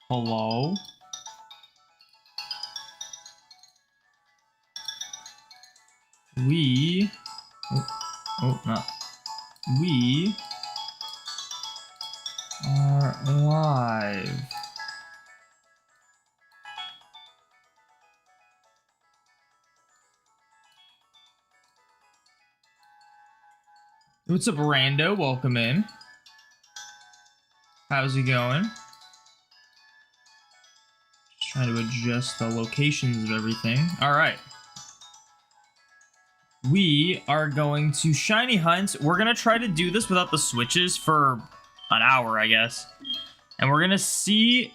Hello? We... no. We are live. What's up, Rando? Welcome in. How's it going? Just trying to adjust the locations of everything. Alright. We are going to shiny hunt. We're going to try to do this without the switches for an hour, I guess. And we're going to see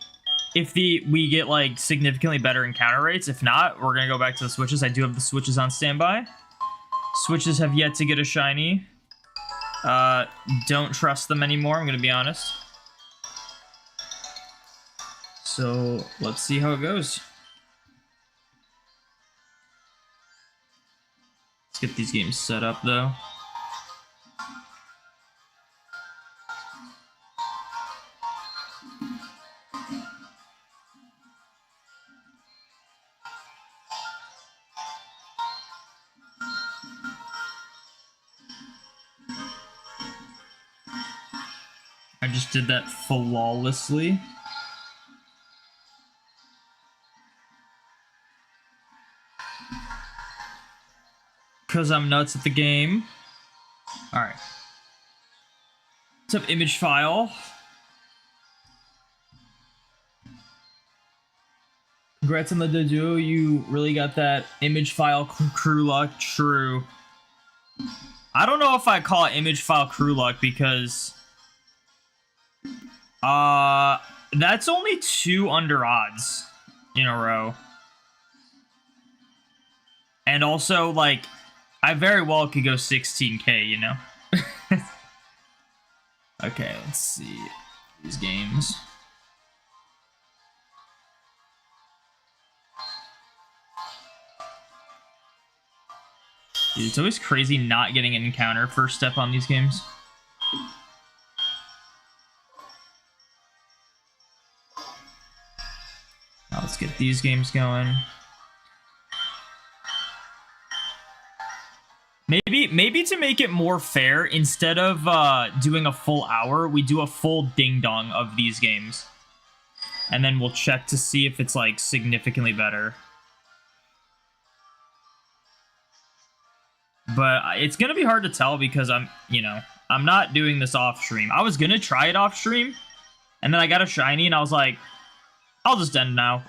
if we get, like, significantly better encounter rates. If not, we're going to go back to the switches. I do have the switches on standby. Switches have yet to get a shiny. Don't trust them anymore, I'm going to be honest. So, let's see how it goes. Let's get these games set up, though. I just did that flawlessly. Because I'm nuts at the game. Alright. What's up, image file? Congrats on the dojo. You really got that image file crew luck. True. I don't know if I call it image file crew luck because... that's only 2 under odds in a row. And also, like, I very well could go 16k, you know? Okay, let's see these games. Dude, it's always crazy not getting an encounter first step on these games. Now let's get these games going. Maybe to make it more fair, instead of doing a full hour, we do a full ding-dong of these games. And then we'll check to see if it's, like, significantly better. But it's gonna be hard to tell because I'm not doing this off-stream. I was gonna try it off-stream, and then I got a shiny, and I was like, I'll just end now.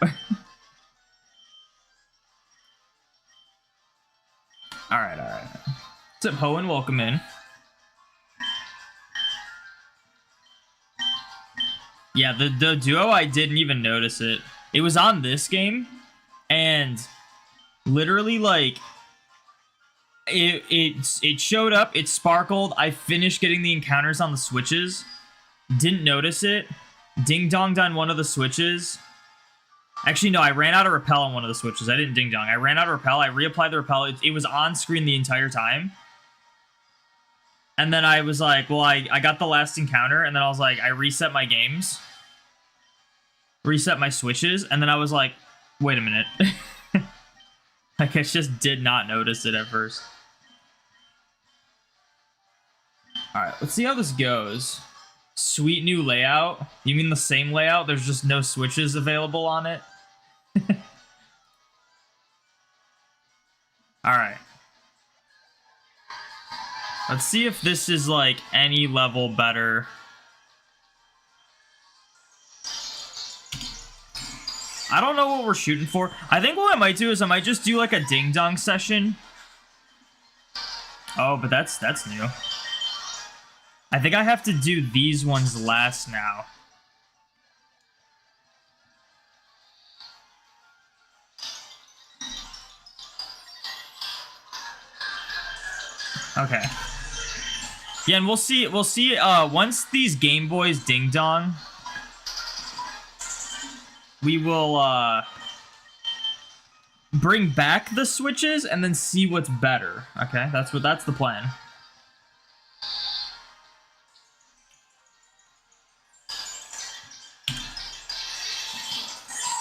Alright. What's up, Hoenn? Welcome in. Yeah, the duo, I didn't even notice it. It was on this game, and literally, like, it showed up, it sparkled, I finished getting the encounters on the switches, didn't notice it, ding-donged on one of the switches. Actually, no, I ran out of repel on one of the switches. I didn't ding-dong. I ran out of repel, I reapplied the repel, it was on screen the entire time. And then I was like, well, I got the last encounter, and then I was like, I reset my games. Reset my switches, and then I was like, wait a minute. Like, I just did not notice it at first. Alright, let's see how this goes. Sweet new layout? You mean the same layout? There's just no switches available on it? Alright. Let's see if this is, like, any level better. I don't know what we're shooting for. I think what I might do is I might just do, like, a ding-dong session. Oh, but that's new. I think I have to do these ones last now. Okay. Yeah, and we'll see once these Game Boys ding dong, we will bring back the switches and then see what's better. Okay, that's the plan.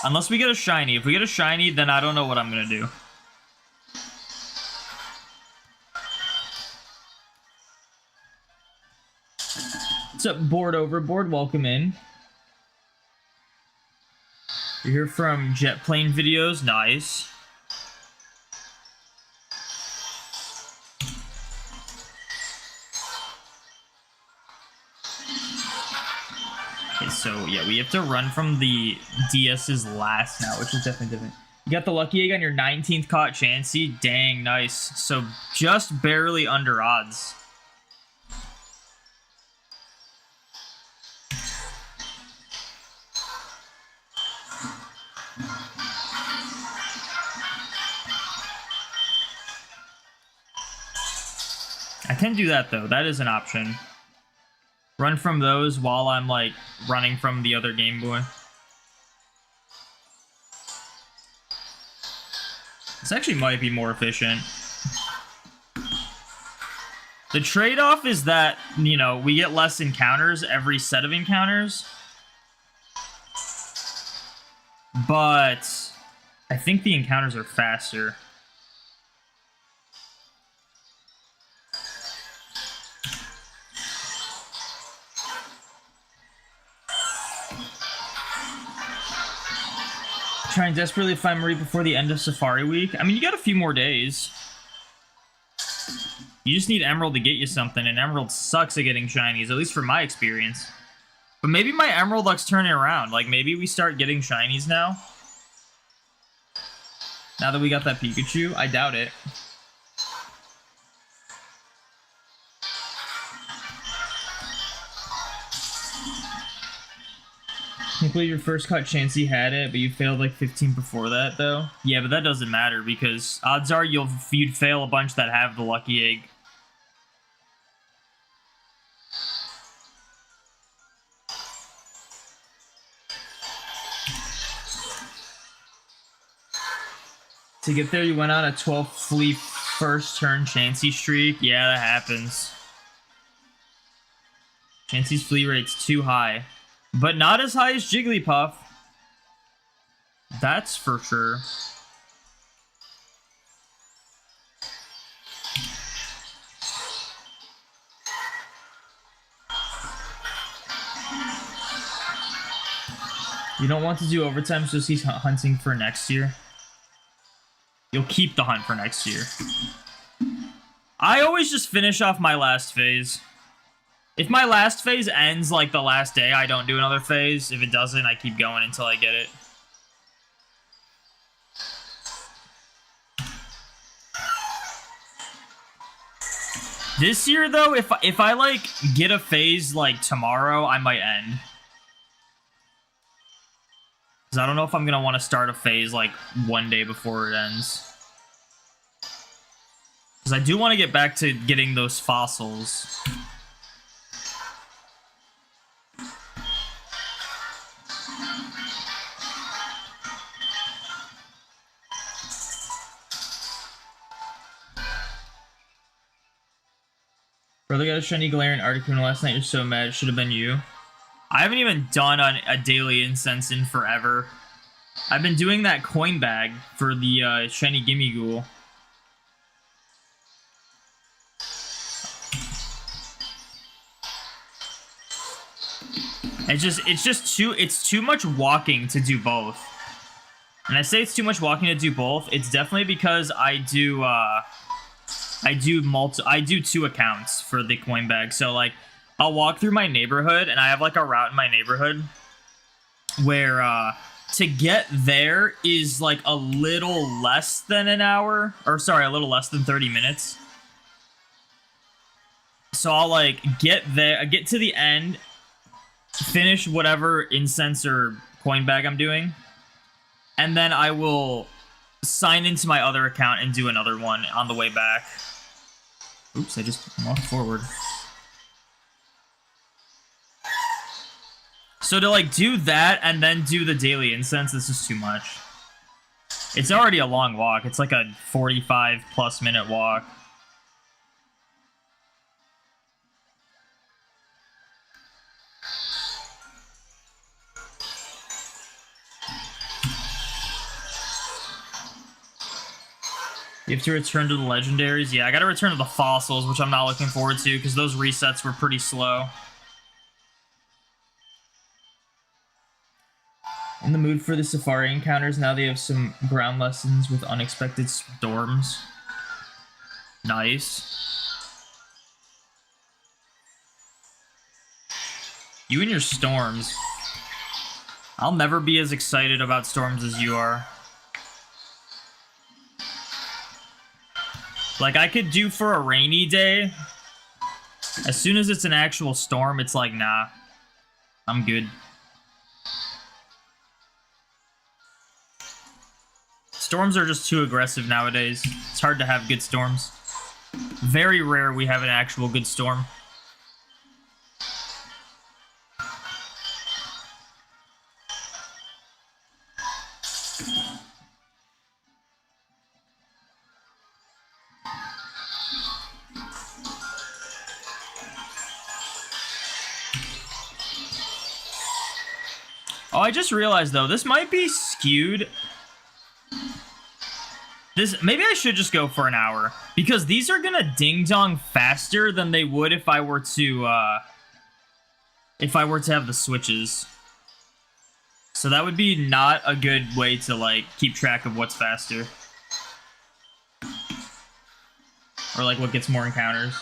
Unless we get a shiny. If we get a shiny, then I don't know what I'm gonna do. What's up, Board Overboard? Welcome in. You're here from Jet Plane Videos. Nice. Okay, so yeah, we have to run from the DS's last now, which is definitely different. You got the lucky egg on your 19th caught Chansey. Dang, nice. So just barely under odds. I can do that though. That is an option. Run from those while I'm like running from the other Game Boy. This actually might be more efficient. The trade-off is that, you know, we get less encounters every set of encounters. But I think the encounters are faster. Trying desperately to find Marie before the end of Safari Week. I mean, you got a few more days. You just need Emerald to get you something, and Emerald sucks at getting shinies, at least from my experience. But maybe my Emerald luck's turning around. Like, maybe we start getting shinies now. Now that we got that Pikachu, I doubt it. I can't believe your first caught Chansey had it, but you failed like 15 before that, though. Yeah, but that doesn't matter, because odds are you'd fail a bunch that have the lucky egg. To get there, you went on a 12 flea first turn Chansey streak. Yeah, that happens. Chansey's flea rate's too high. But not as high as Jigglypuff. That's for sure. You don't want to do overtime, so he's hunting for next year. You'll keep the hunt for next year. I always just finish off my last phase. If my last phase ends like the last day, I don't do another phase. If it doesn't, I keep going until I get it. This year, though, if I like get a phase like tomorrow, I might end. Because I don't know if I'm going to want to start a phase like one day before it ends. Because I do want to get back to getting those fossils. Brother got a shiny Galarian Articuno last night. You're so mad. It should have been you. I haven't even done a daily incense in forever. I've been doing that coin bag for the shiny Gimme Ghoul. It's too much walking to do both. And I say it's too much walking to do both. It's definitely because I do two accounts for the coin bag. So like I'll walk through my neighborhood and I have like a route in my neighborhood where to get there is like a little less than an hour, or sorry, a little less than 30 minutes. So I'll like get there, get to the end, finish whatever incense or coin bag I'm doing, and then I will sign into my other account and do another one on the way back. Oops, I just walked forward. So to like do that and then do the daily incense, this is too much. It's already a long walk. It's like a 45+ minute walk. You have to return to the legendaries. Yeah, I gotta return to the fossils, which I'm not looking forward to because those resets were pretty slow. In the mood for the safari encounters, now they have some ground lessons with unexpected storms. Nice. You and your storms. I'll never be as excited about storms as you are. Like, I could do for a rainy day. As soon as it's an actual storm, it's like, nah. I'm good. Storms are just too aggressive nowadays. It's hard to have good storms. Very rare we have an actual good storm. Oh, I just realized, though, this might be skewed. Maybe I should just go for an hour, because these are gonna ding-dong faster than they would if I were to have the switches. So that would be not a good way to, like, keep track of what's faster. Or, like, what gets more encounters.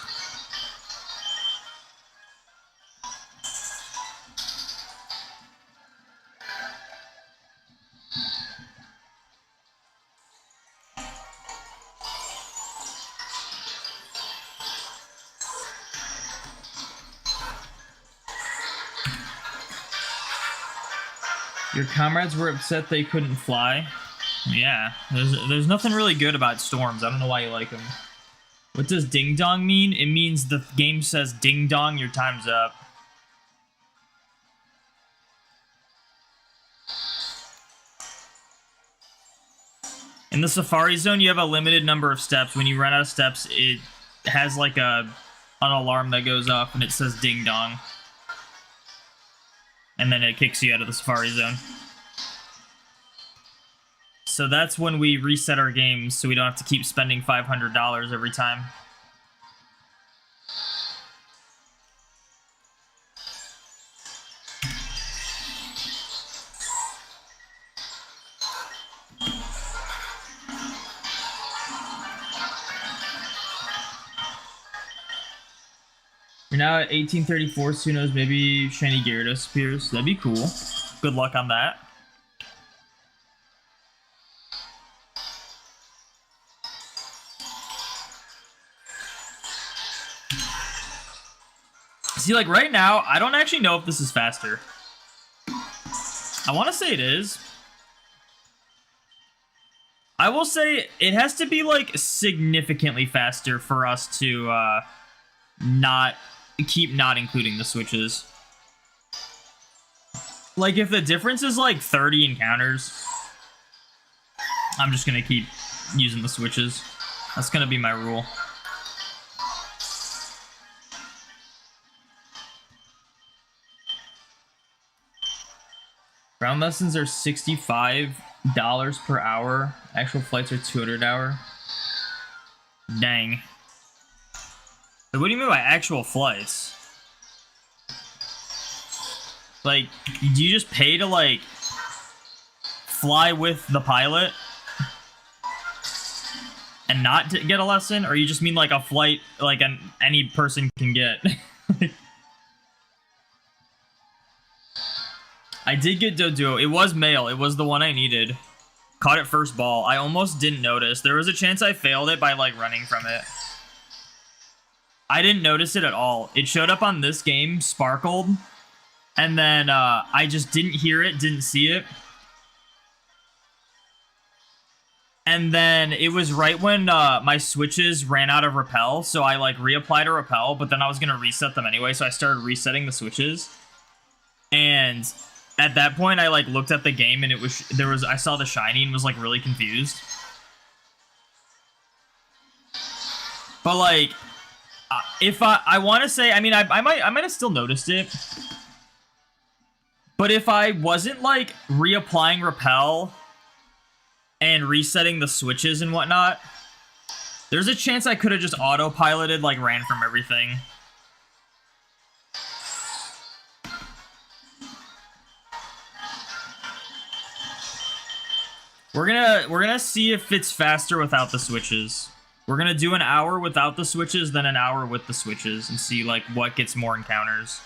Your comrades were upset they couldn't fly. Yeah, there's nothing really good about storms. I don't know why you like them. What does ding dong mean? It means the game says ding dong, your time's up. In the Safari Zone, you have a limited number of steps. When you run out of steps, it has like an alarm that goes off and it says ding dong. And then it kicks you out of the Safari Zone. So that's when we reset our games, so we don't have to keep spending $500 every time. You're now at 1834, so who knows, maybe Shiny Gyarados appears. That'd be cool. Good luck on that. See, like, right now, I don't actually know if this is faster. I want to say it is. I will say it has to be, like, significantly faster for us to, not including the switches. Like, if the difference is like 30 encounters, I'm just gonna keep using the switches. That's gonna be my rule. Ground lessons are $65 per hour. Actual flights are $200 an hour. Dang. So what do you mean by actual flights? Like, do you just pay to, like, fly with the pilot and not to get a lesson? Or you just mean, like, a flight, like, any person can get? I did get Doduo. It was male. It was the one I needed. Caught it first ball. I almost didn't notice. There was a chance I failed it by, like, running from it. I didn't notice it at all. It showed up on this game, sparkled, and then I just didn't hear it, didn't see it. And then it was right when my switches ran out of repel, so I like reapplied a repel, but then I was gonna reset them anyway, so I started resetting the switches. And at that point, I like looked at the game and I saw the shiny and was like really confused. But like, if I want to say, I mean, I might have still noticed it. But if I wasn't like reapplying repel and resetting the switches and whatnot, There's a chance I could have just autopiloted, like, ran from everything. We're gonna see if it's faster without the switches. We're gonna do an hour without the switches, then an hour with the switches, and see, like, what gets more encounters.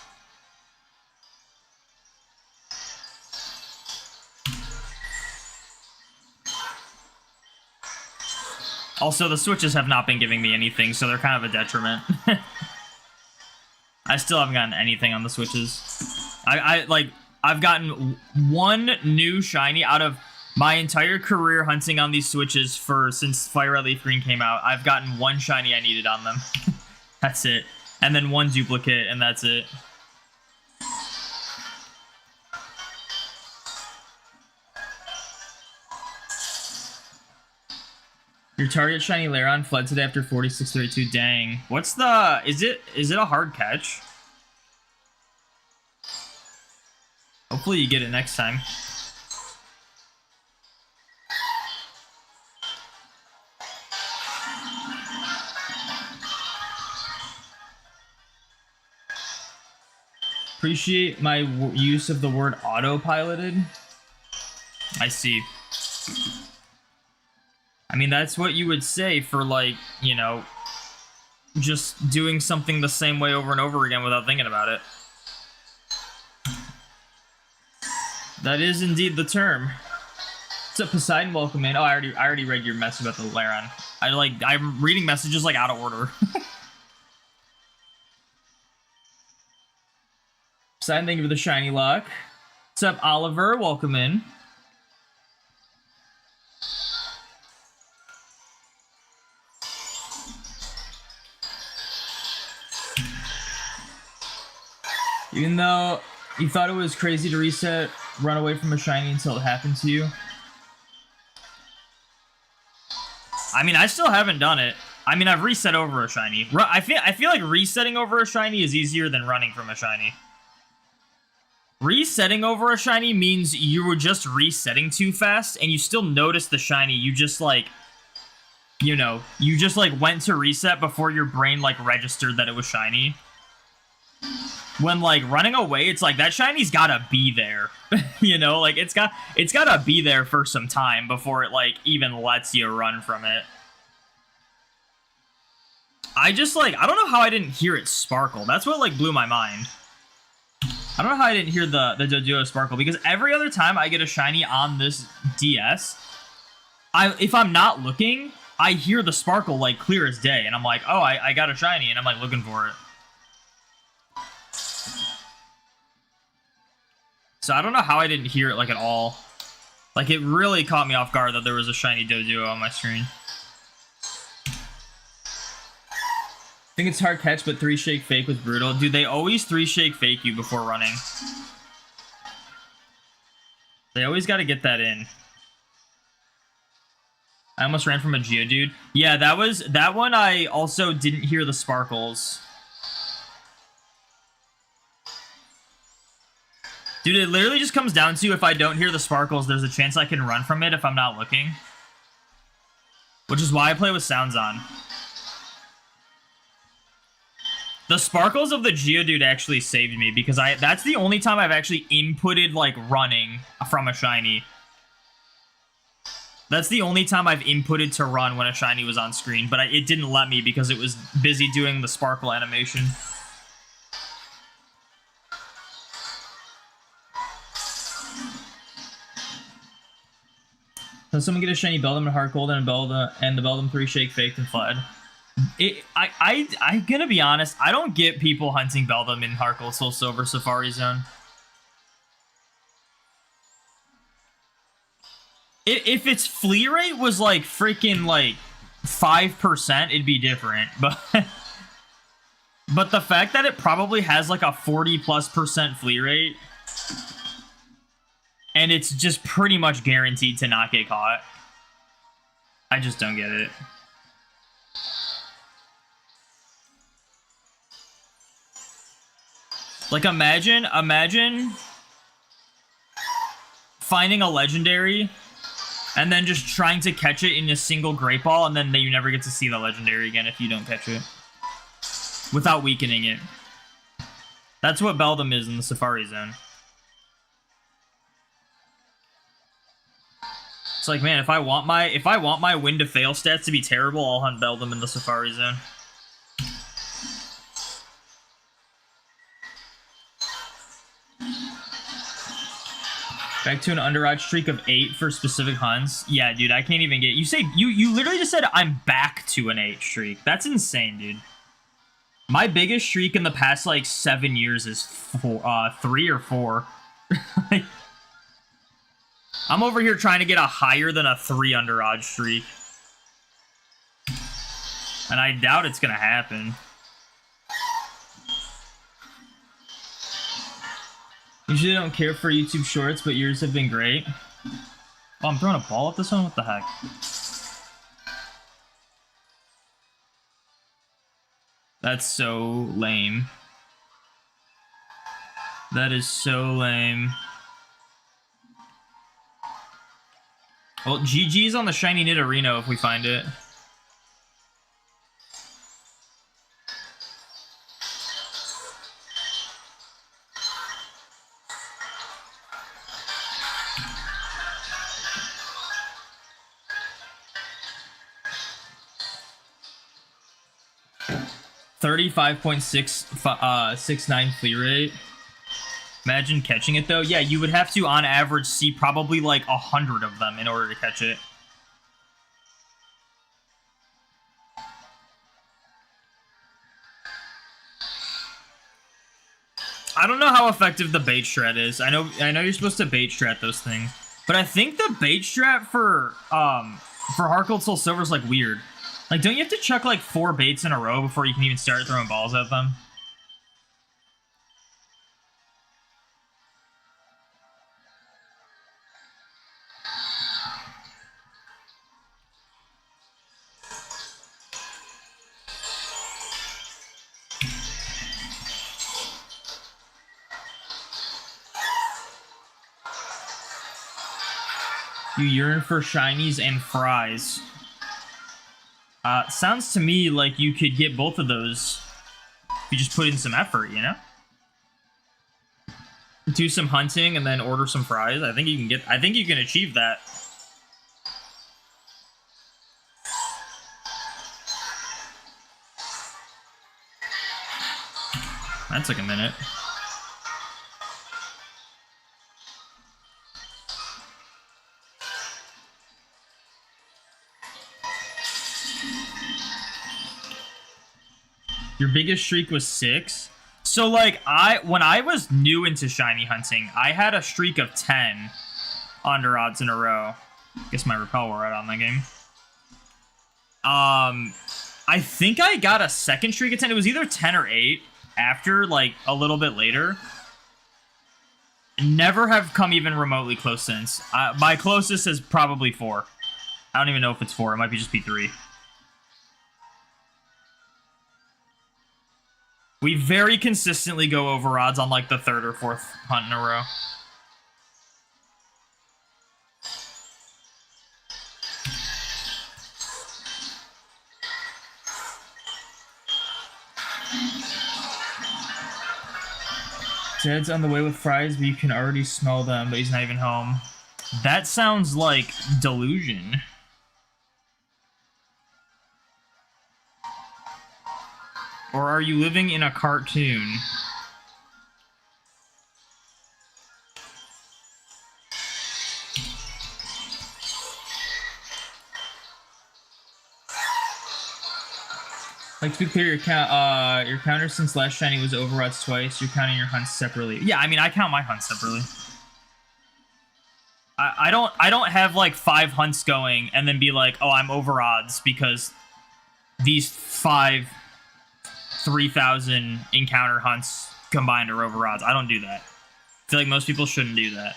Also, the switches have not been giving me anything, so they're kind of a detriment. I still haven't gotten anything on the switches. I've gotten one new shiny out of my entire career hunting on these switches since Fire Red Leaf Green came out. I've gotten one shiny I needed on them. That's it. And then one duplicate, and that's it. Your target shiny Lairon fled today after 4632. Dang. What's the... Is it a hard catch? Hopefully you get it next time. Appreciate my use of the word autopiloted. I see. I mean, that's what you would say for, like, you know, just doing something the same way over and over again without thinking about it. That is indeed the term. What's up, Poseidon? Welcome in. Oh, I already read your message about the Lairon. I'm reading messages, like, out of order. Poseidon, thank you for the shiny lock. What's up, Oliver? Welcome in. Even though you thought it was crazy to reset, run away from a shiny until it happened to you. I mean, I still haven't done it. I mean, I've reset over a shiny. I feel like resetting over a shiny is easier than running from a shiny. Resetting over a shiny means you were just resetting too fast, and you still notice the shiny. You just, like, you know, you just, like, went to reset before your brain, like, registered that it was shiny. When, like, running away, it's like, that shiny's gotta be there. You know, like, it's gotta be there for some time before it, like, even lets you run from it. I just, like, I don't know how I didn't hear it sparkle. That's what, like, blew my mind. I don't know how I didn't hear the Doduo sparkle, because every other time I get a shiny on this DS, if I'm not looking, I hear the sparkle, like, clear as day, and I'm like, oh, I got a shiny, and I'm, like, looking for it. So I don't know how I didn't hear it, like, at all. Like, it really caught me off guard that there was a shiny Doduo on my screen. I think it's hard catch, but 3-shake fake was brutal. Dude, they always 3-shake fake you before running. They always got to get that in. I almost ran from a Geodude. Yeah, that one I also didn't hear the sparkles. Dude, it literally just comes down to if I don't hear the sparkles, there's a chance I can run from it if I'm not looking. Which is why I play with sounds on. The sparkles of the Geodude actually saved me because that's the only time I've actually inputted, like, running from a shiny. That's the only time I've inputted to run when a shiny was on screen, but it didn't let me because it was busy doing the sparkle animation. So someone get a shiny Beldum and Heart Gold and the Beldum 3-shake faked and fled. I'm gonna be honest, I don't get people hunting Beldum in Heart Gold Soul Silver Safari Zone. If its flea rate was like freaking like 5%, it'd be different. But the fact that it probably has like a 40+% flea rate, and it's just pretty much guaranteed to not get caught, I just don't get it. Like, imagine finding a legendary And then just trying to catch it in a single Great Ball, and then you never get to see the legendary again if you don't catch it. Without weakening it. That's what Beldum is in the Safari Zone. It's like, man, if I want my win to fail stats to be terrible, I'll hunt Beldum in the Safari Zone. Back to an underage streak of 8 for specific hunts. Yeah, dude, I can't even get... You literally just said I'm back to an 8 streak. That's insane, dude. My biggest streak in the past, like, 7 years is 3 or 4. Like, I'm over here trying to get a higher than a 3 underage streak. And I doubt it's gonna happen. Usually don't care for YouTube shorts, but yours have been great. Oh, I'm throwing a ball at this one? What the heck? That's so lame. That is so lame. Well, GG's on the shiny Nidorino if we find it. .69 flea rate. Imagine catching it though. Yeah, you would have to on average see probably like 100 of them in order to catch it. I don't know how effective the bait strat is. I know you're supposed to bait strat those things, but I think the bait strat for Heart Gold Soul Silver is like weird. Like, don't you have to chuck, like, 4 baits in a row before you can even start throwing balls at them? You yearn for shinies and fries. Sounds to me like you could get both of those if you just put in some effort, you know? Do some hunting and then order some fries. I think you can achieve that. That took a minute. Your biggest streak was 6? So, like, when I was new into shiny hunting, I had a streak of 10 under odds in a row. Guess my repel were right on that game. I think I got a second streak of 10. It was either 10 or 8 after, like, a little bit later. Never have come even remotely close since. My closest is probably 4. I don't even know if it's 4. It might be just be 3. We very consistently go over odds on like the 3rd or 4th hunt in a row. Jed's on the way with fries, but you can already smell them, but he's not even home. That sounds like delusion. Or are you living in a cartoon? Like, to be clear, your counter since last shiny was over odds twice. You're counting your hunts separately. Yeah, I mean, I count my hunts separately. I don't have like 5 hunts going and then be like, oh, I'm over odds because these 5 3,000 encounter hunts combined are over odds. I don't do that. I feel like most people shouldn't do that.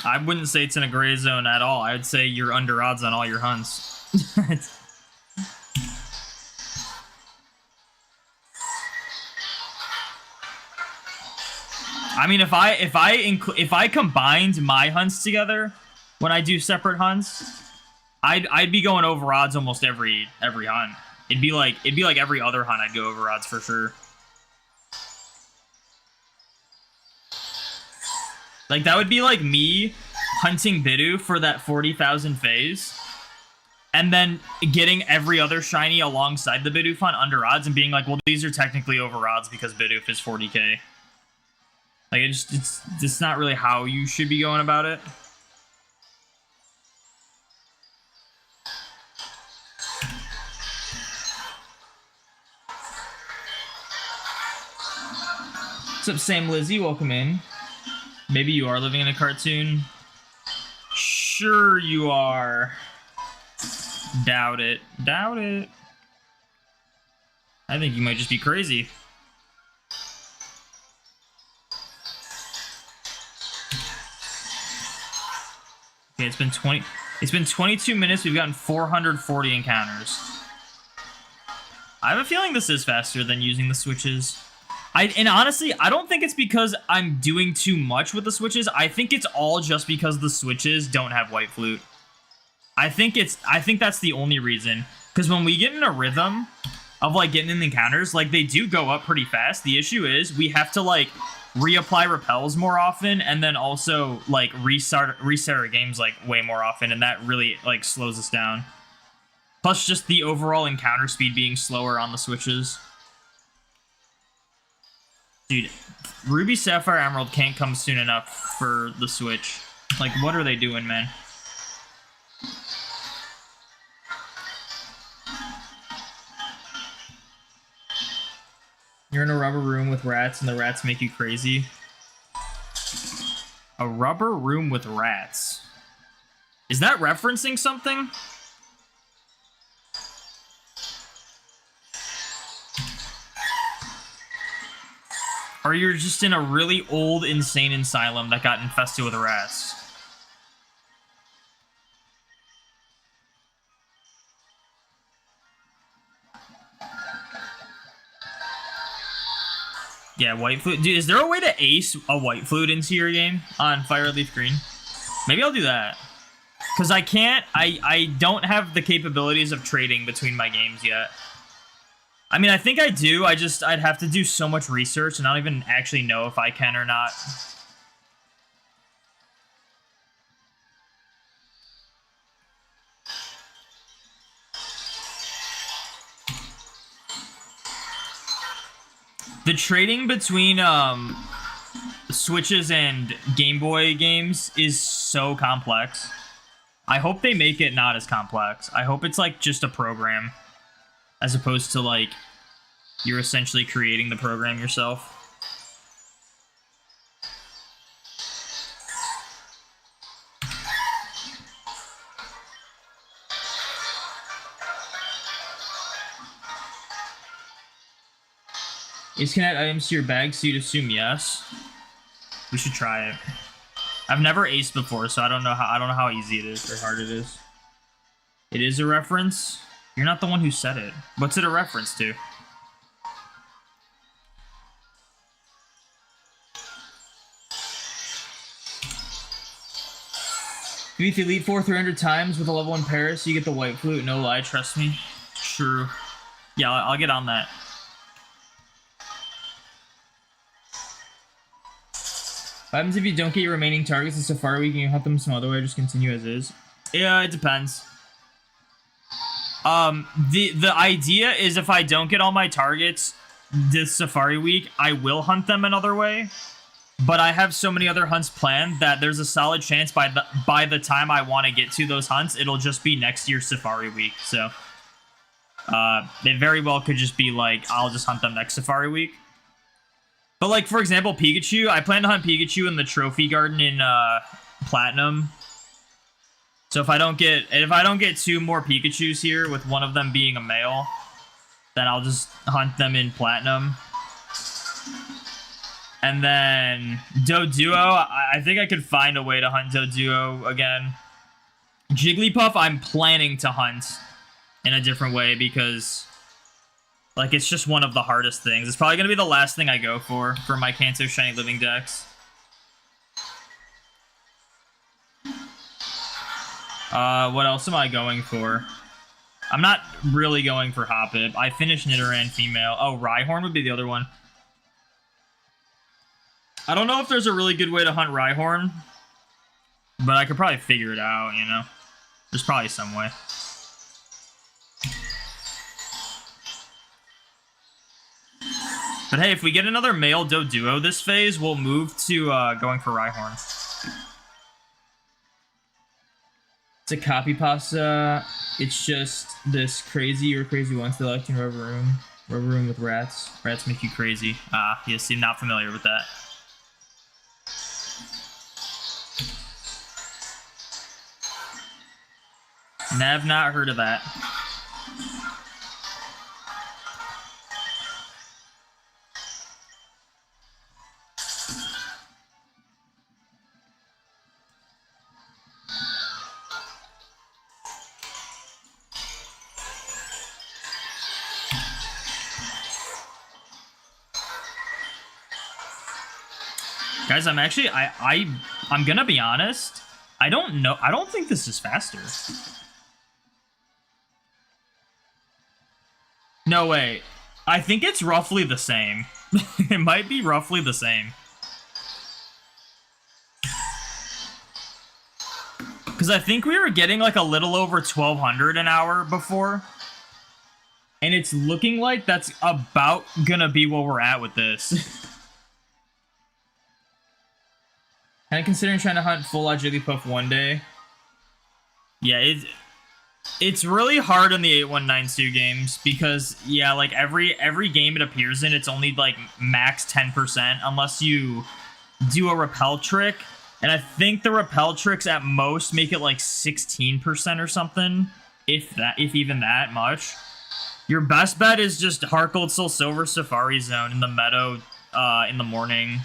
I wouldn't say it's in a gray zone at all. I would say you're under odds on all your hunts. I mean, if I combined my hunts together when I do separate hunts, I'd be going over odds almost every hunt. It'd be like every other hunt I'd go over odds for sure. Like that would be like me hunting Bidoof for that 40,000 phase, and then getting every other shiny alongside the Bidoof hunt under odds and being like, well, these are technically over odds because Bidoof is 40k. Like it's not really how you should be going about it. What's up, Sam Lizzie? Welcome in. Maybe you are living in a cartoon. Sure you are. Doubt it. Doubt it. I think you might just be crazy. Okay, it's been 22 minutes. We've gotten 440 encounters. I have a feeling this is faster than using the switches. And honestly, I don't think it's because I'm doing too much with the switches. I think it's all just because the switches don't have White Flute. I think that's the only reason. Because when we get in a rhythm of like getting in the encounters, like they do go up pretty fast. The issue is we have to like reapply repels more often, and then also like restart our games like way more often, and that really like slows us down. Plus just the overall encounter speed being slower on the switches. Dude, Ruby, Sapphire, Emerald can't come soon enough for the Switch. Like, what are they doing, man? You're in a rubber room with rats, and the rats make you crazy. A rubber room with rats. Is that referencing something? Or you're just in a really old, insane asylum that got infested with rats. Yeah, White Flute. Dude, is there a way to ace a White Flute into your game on Fire Leaf Green? Maybe I'll do that. Because I can't, I don't have the capabilities of trading between my games yet. I mean, I think I do. I'd have to do so much research, and I don't even actually know if I can or not. The trading between Switches and Game Boy games is so complex. I hope they make it not as complex. I hope it's like just a program, as opposed to like you're essentially creating the program yourself. Is can add items to your bag, so you'd assume yes. We should try it. I've never aced before, so I don't know how easy it is or hard it is. It is a reference. You're not the one who said it. What's it a reference to? If you Elite Four 300 times with a level 1 Paris, you get the White Flute. No lie, trust me. True. Yeah, I'll get on that. What happens if you don't get your remaining targets in Safari Week and you hunt them some other way, just continue as is? Yeah, it depends. The idea is if I don't get all my targets this Safari Week, I will hunt them another way. But I have so many other hunts planned that there's a solid chance by the time I want to get to those hunts, it'll just be next year's Safari Week. So it very well could just be like, I'll just hunt them next Safari Week. But like, for example, Pikachu, I plan to hunt Pikachu in the Trophy Garden in Platinum. So if I don't get 2 more Pikachus here, with one of them being a male, then I'll just hunt them in Platinum. And then Doduo, I think I could find a way to hunt Doduo again. Jigglypuff, I'm planning to hunt in a different way because, like, it's just one of the hardest things. It's probably going to be the last thing I go for my Kanto Shiny Living Dex. What else am I going for? I'm not really going for Hoppip. I finished Nidoran female. Oh, Rhyhorn would be the other one. I don't know if there's a really good way to hunt Rhyhorn, but I could probably figure it out, you know? There's probably some way. But hey, if we get another male Doduo this phase, we'll move to going for Rhyhorn. It's a copy pasta. It's just this crazy or crazy one selecting Rubber Room. Rubber Room with rats. Rats make you crazy. Ah, you seem not familiar with that. I've not heard of that. Guys, I'm actually I'm gonna be honest. I don't know. I don't think this is faster. No way. I think it's roughly the same. It might be roughly the same. Because I think we were getting like a little over 1200 an hour before. And it's looking like that's about gonna be where we're at with this. Kind of considering trying to hunt full-out Jigglypuff one day. Yeah, it's really hard in the 8192 games because, yeah, like every game it appears in, it's only like max 10% unless you do a repel trick. And I think the repel tricks at most make it like 16% or something, if even that much. Your best bet is just Heart Gold Soul Silver Safari Zone in the meadow in the morning.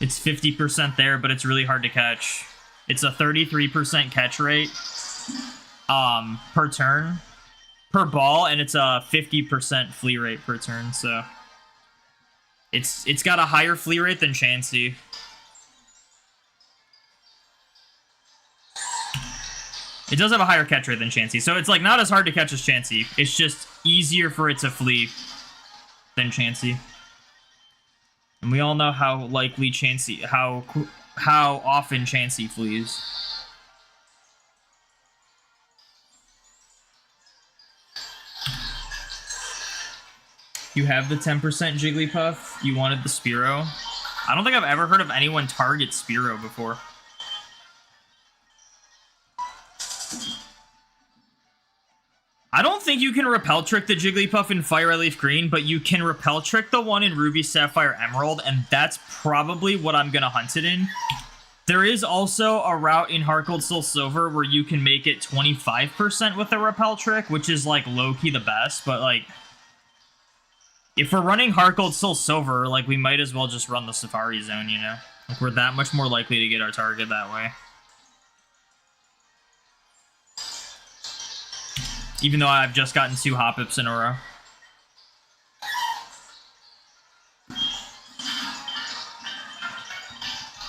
It's 50% there, but it's really hard to catch. It's a 33% catch rate per turn, per ball, and it's a 50% flea rate per turn, so it's got a higher flea rate than Chansey. It does have a higher catch rate than Chansey, so it's like not as hard to catch as Chansey. It's just easier for it to flee than Chansey. And we all know how likely Chansey, how often Chansey flees. You have the 10% Jigglypuff. You wanted the Spearow. I don't think I've ever heard of anyone target Spearow before. I don't think you can repel trick the Jigglypuff in Fire Red Leaf Green, but you can repel trick the one in Ruby Sapphire Emerald, and that's probably what I'm gonna hunt it in. There is also a route in Heart Gold Soul Silver where you can make it 25% with a repel trick, which is like low-key the best, but like if we're running Heart Gold Soul Silver, like we might as well just run the Safari Zone, you know? Like we're that much more likely to get our target that way. Even though I've just gotten 2 Hoppips in a row.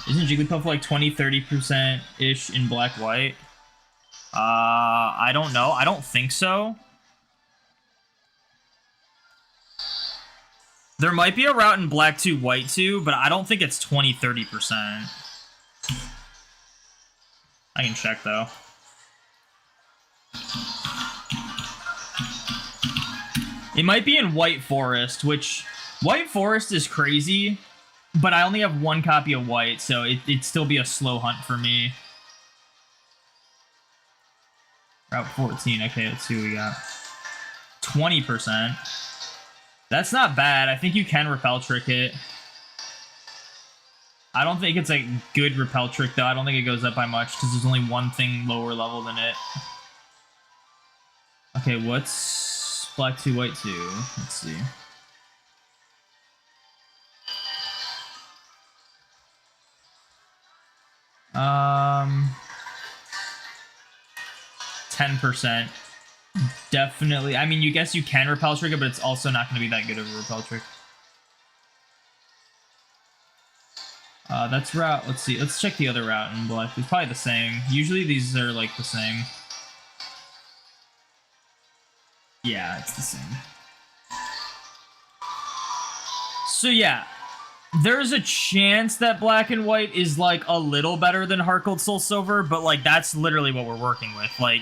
Isn't Jigglypuff like 20-30%-ish in black-white? I don't know. I don't think so. There might be a route in black 2, white 2, but I don't think it's 20-30%. I can check, though. It might be in White Forest, which White Forest is crazy, but I only have 1 copy of White, so it'd still be a slow hunt for me. Route 14, okay, let's see what we got. 20%. That's not bad. I think you can repel trick it. I don't think it's a good repel trick, though. I don't think it goes up by much, because there's only one thing lower level than it. Okay, what's black 2, white 2? Let's see. 10%. Definitely. I mean, you guess you can repel trick it, but it's also not going to be that good of a repel trick. That's route. Let's see. Let's check the other route in black. It's probably the same. Usually these are like the same. Yeah, it's the same. So yeah, there's a chance that black and white is like a little better than Heart Gold Soul Silver, but like that's literally what we're working with. Like,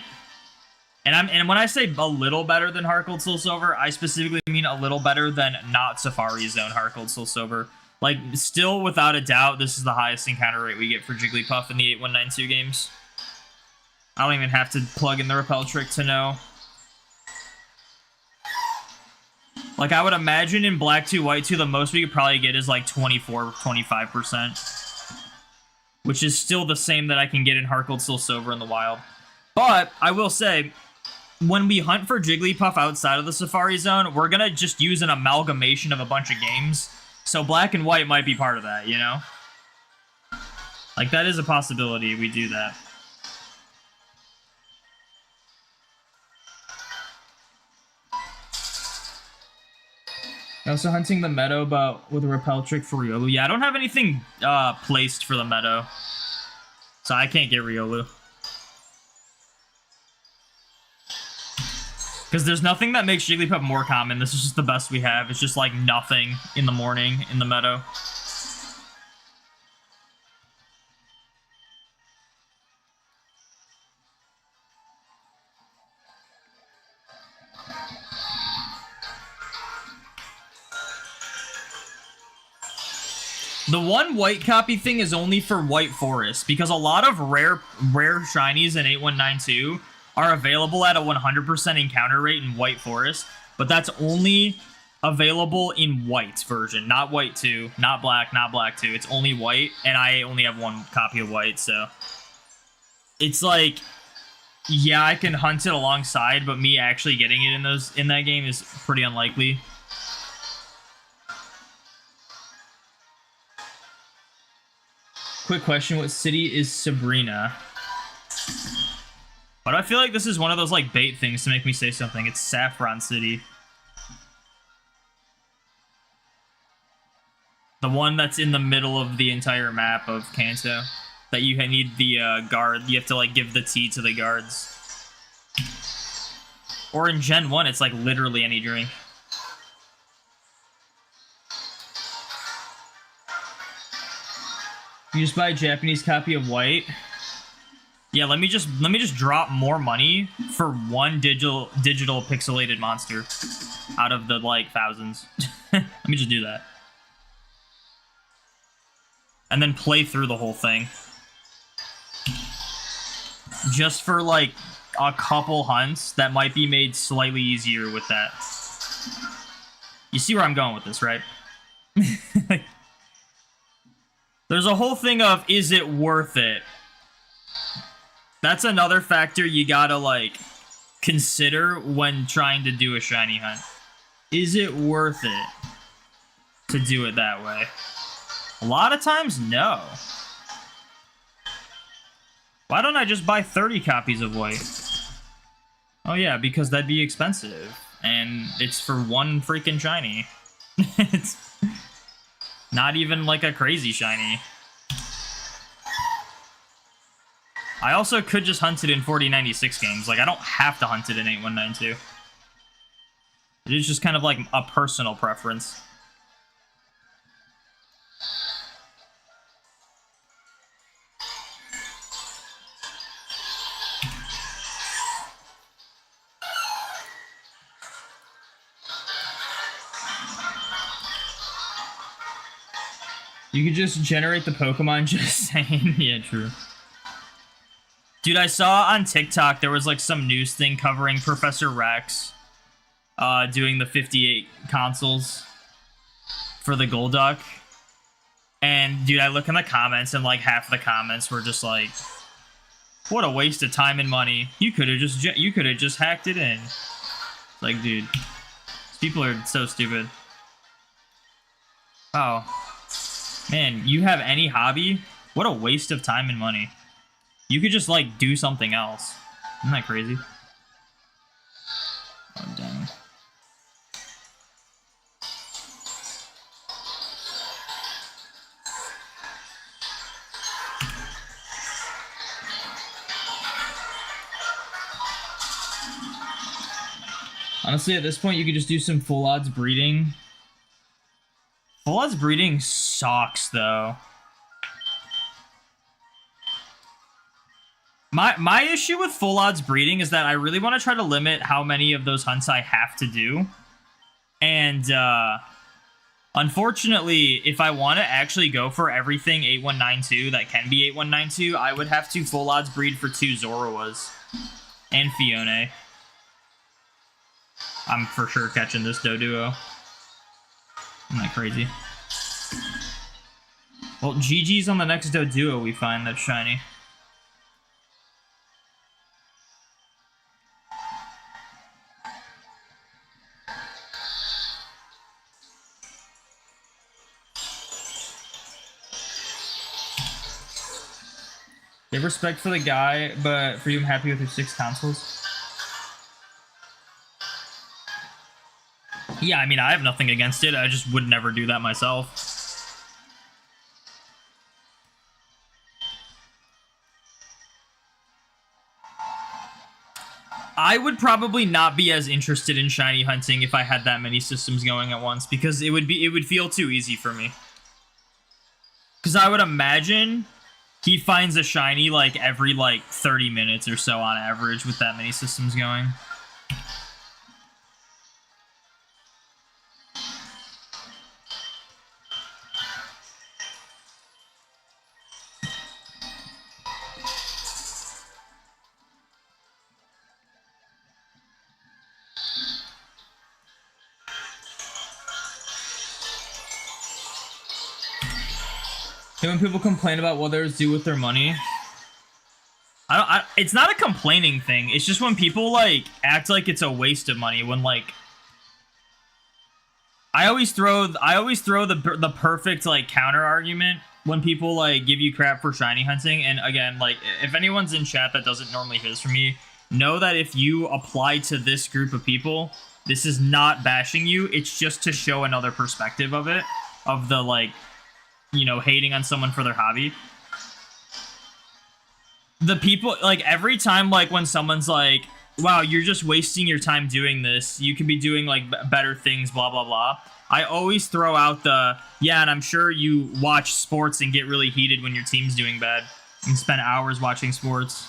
and when I say a little better than Heart Gold Soul Silver, I specifically mean a little better than not Safari Zone Heart Gold Soul Silver. Like, still without a doubt, this is the highest encounter rate we get for Jigglypuff in the 8192 games. I don't even have to plug in the repel trick to know. Like, I would imagine in Black 2, White 2, the most we could probably get is like 24, 25%. Which is still the same that I can get in Heart Gold Soul Silver in the wild. But, I will say, when we hunt for Jigglypuff outside of the Safari Zone, we're gonna just use an amalgamation of a bunch of games. So black and white might be part of that, you know? Like, that is a possibility we do that. Also hunting the meadow, but with a repel trick for Riolu. Yeah, I don't have anything placed for the meadow. So I can't get Riolu. Because there's nothing that makes Jigglypuff more common. This is just the best we have. It's just like nothing in the morning in the meadow. The one white copy thing is only for White Forest, because a lot of rare shinies in 8192 are available at a 100% encounter rate in White Forest, but that's only available in white version, not white 2, not black 2. It's only white, and I only have one copy of white, so it's like, yeah, I can hunt it alongside, but me actually getting it in that game is pretty unlikely. Quick question, what city is Sabrina? But I feel like this is one of those like bait things to make me say something. It's Saffron City. The one that's in the middle of the entire map of Kanto. That you need the guard. You have to like give the tea to the guards. Or in Gen 1, it's like literally any drink. You just buy a Japanese copy of White. Yeah, let me just drop more money for one digital pixelated monster out of the like thousands. Let me just do that. And then play through the whole thing. Just for like a couple hunts that might be made slightly easier with that. You see where I'm going with this, right? There's a whole thing of, is it worth it? That's another factor you gotta, like, consider when trying to do a shiny hunt. Is it worth it to do it that way? A lot of times, no. Why don't I just buy 30 copies of White? Oh yeah, because that'd be expensive. And it's for one freaking shiny. It's not even like a crazy shiny. I also could just hunt it in 4096 games. Like, I don't have to hunt it in 8192. It is just kind of like a personal preference. You could just generate the Pokemon, just saying. Yeah, true. Dude, I saw on TikTok there was like some news thing covering Professor Rex doing the 58 consoles for the Golduck. And dude, I look in the comments and like half the comments were just like, what a waste of time and money. You could have just hacked it in. Like, dude, these people are so stupid. Oh. Man, you have any hobby? What a waste of time and money. You could just, like, do something else. Isn't that crazy? Oh, dang. Honestly, at this point, you could just do some full odds breeding. Full odds breeding sucks, though. My issue with full odds breeding is that I really want to try to limit how many of those hunts I have to do. And, unfortunately, if I want to actually go for everything 8192 that can be 8192, I would have to full odds breed for 2 Zoroas. And Fione. I'm for sure catching this Doduo. Isn't that crazy? Well, GG's on the next Doduo we find that's shiny. They have respect for the guy, but for you, I'm happy with your 6 consoles. Yeah, I mean, I have nothing against it. I just would never do that myself. I would probably not be as interested in shiny hunting if I had that many systems going at once, because it would feel too easy for me. Because I would imagine he finds a shiny like every like 30 minutes or so on average with that many systems going. And when people complain about what others do with their money, it's not a complaining thing. It's just when people like act like it's a waste of money. When like, I always throw the perfect like counter argument when people like give you crap for shiny hunting. And again, like if anyone's in chat that doesn't normally hear this from me, know that if you apply to this group of people, this is not bashing you. It's just to show another perspective of it, of the like, you know, hating on someone for their hobby. The people, like, every time, like, when someone's like, wow, you're just wasting your time doing this, you could be doing, like, better things, blah, blah, blah. I always throw out the, yeah, and I'm sure you watch sports and get really heated when your team's doing bad and spend hours watching sports.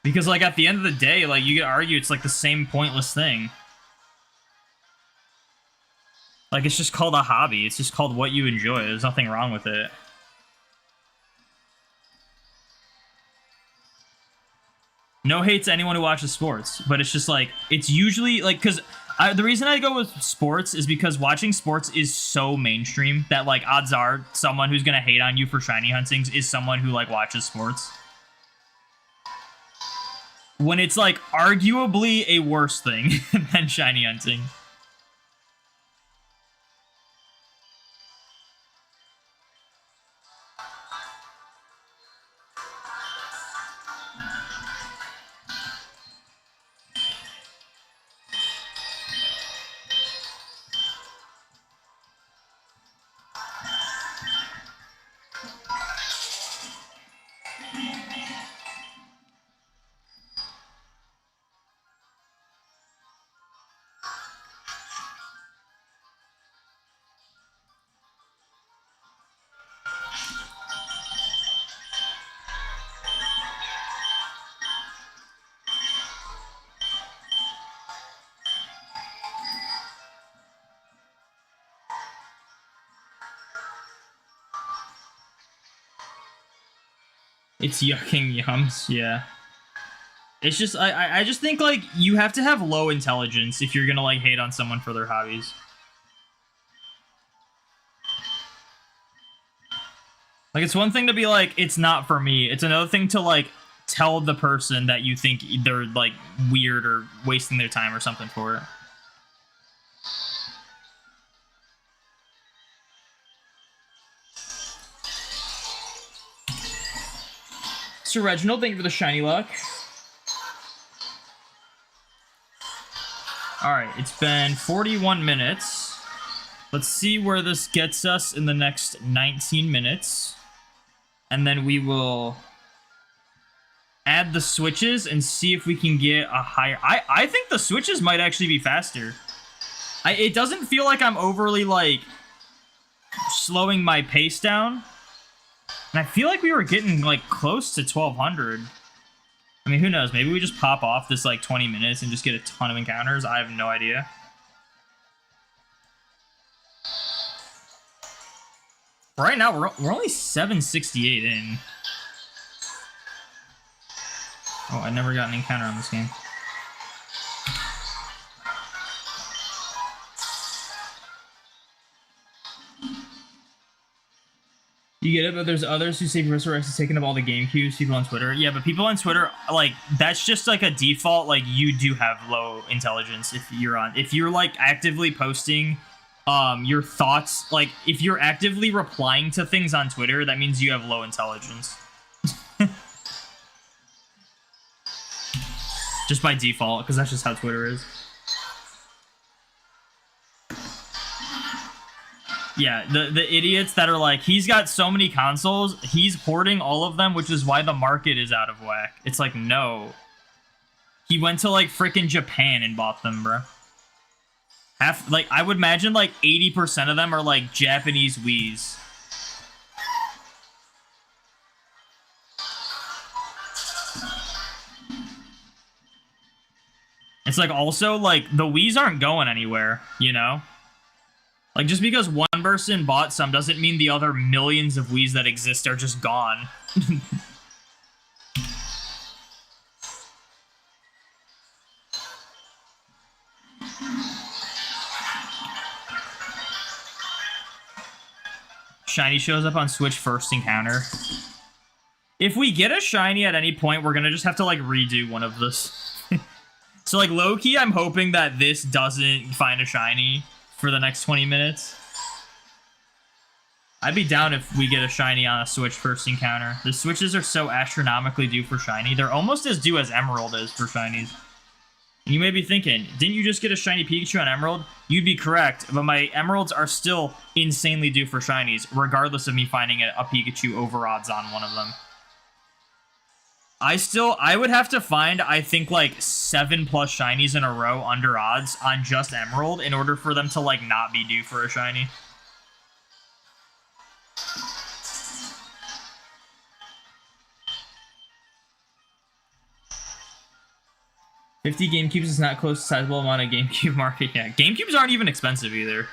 Because, like, at the end of the day, like, you could argue it's, like, the same pointless thing. Like, it's just called a hobby. It's just called what you enjoy. There's nothing wrong with it. No hate to anyone who watches sports, but it's just, like, it's usually, like, because the reason I go with sports is because watching sports is so mainstream that, like, odds are someone who's going to hate on you for shiny huntings is someone who, like, watches sports. When it's, like, arguably a worse thing than shiny hunting. It's yucking yums, yeah. It's just, I just think, like, you have to have low intelligence if you're gonna, like, hate on someone for their hobbies. Like, it's one thing to be like, it's not for me. It's another thing to, like, tell the person that you think they're, like, weird or wasting their time or something for it. Sir Reginald, thank you for the shiny luck. Alright, it's been 41 minutes. Let's see where this gets us in the next 19 minutes. And then we will add the switches and see if we can get a higher... I think the switches might actually be faster. It doesn't feel like I'm overly, like, slowing my pace down. And I feel like we were getting, like, close to 1200. I mean, who knows? Maybe we just pop off this, like, 20 minutes and just get a ton of encounters. I have no idea. Right now, we're only 768 in. Oh, I never got an encounter on this game. You get it, but there's others who say Professor X is taking up all the GameCubes, people on Twitter. Yeah, but people on Twitter, like, that's just like a default, like, you do have low intelligence if you're like actively posting your thoughts, like, if you're actively replying to things on Twitter, that means you have low intelligence. Just by default, because that's just how Twitter is. Yeah, the idiots that are like, he's got so many consoles, he's hoarding all of them, which is why the market is out of whack. It's like, no. He went to, like, freaking Japan and bought them, bro. Like, I would imagine, like, 80% of them are, like, Japanese Wiis. It's like, also, like, the Wiis aren't going anywhere, you know? Like, just because one person bought some doesn't mean the other millions of Wiis that exist are just gone. Shiny shows up on Switch first encounter. If we get a shiny at any point, we're gonna just have to, like, redo one of this. So, like, low-key, I'm hoping that this doesn't find a shiny for the next 20 minutes. I'd be down if we get a shiny on a Switch first encounter. The Switches are so astronomically due for shiny. They're almost as due as Emerald is for shinies. And you may be thinking, didn't you just get a shiny Pikachu on Emerald? You'd be correct, but my Emeralds are still insanely due for shinies, regardless of me finding a Pikachu over odds on one of them. I would have to find, I think, like, 7+ shinies in a row under odds on just Emerald in order for them to, like, not be due for a shiny. $50 GameCubes is not close to sizable amount of GameCube market. Yeah, GameCubes aren't even expensive either.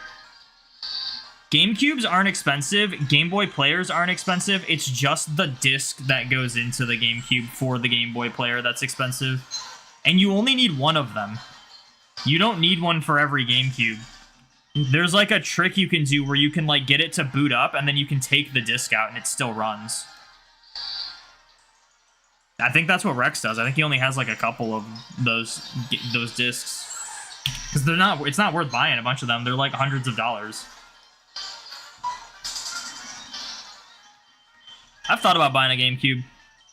GameCubes aren't expensive. Game Boy players aren't expensive. It's just the disc that goes into the GameCube for the Game Boy player that's expensive. And you only need one of them. You don't need one for every GameCube. There's like a trick you can do where you can like get it to boot up and then you can take the disc out and it still runs. I think that's what Rex does. I think he only has like a couple of those discs. Because it's not worth buying a bunch of them. They're like hundreds of dollars. I've thought about buying a GameCube.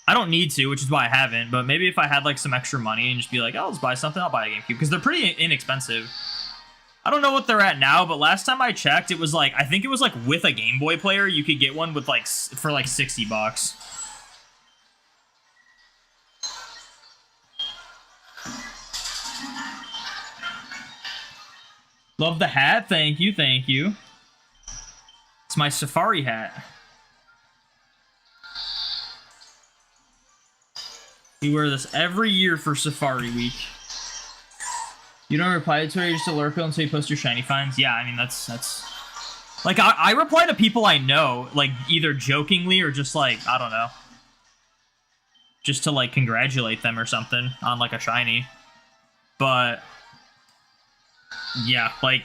I don't need to, which is why I haven't, but maybe if I had like some extra money and just be like, oh, let's buy something, I'll buy a GameCube, because they're pretty inexpensive. I don't know what they're at now, but last time I checked, it was like, I think it was like with a Game Boy player, you could get one with like, for like $60. Love the hat, thank you, thank you. It's my safari hat. We wear this every year for Safari Week. You don't reply to her, you're just a lurker until you post your shiny finds? Yeah, I mean, that's... Like, I reply to people I know, like, either jokingly or just, like, I don't know. Just to, like, congratulate them or something on, like, a shiny. But... yeah, like...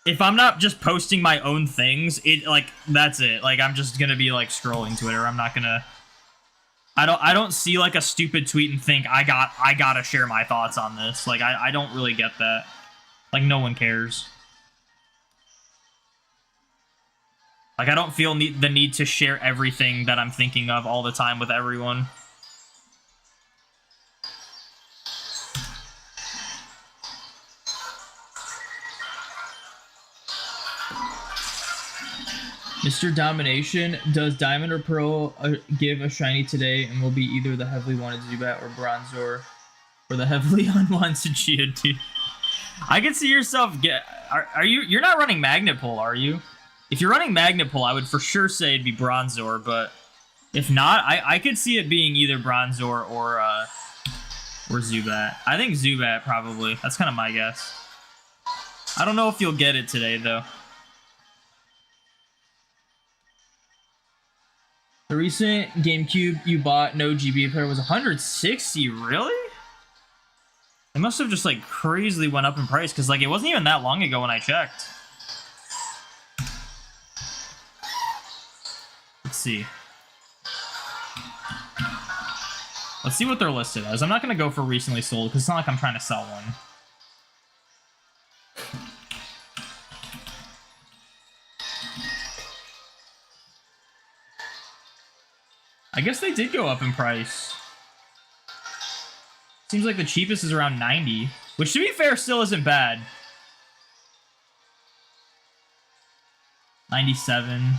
if I'm not just posting my own things, like, that's it. Like, I'm just gonna be, like, scrolling Twitter. I'm not gonna... I don't see like a stupid tweet and think I gotta share my thoughts on this. Like I don't really get that. Like no one cares. Like, I don't feel the need to share everything that I'm thinking of all the time with everyone. Mr. Domination, does Diamond or Pearl give a shiny today and will be either the heavily wanted Zubat or Bronzor or the heavily unwanted Geodude? I can see yourself get... Are you... You're not running Magnet Pull, are you? If you're running Magnet Pull, I would for sure say it'd be Bronzor, but if not, I could see it being either Bronzor or Zubat. I think Zubat, probably. That's kind of my guess. I don't know if you'll get it today, though. The recent GameCube you bought, no GBA player, was 160. Really? It must have just like crazily went up in price because like it wasn't even that long ago when I checked. Let's see. Let's see what they're listed as. I'm not gonna go for recently sold because it's not like I'm trying to sell one. I guess they did go up in price. Seems like the cheapest is around 90, which to be fair still isn't bad. 97.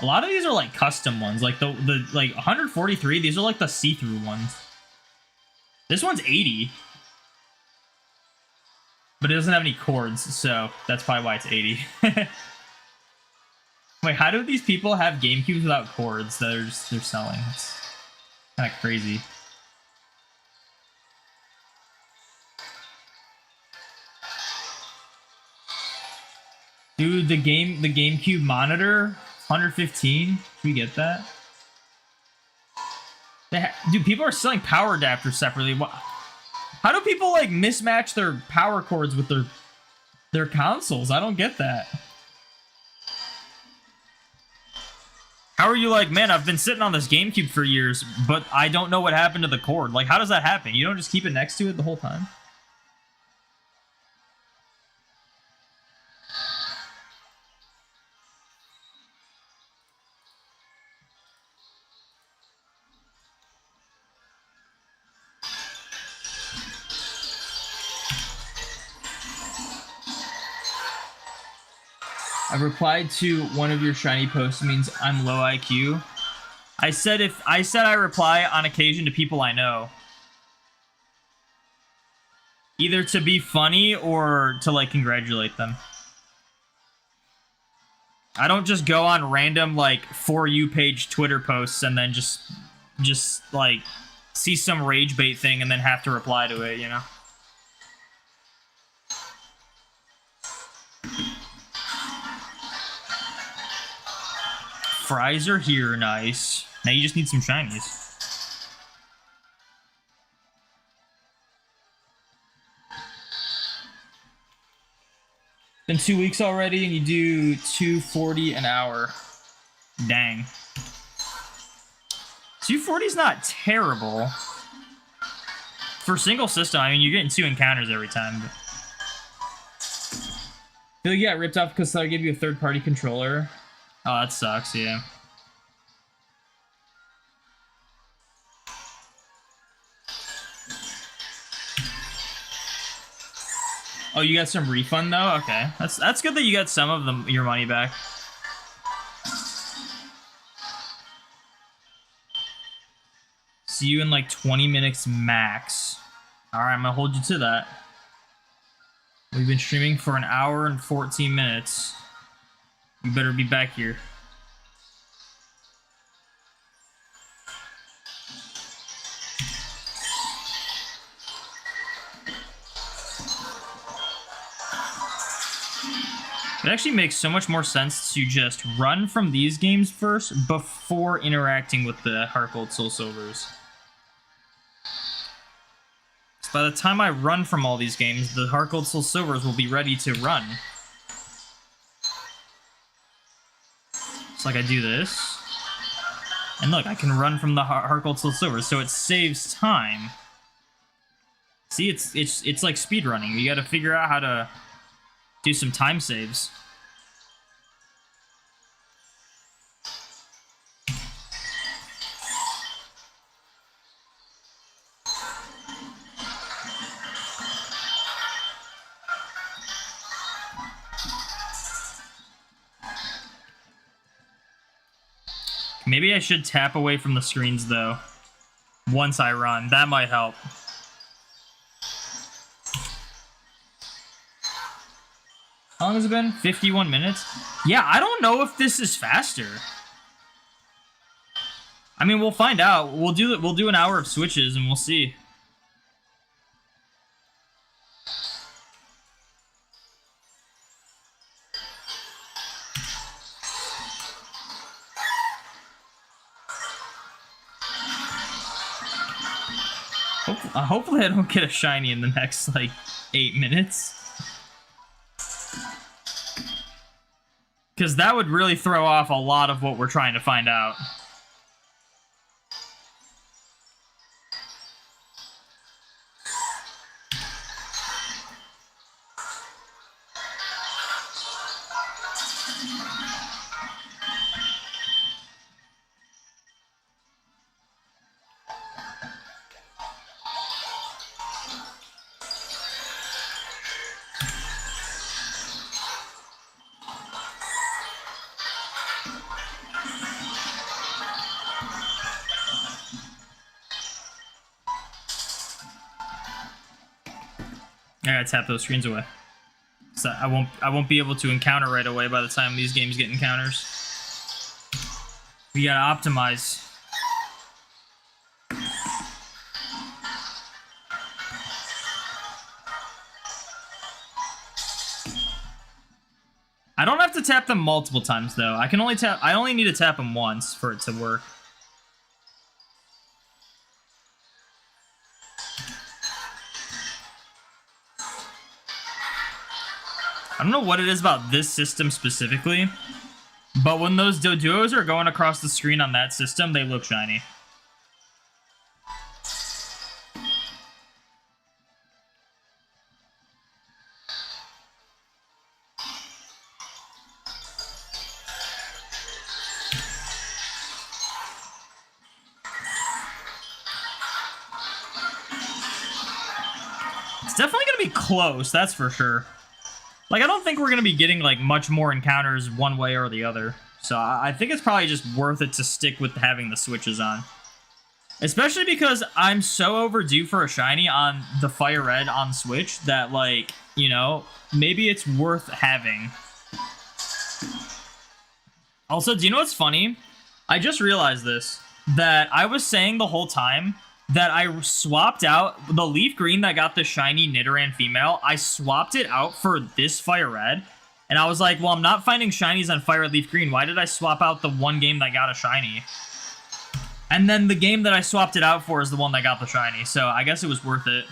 A lot of these are like custom ones, like the like 143. These are like the see-through ones. This one's 80, but it doesn't have any cords, so that's probably why it's 80. Wait, how do these people have GameCubes without cords that they're selling? It's kind of crazy. Dude, the GameCube monitor, 115. Can we get that? Dude, people are selling power adapters separately. How do people like mismatch their power cords with their consoles? I don't get that. How are you like, man, I've been sitting on this GameCube for years, but I don't know what happened to the cord. Like, how does that happen? You don't just keep it next to it the whole time? I've replied to one of your shiny posts means I'm low IQ. I said I reply on occasion to people I know. Either to be funny or to like congratulate them. I don't just go on random like For You page Twitter posts and then just like see some rage bait thing and then have to reply to it, you know? Fries are here, nice. Now you just need some shinies. Been 2 weeks already, and you do $240 an hour. Dang. 240 is not terrible. For single system, I mean, you're getting 2 encounters every time. But... I feel like you got ripped off because I gave you a third-party controller. Oh, that sucks, yeah. Oh, you got some refund though? Okay. That's good that you got some of your money back. See you in like 20 minutes max. Alright, I'm gonna hold you to that. We've been streaming for 1 hour and 14 minutes. You better be back here. It actually makes so much more sense to just run from these games first before interacting with the Heart Gold Soul Silvers. So by the time I run from all these games, the Heart Gold Soul Silvers will be ready to run. So like I do this. And look, I can run from the Heart Gold Soul Silvers, so it saves time. See, it's like speedrunning. You gotta figure out how to do some time saves. Maybe I should tap away from the screens, though, once I run. That might help. How long has it been? 51 minutes? Yeah, I don't know if this is faster. I mean, we'll find out. We'll do an hour of switches, and we'll see. Hopefully I don't get a shiny in the next, like, 8 minutes. Because that would really throw off a lot of what we're trying to find out. I gotta tap those screens away. So I won't be able to encounter right away by the time these games get encounters. We gotta optimize. I don't have to tap them multiple times though. I only need to tap them once for it to work. I don't know what it is about this system specifically, but when those duos are going across the screen on that system, they look shiny. It's definitely going to be close, that's for sure. Like, I don't think we're going to be getting, like, much more encounters one way or the other. So I think it's probably just worth it to stick with having the switches on. Especially because I'm so overdue for a shiny on the Fire Red on Switch that, like, you know, maybe it's worth having. Also, do you know what's funny? I just realized this. That I was saying the whole time that I swapped out the Leaf Green that got the shiny Nidoran female. I swapped it out for this Fire Red. And I was like, well, I'm not finding shinies on Fire Red Leaf Green. Why did I swap out the one game that got a shiny? And then the game that I swapped it out for is the one that got the shiny. So I guess it was worth it.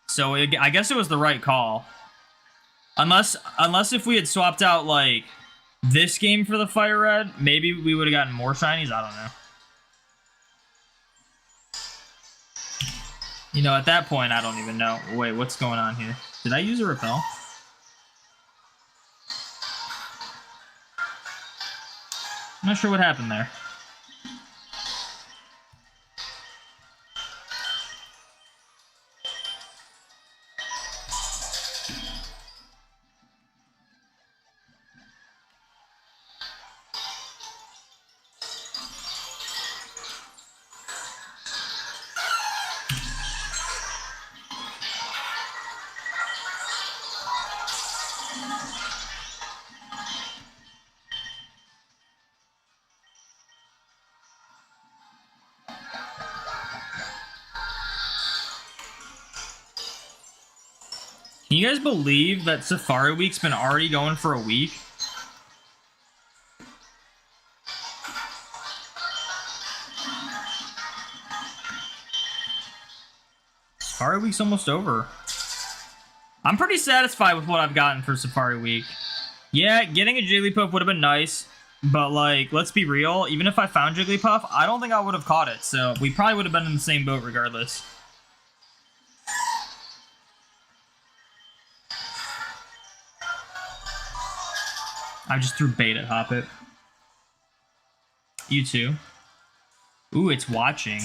So I guess it was the right call. Unless if we had swapped out, like, this game for the Fire Red, maybe we would have gotten more shinies. I don't know. You know, at that point, I don't even know. Wait, what's going on here? Did I use a repel? I'm not sure what happened there. Can you guys believe that Safari Week's been already going for a week? Safari Week's almost over. I'm pretty satisfied with what I've gotten for Safari Week. Yeah, getting a Jigglypuff would have been nice. But, like, let's be real. Even if I found Jigglypuff, I don't think I would have caught it. So we probably would have been in the same boat regardless. I just threw bait at Hoppit. You too. Ooh, it's watching.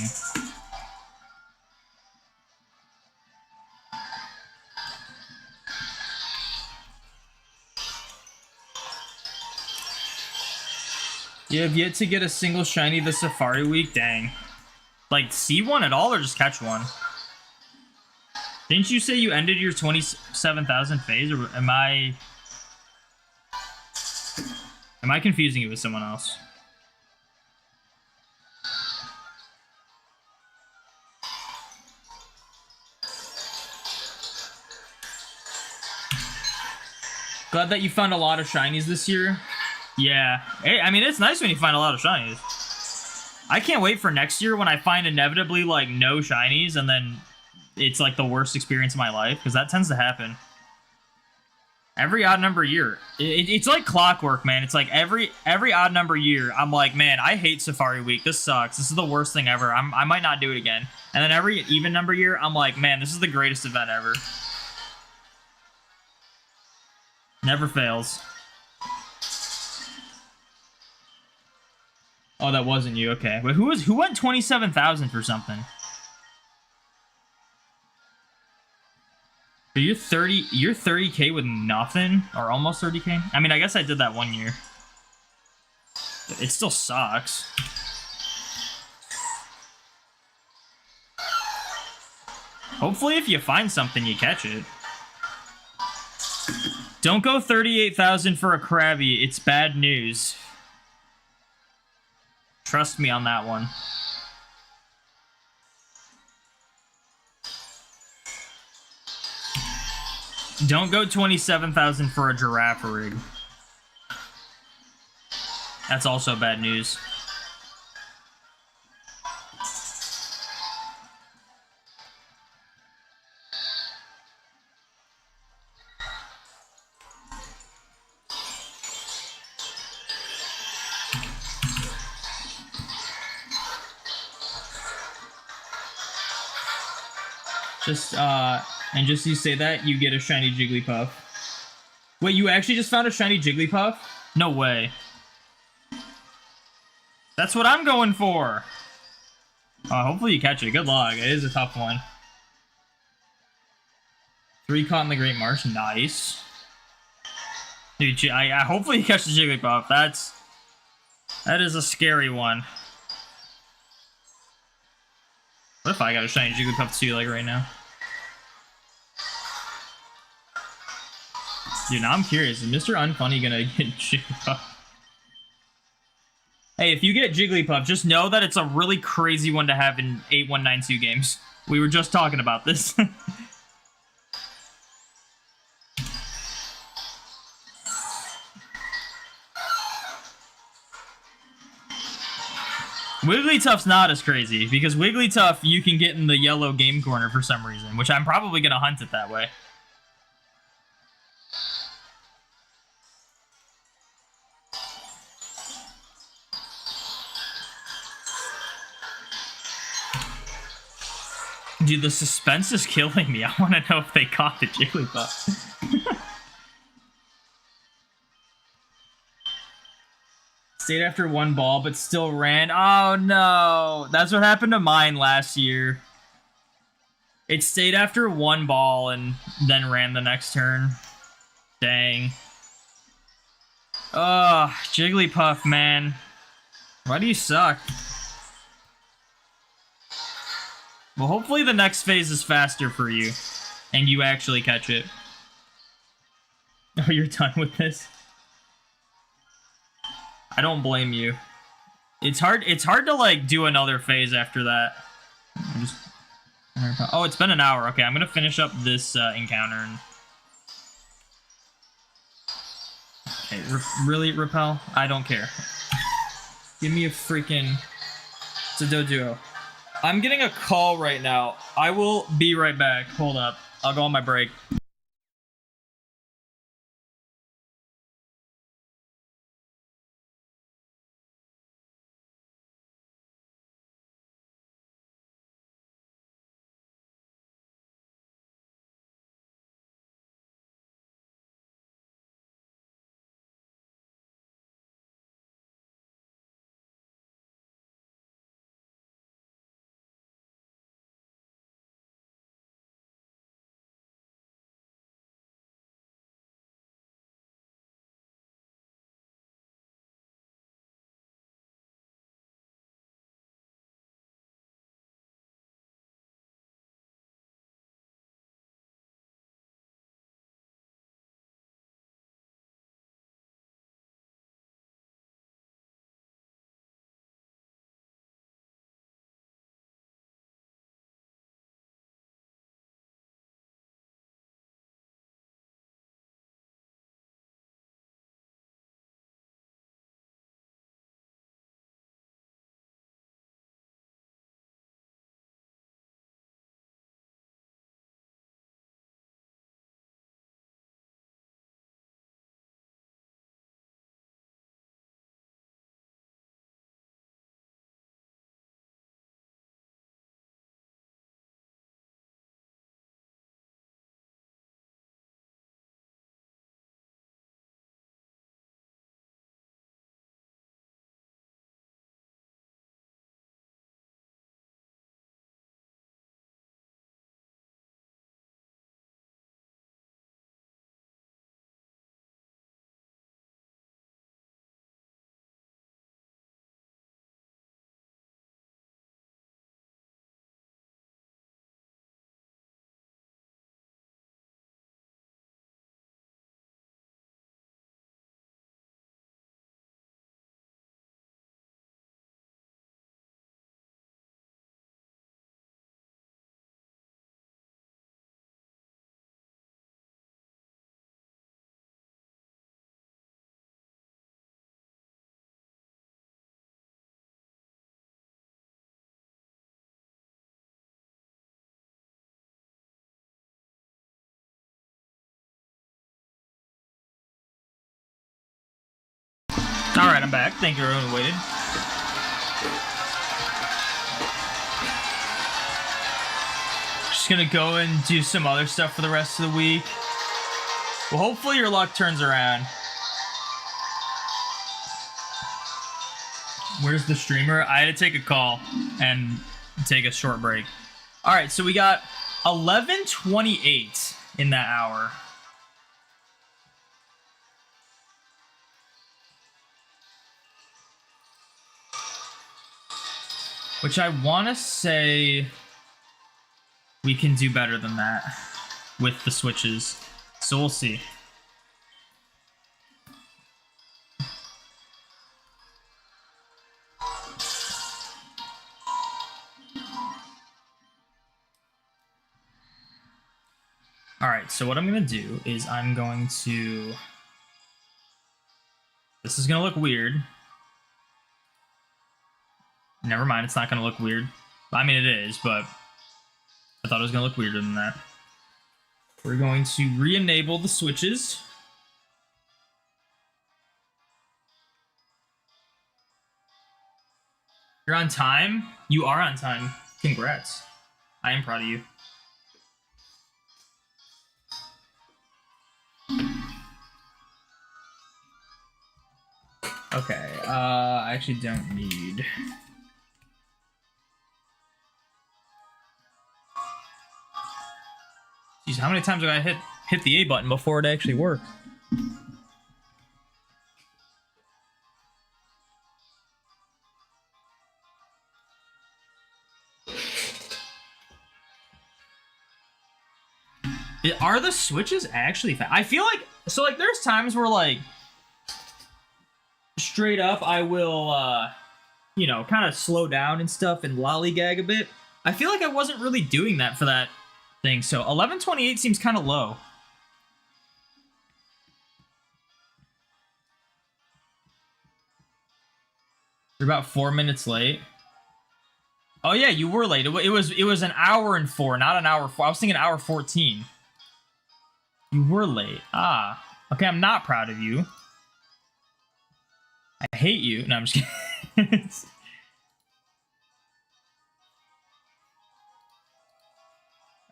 You have yet to get a single shiny this Safari Week? Dang. Like, see one at all or just catch one? Didn't you say you ended your 27,000 phase, or am I confusing you with someone else? Glad that you found a lot of shinies this year. Yeah. Hey, I mean, it's nice when you find a lot of shinies. I can't wait for next year when I find inevitably, like, no shinies, and then it's, like, the worst experience of my life, because that tends to happen. Every odd number year. It's like clockwork, man. It's like every odd number year, I'm like, man, I hate Safari Week. This sucks. This is the worst thing ever. I might not do it again. And then every even number year, I'm like, man, this is the greatest event ever. Never fails. Oh, that wasn't you. Okay. But who went 27,000 for something? But you're 30K with nothing? Or almost 30K? I mean, I guess I did that one year. It still sucks. Hopefully if you find something, you catch it. Don't go 38,000 for a Krabby. It's bad news. Trust me on that one. Don't go 27,000 for a Giraffe rig. That's also bad news. And just you say that, you get a shiny Jigglypuff. Wait, you actually just found a shiny Jigglypuff? No way. That's what I'm going for. Hopefully you catch it. Good luck. It is a tough one. 3 caught in the Great Marsh. Nice. Dude, hopefully you catch the Jigglypuff. That is a scary one. What if I got a shiny Jigglypuff too, like, right now? Dude, now I'm curious. Is Mr. Unfunny gonna get Jigglypuff? Hey, if you get Jigglypuff, just know that it's a really crazy one to have in 8192 games. We were just talking about this. Wigglytuff's not as crazy, because Wigglytuff you can get in the yellow game corner for some reason, which I'm probably going to hunt it that way. Dude, the suspense is killing me. I want to know if they caught the Jigglypuff. Stayed after 1 ball, but still ran. Oh, no. That's what happened to mine last year. It stayed after 1 ball and then ran the next turn. Dang. Oh, Jigglypuff, man. Why do you suck? Well, hopefully the next phase is faster for you, and you actually catch it. Oh, you're done with this? I don't blame you. It's hard to, like, do another phase after that. Oh, it's been an hour. Okay, I'm gonna finish up this encounter. And... Okay, really, Repel? I don't care. Give me a freaking... It's a Doduo. I'm getting a call right now. I will be right back. Hold up. I'll go on my break. Alright, I'm back. Thank you everyone who waited. Just gonna go and do some other stuff for the rest of the week. Well, hopefully your luck turns around. Where's the streamer? I had to take a call and take a short break. Alright, so we got 11:28 in that hour. Which I want to say we can do better than that with the switches. So we'll see. Alright, so what I'm going to do is I'm going to... This is going to look weird. Never mind, it's not going to look weird. I mean, it is, but I thought it was going to look weirder than that. We're going to re-enable the switches. You're on time? You are on time. Congrats. I am proud of you. Okay, I actually don't need... Jeez, how many times have I hit the A button before it actually worked? Are the switches actually fast? I feel like... So, like, there's times where, like... Straight up, I will, you know, kind of slow down and stuff and lollygag a bit. I feel like I wasn't really doing that for that thing, so 11:28 seems kind of low. You're about 4 minutes late. Oh yeah, you were late. It was an hour and 4, not an hour 4. I was thinking hour 14. You were late. Ah. Okay, I'm not proud of you. I hate you. No, I'm just kidding.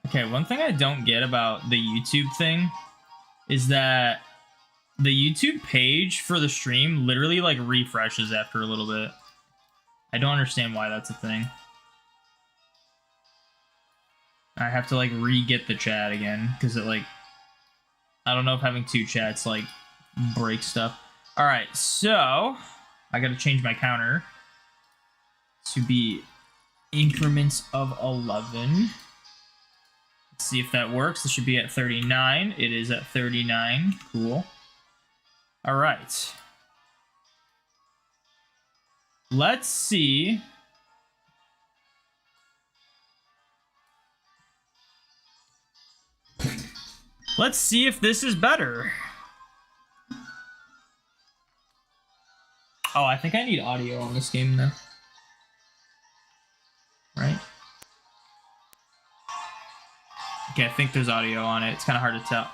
Okay, one thing I don't get about the YouTube thing is that the YouTube page for the stream literally, like, refreshes after a little bit. I don't understand why that's a thing. I have to, like, re-get the chat again, because it, like... I don't know if having 2 chats, like, breaks stuff. Alright, so... I gotta change my counter to be increments of 11. Let's see if that works. This should be at 39. It is at 39. Cool. Alright. Let's see... Let's see if this is better. Oh, I think I need audio on this game now. Right? Okay, I think there's audio on it. It's kind of hard to tell.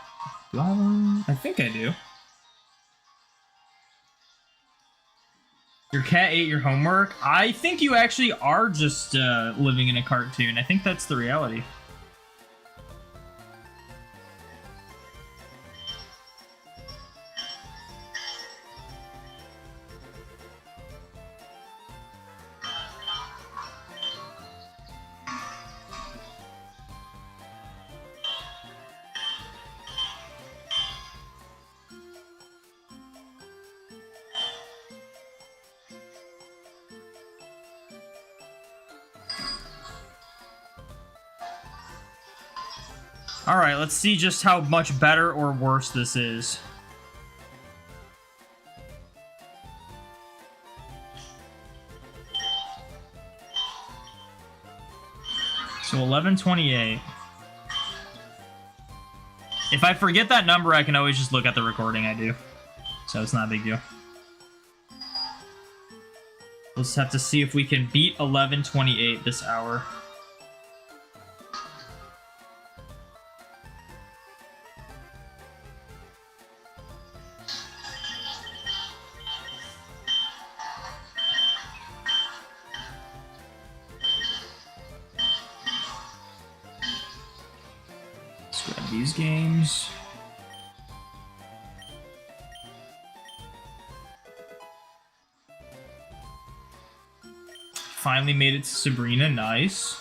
Do I think I do. Your cat ate your homework? I think you actually are just living in a cartoon. I think that's the reality. Alright, let's see just how much better or worse this is. So 11:28. If I forget that number, I can always just look at the recording I do. So it's not a big deal. We'll just have to see if we can beat 11:28 this hour. these games. Finally made it to Sabrina, nice.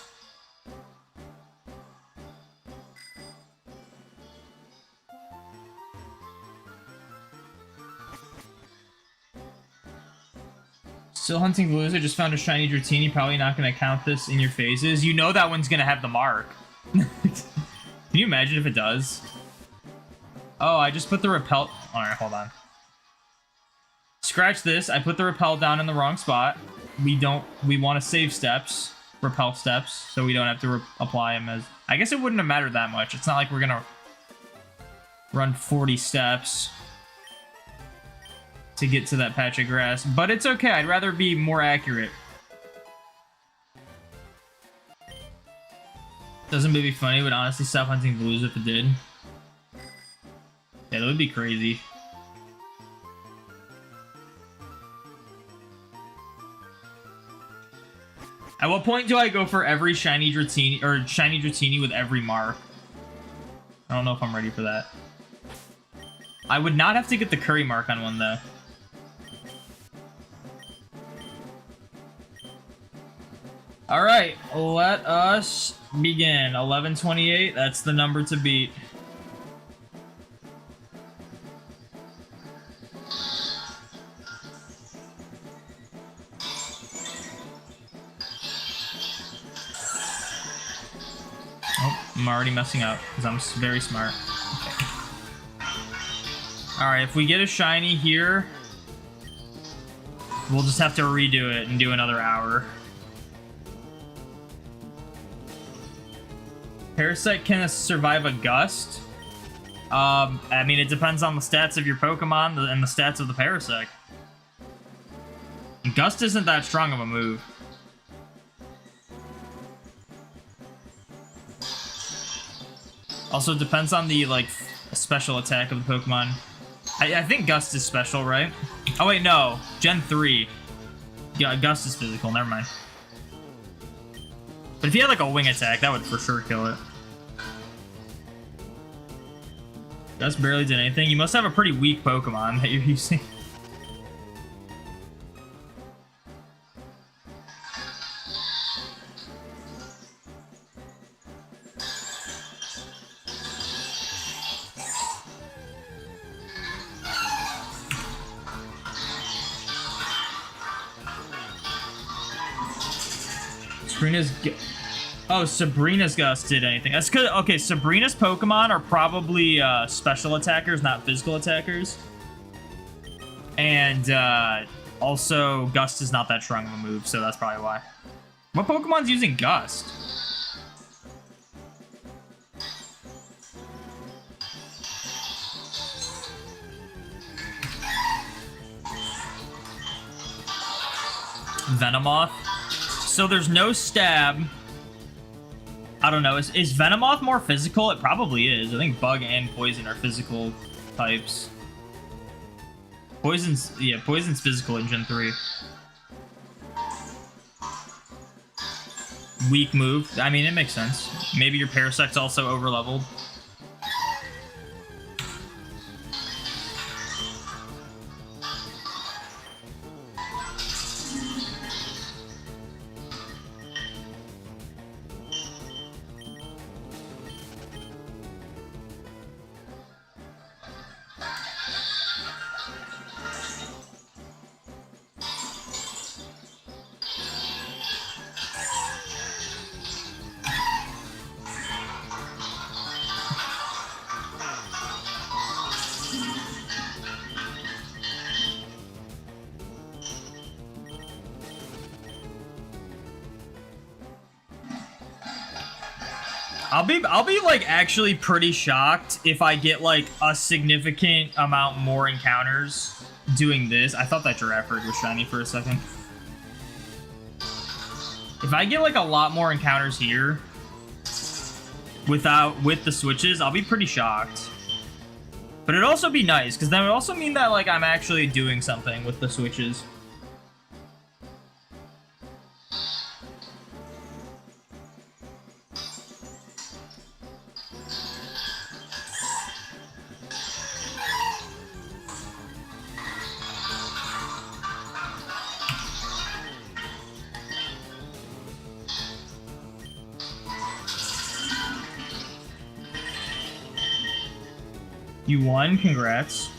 Still hunting blues. I just found a shiny Dratini. Probably not going to count this in your phases. You know that one's going to have the mark. Can you imagine if it does? Oh, I just put the repel... Alright, hold on. Scratch this. I put the repel down in the wrong spot. We want to save steps. Repel steps. So we don't have to apply them as... I guess it wouldn't have mattered that much. It's not like we're going to run 40 steps to get to that patch of grass, but it's okay. I'd rather be more accurate. Doesn't maybe funny, would honestly stop hunting blues if it did. Yeah, that would be crazy. At what point do I go for every shiny Dratini, or shiny Dratini with every mark? I don't know if I'm ready for that. I would not have to get the curry mark on one, though. Alright, let us begin. 1128, that's the number to beat. Oh, I'm already messing up, because I'm very smart. Okay. Alright, if we get a shiny here, we'll just have to redo it and do another hour. Parasite can survive a gust. I mean, it depends on the stats of your Pokemon and the stats of the Parasect. Gust isn't that strong of a move. Also, it depends on the, like, special attack of the Pokemon. I think Gust is special, right? Oh, wait, no. Gen 3. Yeah, Gust is physical. Never mind. But if he had, like, a wing attack, that would for sure kill it. Gust barely did anything. You must have a pretty weak Pokemon that you're using. Sabrina's Gust did anything. That's because, okay, Sabrina's Pokemon are probably special attackers, not physical attackers. And also, Gust is not that strong of a move, so that's probably why. What Pokemon's using Gust? Venomoth. So there's no stab. I don't know. Is Venomoth more physical? It probably is. I think Bug and Poison are physical types. Poison's physical in Gen 3. Weak move. I mean, it makes sense. Maybe your Parasect's also over-leveled. I'll be like actually pretty shocked if I get like a significant amount more encounters doing this. I thought that Girafford was shiny for a second. If I get like a lot more encounters here with the switches, I'll be pretty shocked. But it'd also be nice because that would also mean that like I'm actually doing something with the switches. You won, congrats.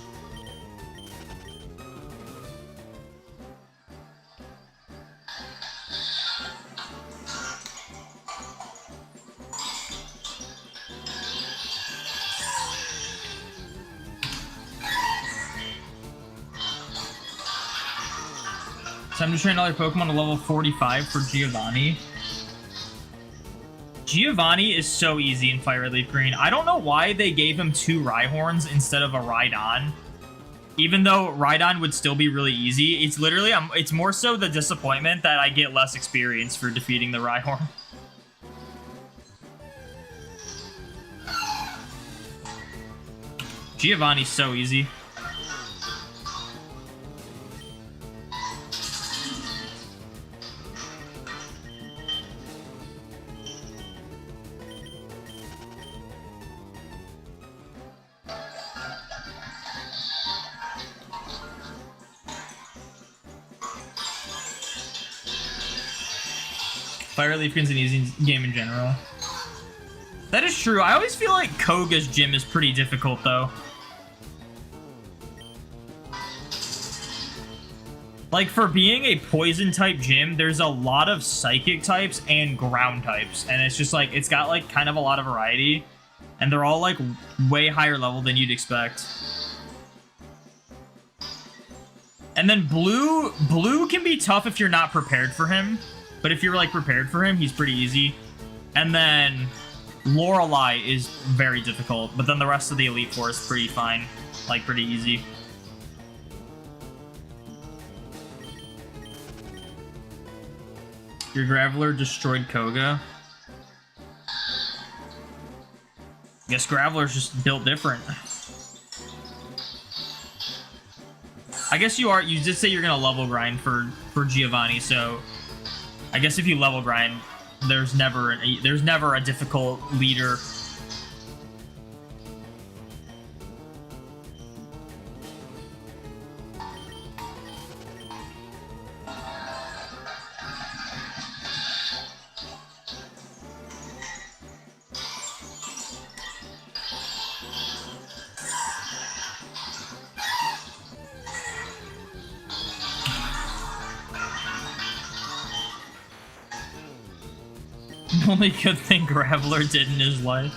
Time to train another Pokemon to level 45 for Giovanni. Giovanni is so easy in Fire Red Leaf Green. I don't know why they gave him 2 Rhyhorns instead of a Rhydon. Even though Rhydon would still be really easy. It's literally, it's more so the disappointment that I get less experience for defeating the Rhyhorn. Giovanni's so easy. Fire Leaf Green's an easy game in general. That is true. I always feel like Koga's gym is pretty difficult, though. Like, for being a poison-type gym, there's a lot of psychic types and ground types. And it's just, like, it's got, like, kind of a lot of variety. And they're all, like, way higher level than you'd expect. And then Blue can be tough if you're not prepared for him. But if you're, like, prepared for him, he's pretty easy. And then Lorelei is very difficult. But then the rest of the Elite Four is pretty fine. Like, pretty easy. Your Graveler destroyed Koga. Guess Graveler's just built different. I guess you did say you're gonna level grind for Giovanni, so I guess if you level grind, there's never a difficult leader. Only good thing Graveler did in his life.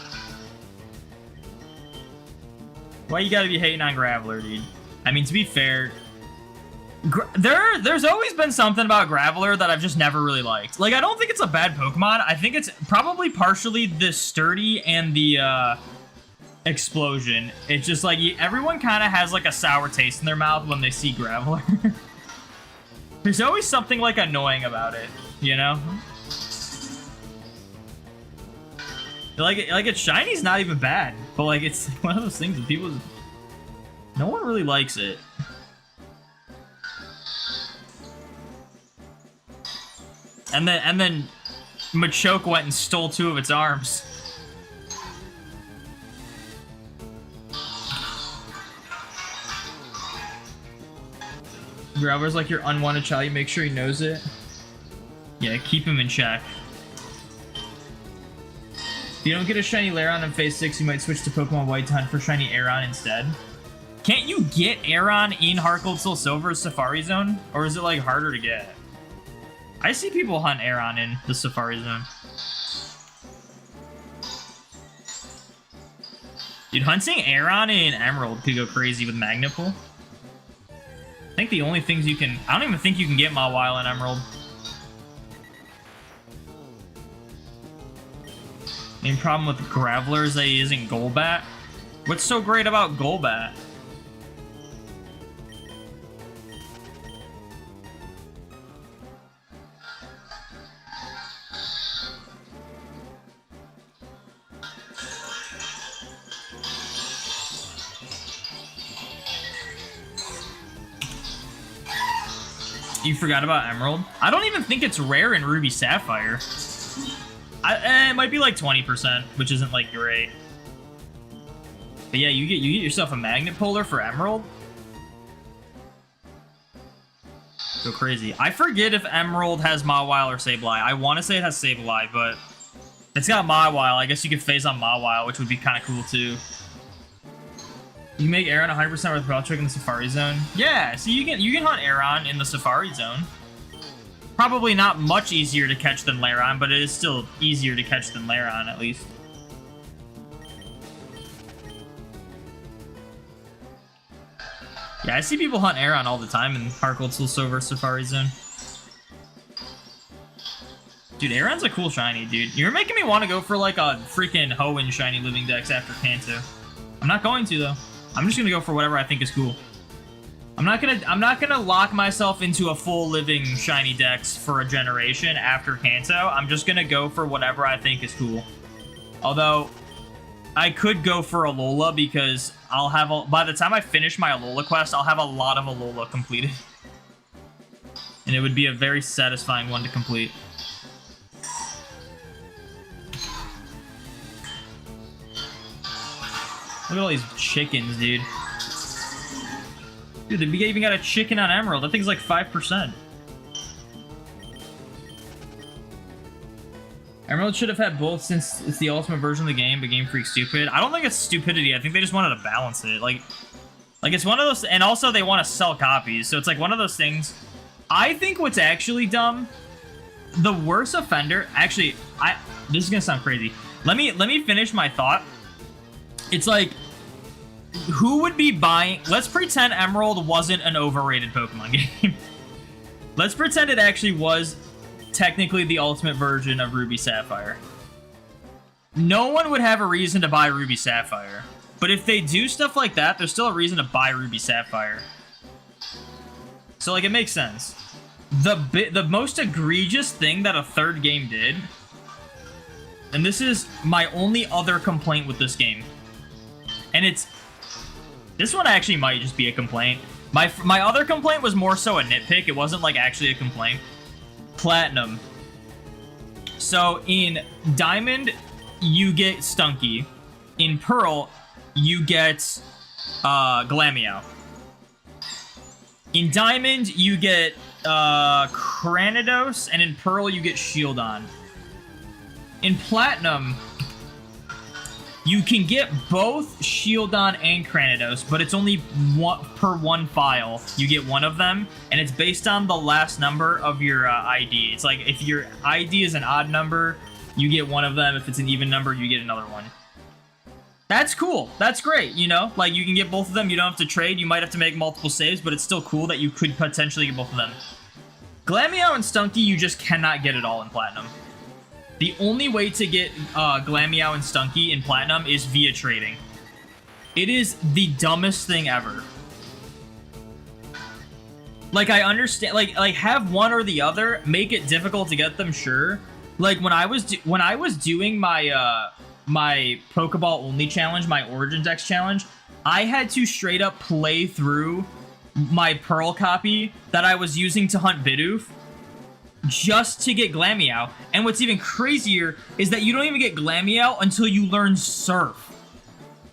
Why you gotta be hating on Graveler, dude? I mean, to be fair, there's always been something about Graveler that I've just never really liked. Like, I don't think it's a bad Pokemon. I think it's probably partially the sturdy and the explosion. It's just like everyone kind of has like a sour taste in their mouth when they see Graveler. There's always something like annoying about it, you know? Like its shiny's not even bad, but like it's one of those things that people, no one really likes it. And then Machoke went and stole 2 of its arms. Graveler's like your unwanted child. You make sure he knows it. Yeah, keep him in check. If you don't get a shiny Lairon in Phase 6, you might switch to Pokemon White to hunt for shiny Aeron instead. Can't you get Aeron in Heart Gold Soul Silver's Safari Zone? Or is it, like, harder to get? I see people hunt Aeron in the Safari Zone. Dude, hunting Aeron in Emerald could go crazy with Magnet-Pull. I think the only things you can... I don't even think you can get Mawile in Emerald. Main problem with Graveler is that he isn't Golbat. What's so great about Golbat? You forgot about Emerald? I don't even think it's rare in Ruby Sapphire. It might be like 20%, which isn't like great. But yeah, you get yourself a magnet puller for Emerald. Go crazy. I forget if Emerald has Mawile or Sableye. I want to say it has Sableye, but it's got Mawile. I guess you could phase on Mawile, which would be kind of cool too. You make Aeron 100% with Repel Trick in the Safari Zone. Yeah, so you can hunt Aeron in the Safari Zone. Probably not much easier to catch than Lairon, but it is still easier to catch than Lairon, at least. Yeah, I see people hunt Aeron all the time in Hardcold Soul Silver Safari Zone. Dude, Aeron's a cool shiny, dude. You're making me want to go for like a freaking Hoenn shiny living dex after Kanto. I'm not going to though. I'm just gonna go for whatever I think is cool. I'm not gonna lock myself into a full living shiny dex for a generation after Kanto. I'm just gonna go for whatever I think is cool. Although I could go for Alola because I'll have by the time I finish my Alola quest, I'll have a lot of Alola completed. And it would be a very satisfying one to complete. Look at all these chickens, dude. Dude, they even got a chicken on Emerald. That thing's like 5%. Emerald should have had both since it's the ultimate version of the game, but Game Freak's stupid. I don't think it's stupidity. I think they just wanted to balance it. Like it's one of those... And also, they want to sell copies. So it's like one of those things... I think what's actually dumb... The worst offender... Actually, this is going to sound crazy. Let me finish my thought. It's like, who would be buying... Let's pretend Emerald wasn't an overrated Pokemon game. Let's pretend it actually was technically the ultimate version of Ruby Sapphire. No one would have a reason to buy Ruby Sapphire. But if they do stuff like that, there's still a reason to buy Ruby Sapphire. So, like, it makes sense. The most egregious thing that a third game did... And this is my only other complaint with this game. And it's... This one actually might just be a complaint. My other complaint was more so a nitpick. It wasn't, like, actually a complaint. Platinum. So, in Diamond, you get Stunky. In Pearl, you get Glameow. In Diamond, you get Cranidos. And in Pearl, you get Shieldon. In Platinum... You can get both Shieldon and Cranidos, but it's only per one file. You get one of them, and it's based on the last number of your ID. It's like if your ID is an odd number, you get one of them. If it's an even number, you get another one. That's cool. That's great, you know? Like, you can get both of them. You don't have to trade. You might have to make multiple saves, but it's still cool that you could potentially get both of them. Glameow and Stunky, you just cannot get it all in Platinum. The only way to get Glameow and Stunky in Platinum is via trading. It is the dumbest thing ever. Like, I understand, like have one or the other, make it difficult to get them, sure. Like, when I was doing my my Pokeball only challenge, my Origin Dex challenge, I had to straight up play through my Pearl copy that I was using to hunt Bidoof, just to get Glameow. And what's even crazier is that you don't even get Glameow until you learn Surf.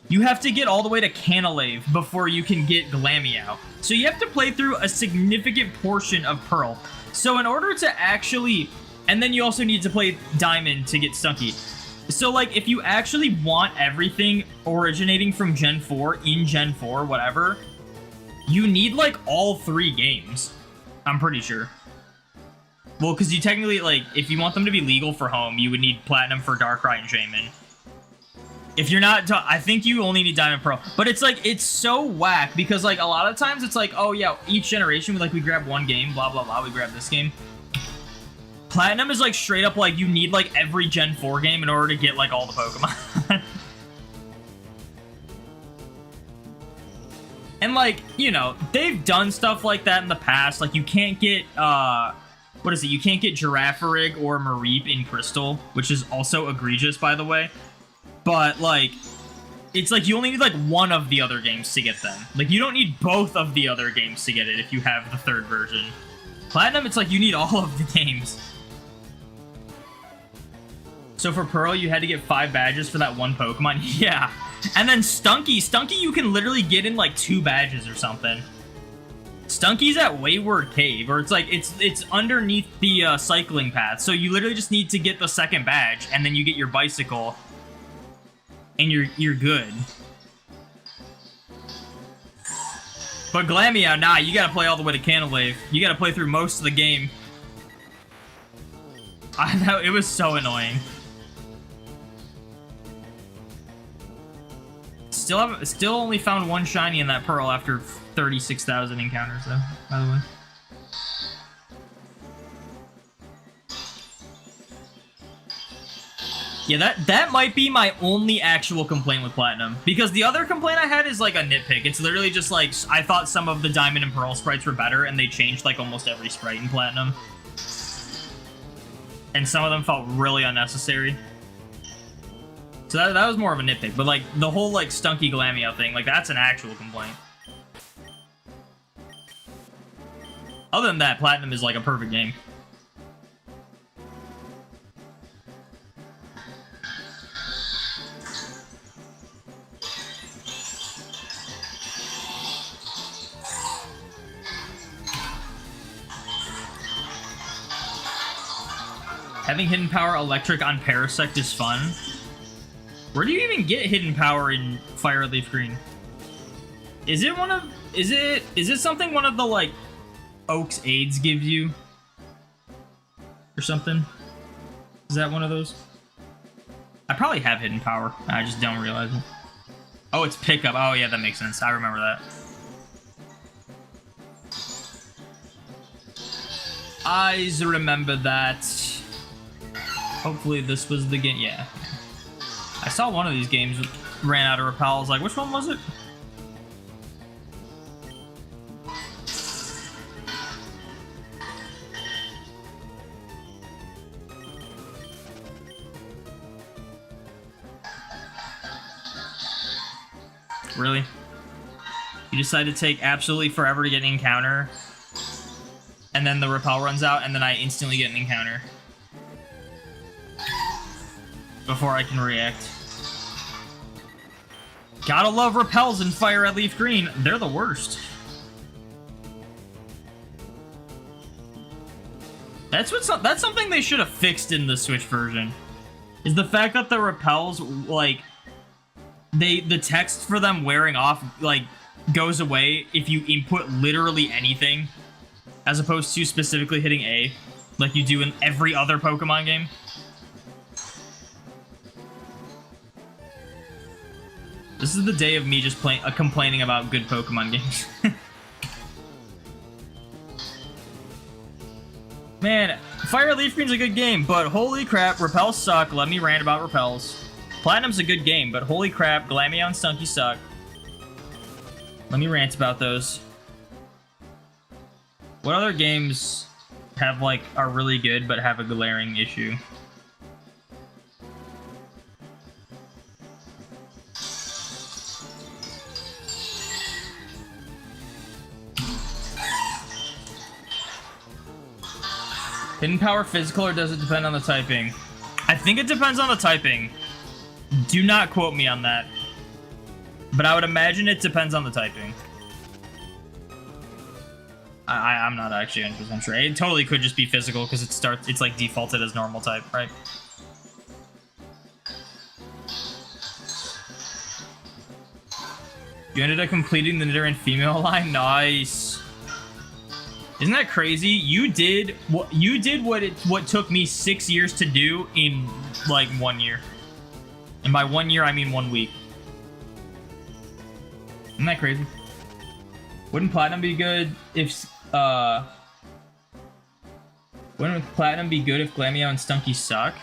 You have to get all the way to Canalave before you can get Glameow. So you have to play through a significant portion of Pearl. So in order to actually... And then you also need to play Diamond to get Stunky. So, like, if you actually want everything originating from Gen 4 in Gen 4, whatever, you need, like, all 3 games. I'm pretty sure. Well, because you technically, like, if you want them to be legal for home, you would need Platinum for Darkrai and Shaman. If you're not... I think you only need Diamond Pearl. But it's, like, it's so whack, because, like, a lot of times it's like, oh, yeah, each generation, we grab one game, blah, blah, blah, we grab this game. Platinum is, like, straight up, like, you need, like, every Gen 4 game in order to get, like, all the Pokemon. And, like, you know, they've done stuff like that in the past. Like, you can't get, what is it? You can't get Girafarig or Mareep in Crystal, which is also egregious, by the way. But, like, it's like you only need, like, one of the other games to get them. Like, you don't need both of the other games to get it if you have the third version. Platinum, it's like you need all of the games. So for Pearl, you had to get 5 badges for that one Pokemon? Yeah. And then Stunky. Stunky you can literally get in, like, 2 badges or something. Stunky's at Wayward Cave, or it's like, it's underneath the cycling path. So you literally just need to get the 2nd badge, and then you get your bicycle, and you're good. But Glameow, nah, you gotta play all the way to Canalave. You gotta play through most of the game. I know, it was so annoying. Still only found one shiny in that pearl after 36,000 encounters, though, by the way. Yeah, that might be my only actual complaint with Platinum. Because the other complaint I had is like a nitpick. It's literally just like, I thought some of the Diamond and Pearl sprites were better, and they changed like almost every sprite in Platinum. And some of them felt really unnecessary. So that was more of a nitpick. But like, the whole like Stunky Glameow thing, like that's an actual complaint. Other than that, Platinum is like a perfect game. Having hidden power electric on Parasect is fun. Where do you even get hidden power in Fire Leaf Green? Is it one of... Is it something one of the, like, Oak's aids gives you? Or something? Is that one of those? I probably have hidden power. I just don't realize it. Oh, it's pickup. Oh, yeah, that makes sense. I remember that. I remember that. Hopefully this was the game. Yeah. I saw one of these games ran out of repel. I was like, which one was it? Really? You decide to take absolutely forever to get an encounter, and then the repel runs out, and then I instantly get an encounter before I can react. Gotta love repels in Fire at Leaf Green. They're the worst. That's something they should have fixed in the Switch version. Is the fact that the repels, like, the text for them wearing off, like, goes away if you input literally anything, as opposed to specifically hitting A, like you do in every other Pokemon game. This is the day of me just complaining about good Pokemon games. Man, Fire Leaf Green's a good game, but holy crap, repels suck. Let me rant about repels. Platinum's a good game, but holy crap, Glameow and Stunky suck. Let me rant about those. What other games have, like, are really good but have a glaring issue? Hidden power physical, or does it depend on the typing? I think it depends on the typing. Do not quote me on that. But I would imagine it depends on the typing. I'm not actually 100% sure. It totally could just be physical because it's like defaulted as normal type, right? You ended up completing the Nidoran female line? Nice. Isn't that crazy? You did what took me 6 years to do in like 1 year. And by 1 year I mean 1 week. Isn't that crazy? Wouldn't Platinum be good if wouldn't Platinum be good if Glameow and Stunky suck?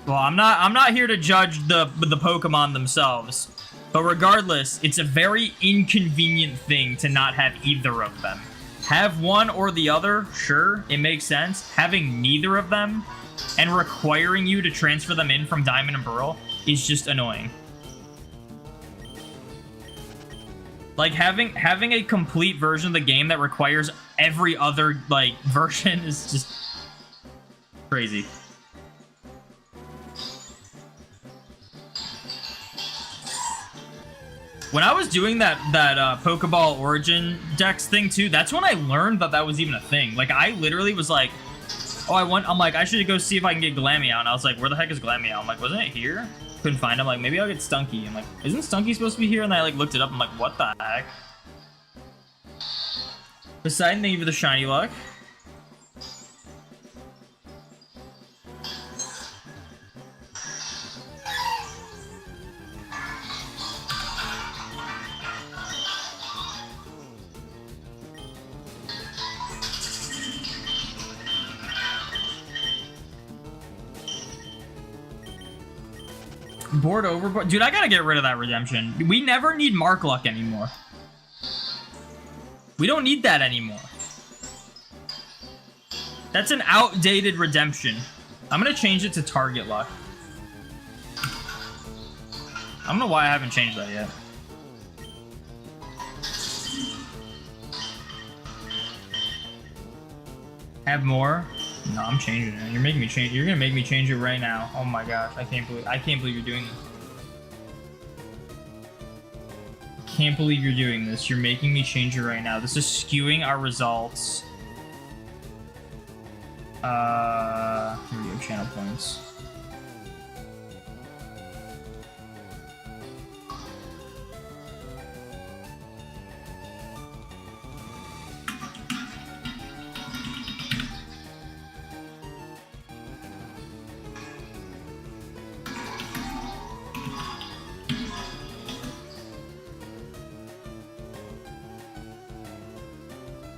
Well, I'm not here to judge the Pokemon themselves. But regardless, it's a very inconvenient thing to not have either of them. Have one or the other, sure, it makes sense. Having neither of them and requiring you to transfer them in from Diamond and Pearl is just annoying. Like, having a complete version of the game that requires every other, like, version is just crazy. When I was doing that Pokeball Origin Dex thing too, that's when I learned that was even a thing. Like, I literally was like, Oh, I'm like, I should go see if I can get Glameow. And I was like, where the heck is Glameow? I'm like, wasn't it here? Couldn't find him. Like, maybe I'll get Stunky. I'm like, isn't Stunky supposed to be here? And then I like looked it up. I'm like, what the heck? Poseidon, thank you for the shiny luck. Board overboard. Dude, I gotta get rid of that redemption. We never need Mark Luck anymore. We don't need that anymore. That's an outdated redemption. I'm gonna change it to target luck. I don't know why I haven't changed that yet. Have more? No, I'm changing it. You're making me change. You're gonna make me change it right now. Oh my gosh, I can't believe you're doing this. Can't believe you're doing this. You're making me change it right now. This is skewing our results. Here we go, channel points.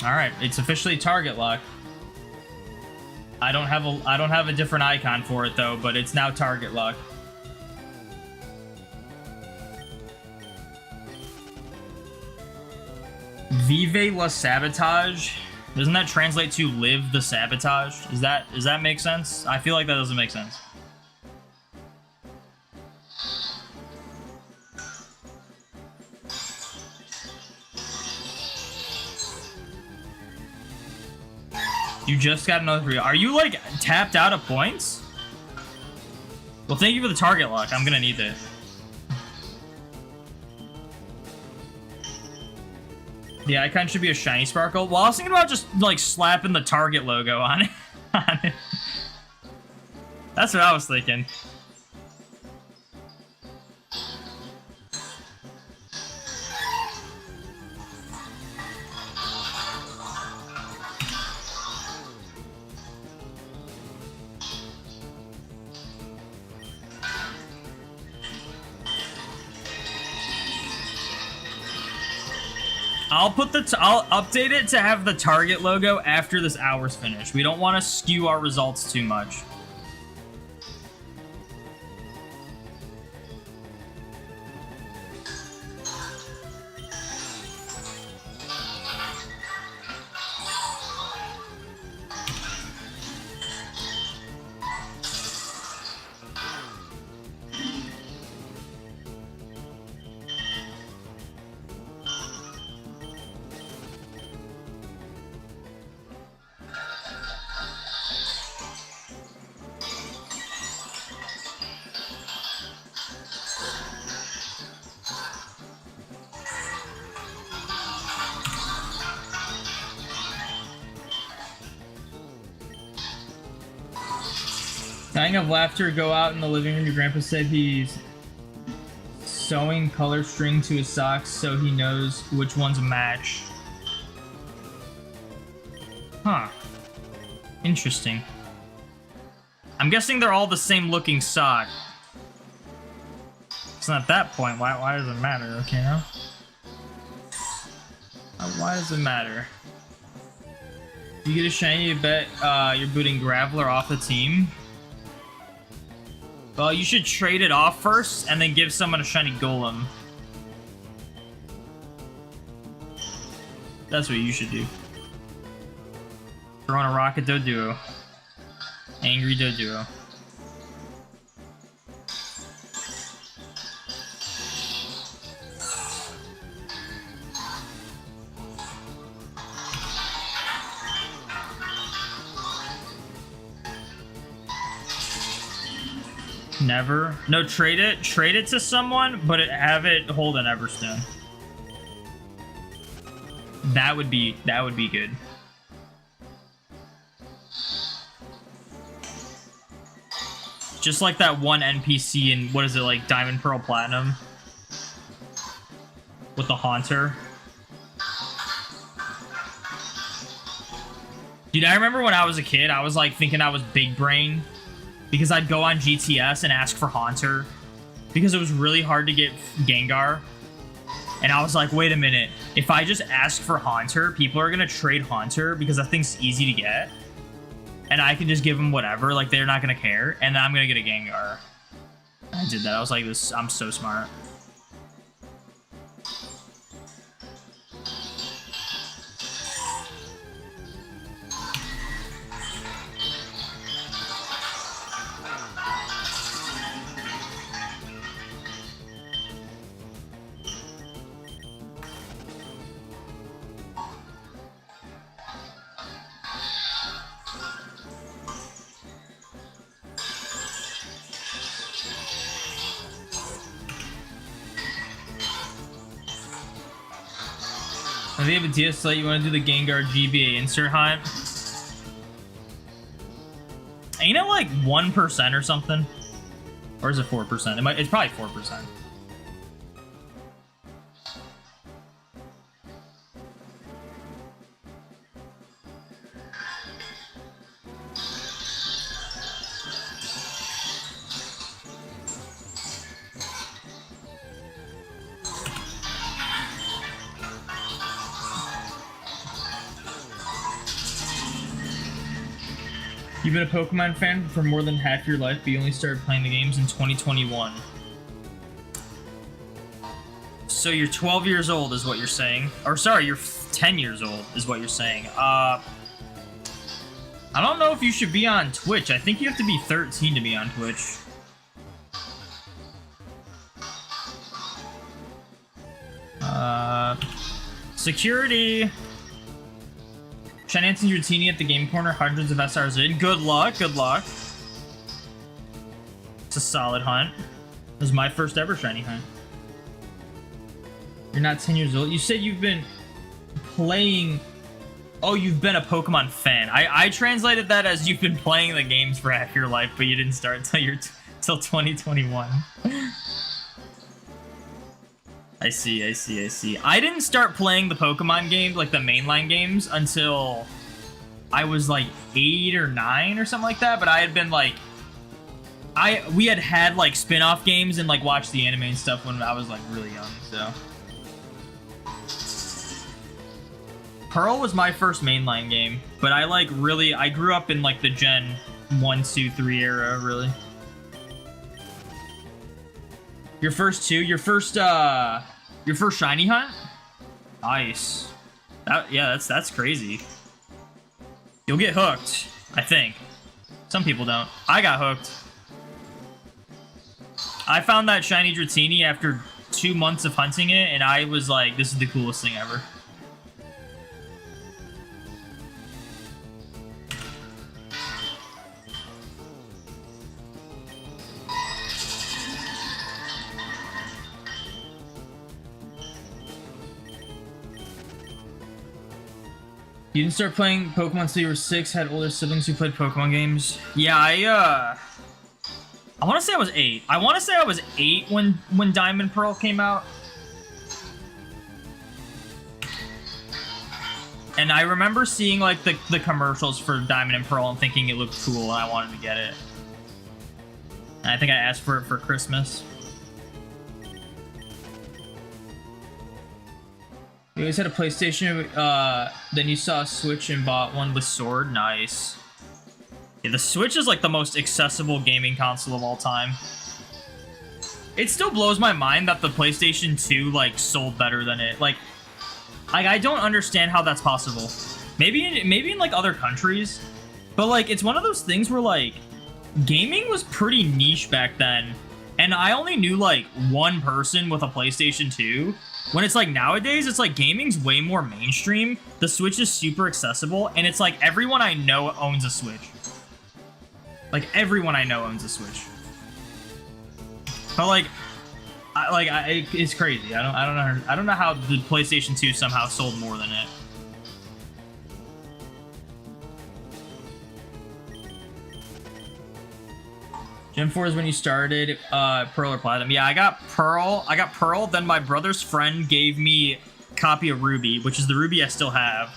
All right, it's officially target lock. I don't have a different icon for it though, but it's now target lock. Vive la sabotage. Doesn't that translate to live the sabotage? Does that make sense? I feel like that doesn't make sense. You just got another 3. Are you like tapped out of points? Well, thank you for the target lock. I'm gonna need that. The icon should be a shiny sparkle. Well, I was thinking about just like slapping the target logo on it. That's what I was thinking. I'll update it to have the target logo after this hour's finished. We don't want to skew our results too much. Dying of laughter, go out in the living room. Your grandpa said he's sewing color string to his socks so he knows which one's a match. Huh. Interesting. I'm guessing they're all the same looking sock. So at that point, why does it matter? Okay, now? Why does it matter? You get a shiny, you bet you're booting Graveler off the team. Well, you should trade it off first, and then give someone a shiny Golem. That's what you should do. Throwing a Rocket Doduo. Angry Doduo. Never. No, trade it. Trade it to someone, but have it hold an Everstone. That would be good. Just like that one NPC in, what is it, like Diamond Pearl Platinum? With the Haunter. Dude, I remember when I was a kid, I was like thinking I was big brain because I'd go on GTS and ask for Haunter because it was really hard to get Gengar. And I was like, wait a minute, if I just ask for Haunter, people are gonna trade Haunter because that thing's easy to get. And I can just give them whatever, like they're not gonna care, and then I'm gonna get a Gengar. I did that, I was like, this, I'm so smart. If you have a DS slate, you want to do the Gengar GBA insert hunt? Ain't it like 1% or something? Or is it 4%? It's probably 4%. You've been a Pokemon fan for more than half your life, but you only started playing the games in 2021. So you're 12 years old is what you're saying. Or sorry, you're 10 years old is what you're saying. I don't know if you should be on Twitch. I think you have to be 13 to be on Twitch. Security. Shenanigans Routini at the game corner, hundreds of SRs in. Good luck, good luck. It's a solid hunt. This is my first ever shiny hunt. You're not 10 years old. You said you've been playing... Oh, you've been a Pokemon fan. I translated that as you've been playing the games for half your life, but you didn't start until till 2021. I see. I didn't start playing the Pokemon games, like the mainline games, until I was like 8 or 9 or something like that, but I had been like... We had like spin-off games and like watched the anime and stuff when I was like really young, so... Pearl was my first mainline game, but I grew up in like the Gen 1, 2, 3 era, really. Your first shiny hunt? Nice. That's crazy. You'll get hooked, I think. Some people don't. I got hooked. I found that shiny Dratini after 2 months of hunting it, and I was like, this is the coolest thing ever. You didn't start playing Pokemon until you were 6, had older siblings who played Pokemon games. Yeah, I want to say I was 8. I want to say I was 8 when Diamond Pearl came out. And I remember seeing like the commercials for Diamond and Pearl and thinking it looked cool and I wanted to get it. And I think I asked for it for Christmas. You always had a PlayStation, then you saw a Switch and bought one with Sword. Nice. Yeah, the Switch is like the most accessible gaming console of all time. It still blows my mind that the PlayStation 2 like sold better than it. Like I don't understand how that's possible. Maybe in like other countries, but like it's one of those things where like gaming was pretty niche back then, and I only knew like one person with a PlayStation 2. When it's like nowadays, it's like gaming's way more mainstream. The Switch is super accessible, and it's like everyone I know owns a Switch. Like everyone I know owns a Switch. But like, it's crazy. I don't know how the PlayStation 2 somehow sold more than it. Gen 4 is when you started Pearl or Platinum. Yeah, I got Pearl. Then my brother's friend gave me a copy of Ruby, which is the Ruby I still have.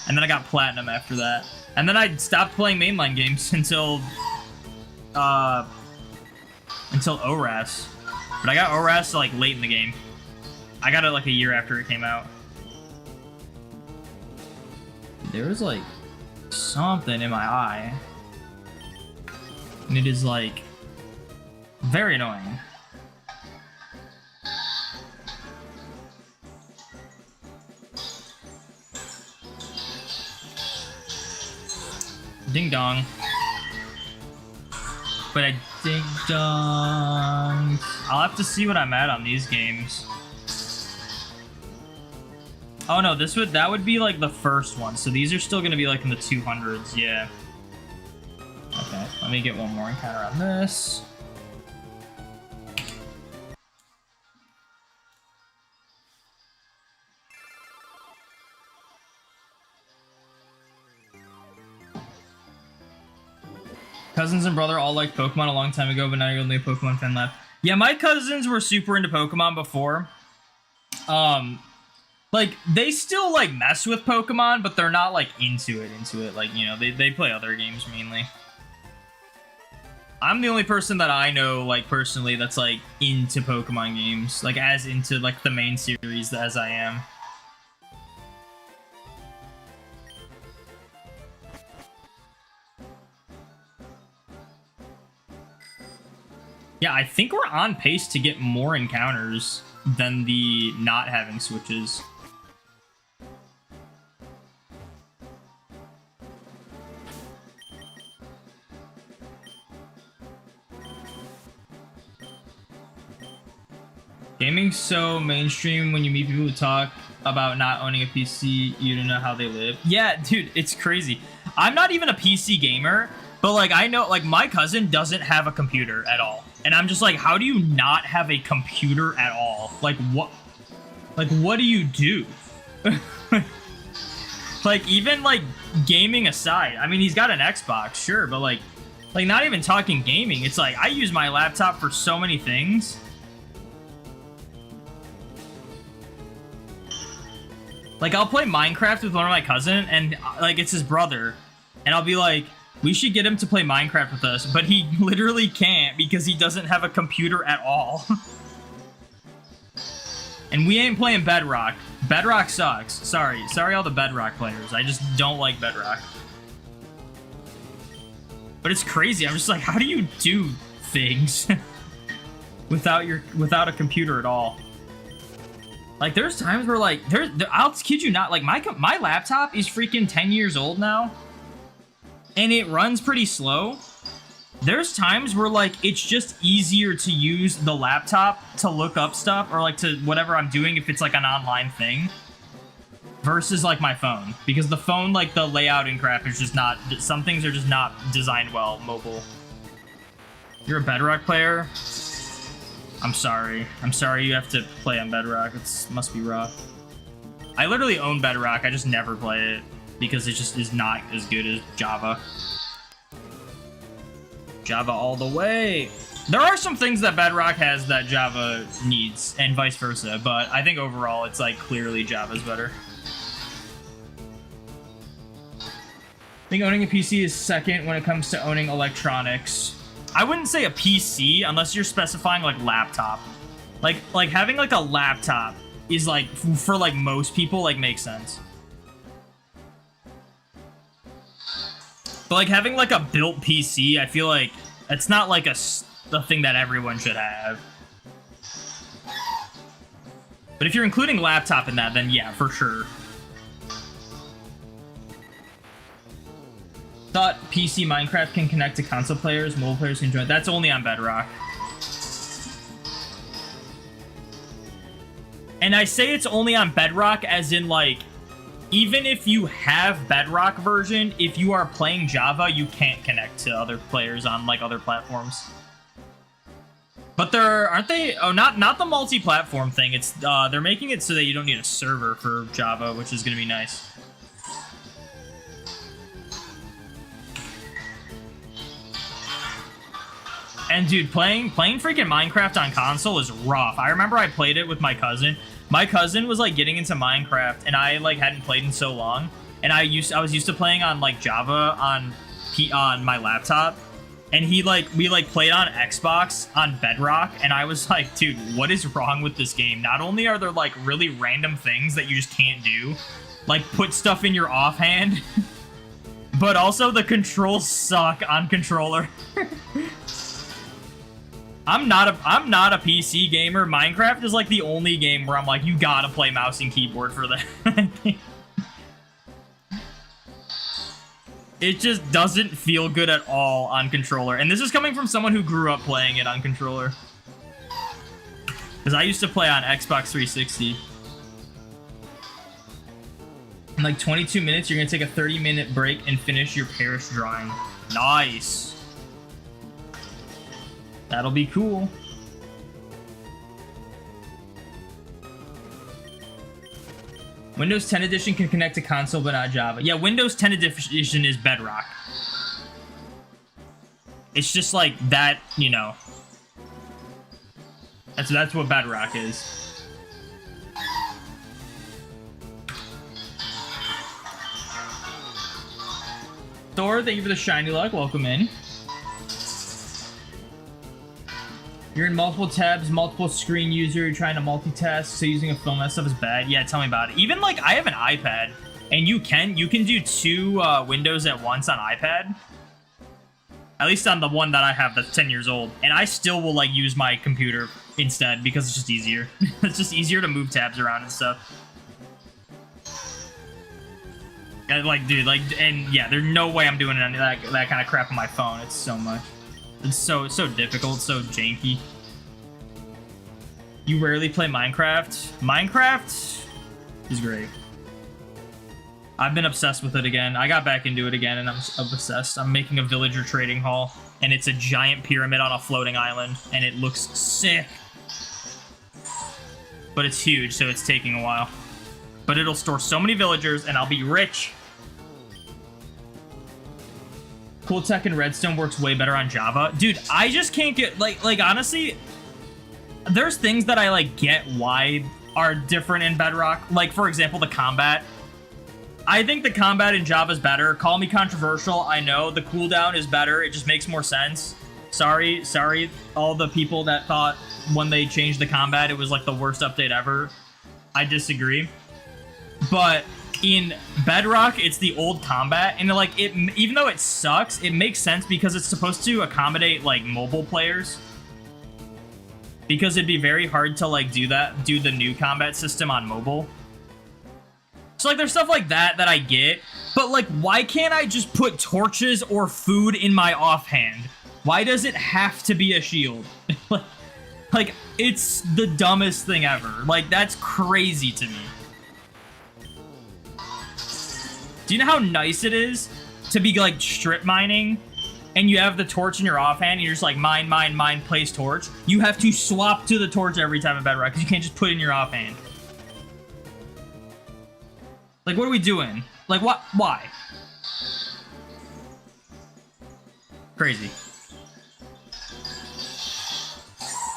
And then I got Platinum after that. And then I stopped playing mainline games until ORAS. But I got ORAS like late in the game. I got it like a year after it came out. There was like something in my eye. And it is like very annoying. Ding dong. But I ding dong. I'll have to see what I'm at on these games. Oh no, that would be like the first one. So these are still gonna be like in the 200s, yeah. Okay, let me get one more encounter on this. Cousins and brother all liked Pokemon a long time ago, but now you're only a Pokemon fan left. Yeah, my cousins were super into Pokemon before. Like, they still, like, mess with Pokemon, but they're not, like, into it. Like, you know, they play other games mainly. I'm the only person that I know, like, personally that's, like, into Pokemon games. Like, as into, like, the main series as I am. Yeah, I think we're on pace to get more encounters than the not having switches. Gaming's so mainstream when you meet people who talk about not owning a PC, you don't know how they live. Yeah, dude, it's crazy. I'm not even a PC gamer, but like I know like my cousin doesn't have a computer at all. And I'm just like, how do you not have a computer at all? Like what do you do? Like even like gaming aside, I mean he's got an Xbox, sure, but like not even talking gaming. It's like I use my laptop for so many things. Like, I'll play Minecraft with one of my cousin, and, like, it's his brother. And I'll be like, we should get him to play Minecraft with us. But he literally can't because he doesn't have a computer at all. And we ain't playing Bedrock. Bedrock sucks. Sorry all the Bedrock players. I just don't like Bedrock. But it's crazy. I'm just like, how do you do things without a computer at all? Like, there's times where, like, I'll kid you not, like, my laptop is freaking 10 years old now, and it runs pretty slow. There's times where, like, it's just easier to use the laptop to look up stuff, or, like, to whatever I'm doing if it's, like, an online thing, versus, like, my phone. Because the phone, like, the layout and crap is just not, some things are just not designed well, mobile. You're a Bedrock player? I'm sorry you have to play on Bedrock. It must be rough. I literally own Bedrock, I just never play it because it just is not as good as Java. Java all the way. There are some things that Bedrock has that Java needs and vice versa, but I think overall it's like clearly Java's better. I think owning a PC is second when it comes to owning electronics. I wouldn't say a PC unless you're specifying like laptop. Like having like a laptop is like for like most people like makes sense. But like having like a built PC, I feel like it's not like a thing that everyone should have. But if you're including laptop in that, then yeah, for sure. Thought PC Minecraft can connect to console players, mobile players can join. That's only on Bedrock. And I say it's only on Bedrock as in like, even if you have Bedrock version, if you are playing Java, you can't connect to other players on like other platforms. But aren't they? Oh, not the multi-platform thing. It's they're making it so that you don't need a server for Java, which is gonna be nice. And dude, playing freaking Minecraft on console is rough. I remember I played it with my cousin. My cousin was like getting into Minecraft, and I like hadn't played in so long. And I was used to playing on like Java on my laptop, and we like played on Xbox on Bedrock, and I was like, dude, what is wrong with this game? Not only are there like really random things that you just can't do, like put stuff in your offhand, but also the controls suck on controller. I'm not a PC gamer. Minecraft is like the only game where I'm like, you gotta play mouse and keyboard for that. It just doesn't feel good at all on controller. And this is coming from someone who grew up playing it on controller. Because I used to play on Xbox 360. In like 22 minutes, you're going to take a 30-minute break and finish your Paris drawing. Nice. That'll be cool. Windows 10 Edition can connect to console, but not Java. Yeah, Windows 10 Edition is Bedrock. It's just like that, you know. That's what Bedrock is. Thor, thank you for the shiny luck. Welcome in. You're in multiple tabs, multiple screen user, you're trying to multitask, so using a phone, that stuff is bad. Yeah, tell me about it. Even, like, I have an iPad, and you can do two windows at once on iPad. At least on the one that I have that's 10 years old. And I still will, like, use my computer instead, because it's just easier. It's just easier to move tabs around and stuff. And, like, dude, like, and yeah, there's no way I'm doing any of that kind of crap on my phone. It's so much. It's so difficult, so janky. You rarely play Minecraft? Minecraft is great. I've been obsessed with it again. I got back into it again, and I'm obsessed. I'm making a villager trading hall, and it's a giant pyramid on a floating island, and it looks sick. But it's huge, so it's taking a while. But it'll store so many villagers, and I'll be rich. Cool Tech and Redstone works way better on Java. Dude, I just can't get, like honestly, there's things that I, like, get why are different in Bedrock. Like, for example, the combat. I think the combat in Java is better. Call me controversial, I know. The cooldown is better. It just makes more sense. Sorry, all the people that thought when they changed the combat, it was, like, the worst update ever. I disagree. But in Bedrock, it's the old combat, and like even though it sucks, it makes sense because it's supposed to accommodate like mobile players. Because it'd be very hard to like do the new combat system on mobile. So like there's stuff like that I get, but like why can't I just put torches or food in my offhand? Why does it have to be a shield? like it's the dumbest thing ever. Like that's crazy to me. Do you know how nice it is to be, like, strip mining, and you have the torch in your offhand, and you're just like, mine, place torch? You have to swap to the torch every time in Bedrock, because you can't just put it in your offhand. Like, what are we doing? Like, what? Why? Crazy.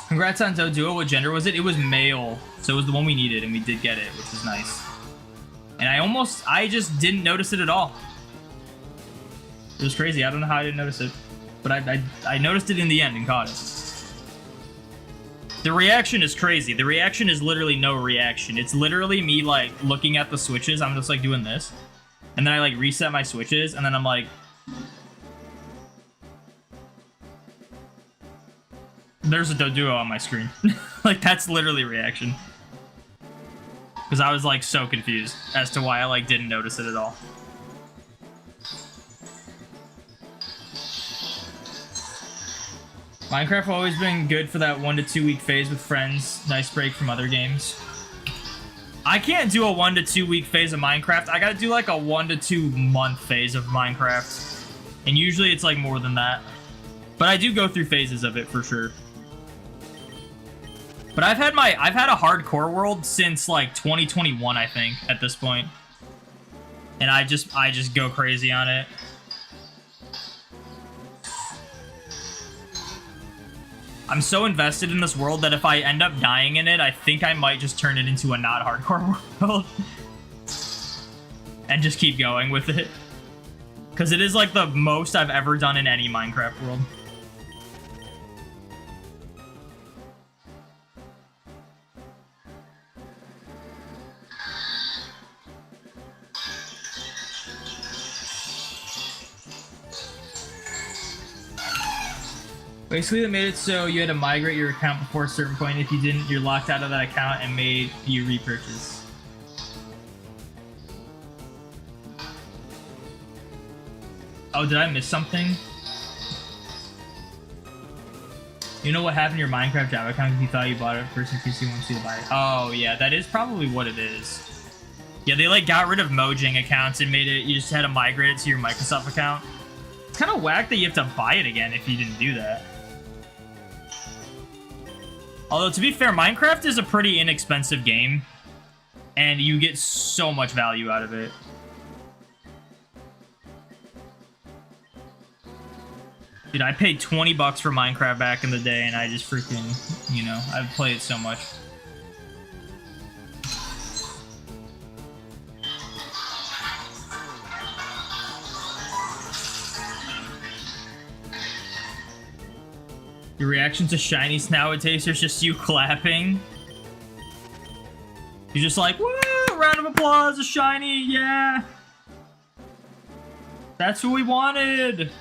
Congrats on Zoduo. What gender was it? It was male, so it was the one we needed, and we did get it, which was nice. And I just didn't notice it at all. It was crazy. I don't know how I didn't notice it. But I noticed it in the end and caught it. The reaction is crazy. The reaction is literally no reaction. It's literally me, like, looking at the switches. I'm just, like, doing this. And then I, like, reset my switches. And then I'm like... There's a Doduo on my screen. Like, that's literally reaction. Because I was, like, so confused as to why I, like, didn't notice it at all. Minecraft always been good for that 1 to 2 week phase with friends. Nice break from other games. I can't do a 1 to 2 week phase of Minecraft. I gotta do, like, a 1 to 2 month phase of Minecraft. And usually it's, like, more than that. But I do go through phases of it, for sure. But I've had a hardcore world since like 2021, I think, at this point. And I just go crazy on it. I'm so invested in this world that if I end up dying in it, I think I might just turn it into a not hardcore world. And just keep going with it. Because it is like the most I've ever done in any Minecraft world. Basically, they made it so you had to migrate your account before a certain point. If you didn't, you're locked out of that account and made you repurchase. Oh, did I miss something? You know what happened to your Minecraft Java account if you thought you bought it first in case you want to buy it? Oh, yeah, that is probably what it is. Yeah, they like got rid of Mojang accounts and made it, you just had to migrate it to your Microsoft account. It's kind of whack that you have to buy it again if you didn't do that. Although, to be fair, Minecraft is a pretty inexpensive game, and you get so much value out of it. Dude, I paid 20 bucks for Minecraft back in the day, and I just freaking, you know, I've played it so much. Your reaction to shinies nowadays is just you clapping. You're just like, woo! Round of applause, a shiny, yeah! That's what we wanted!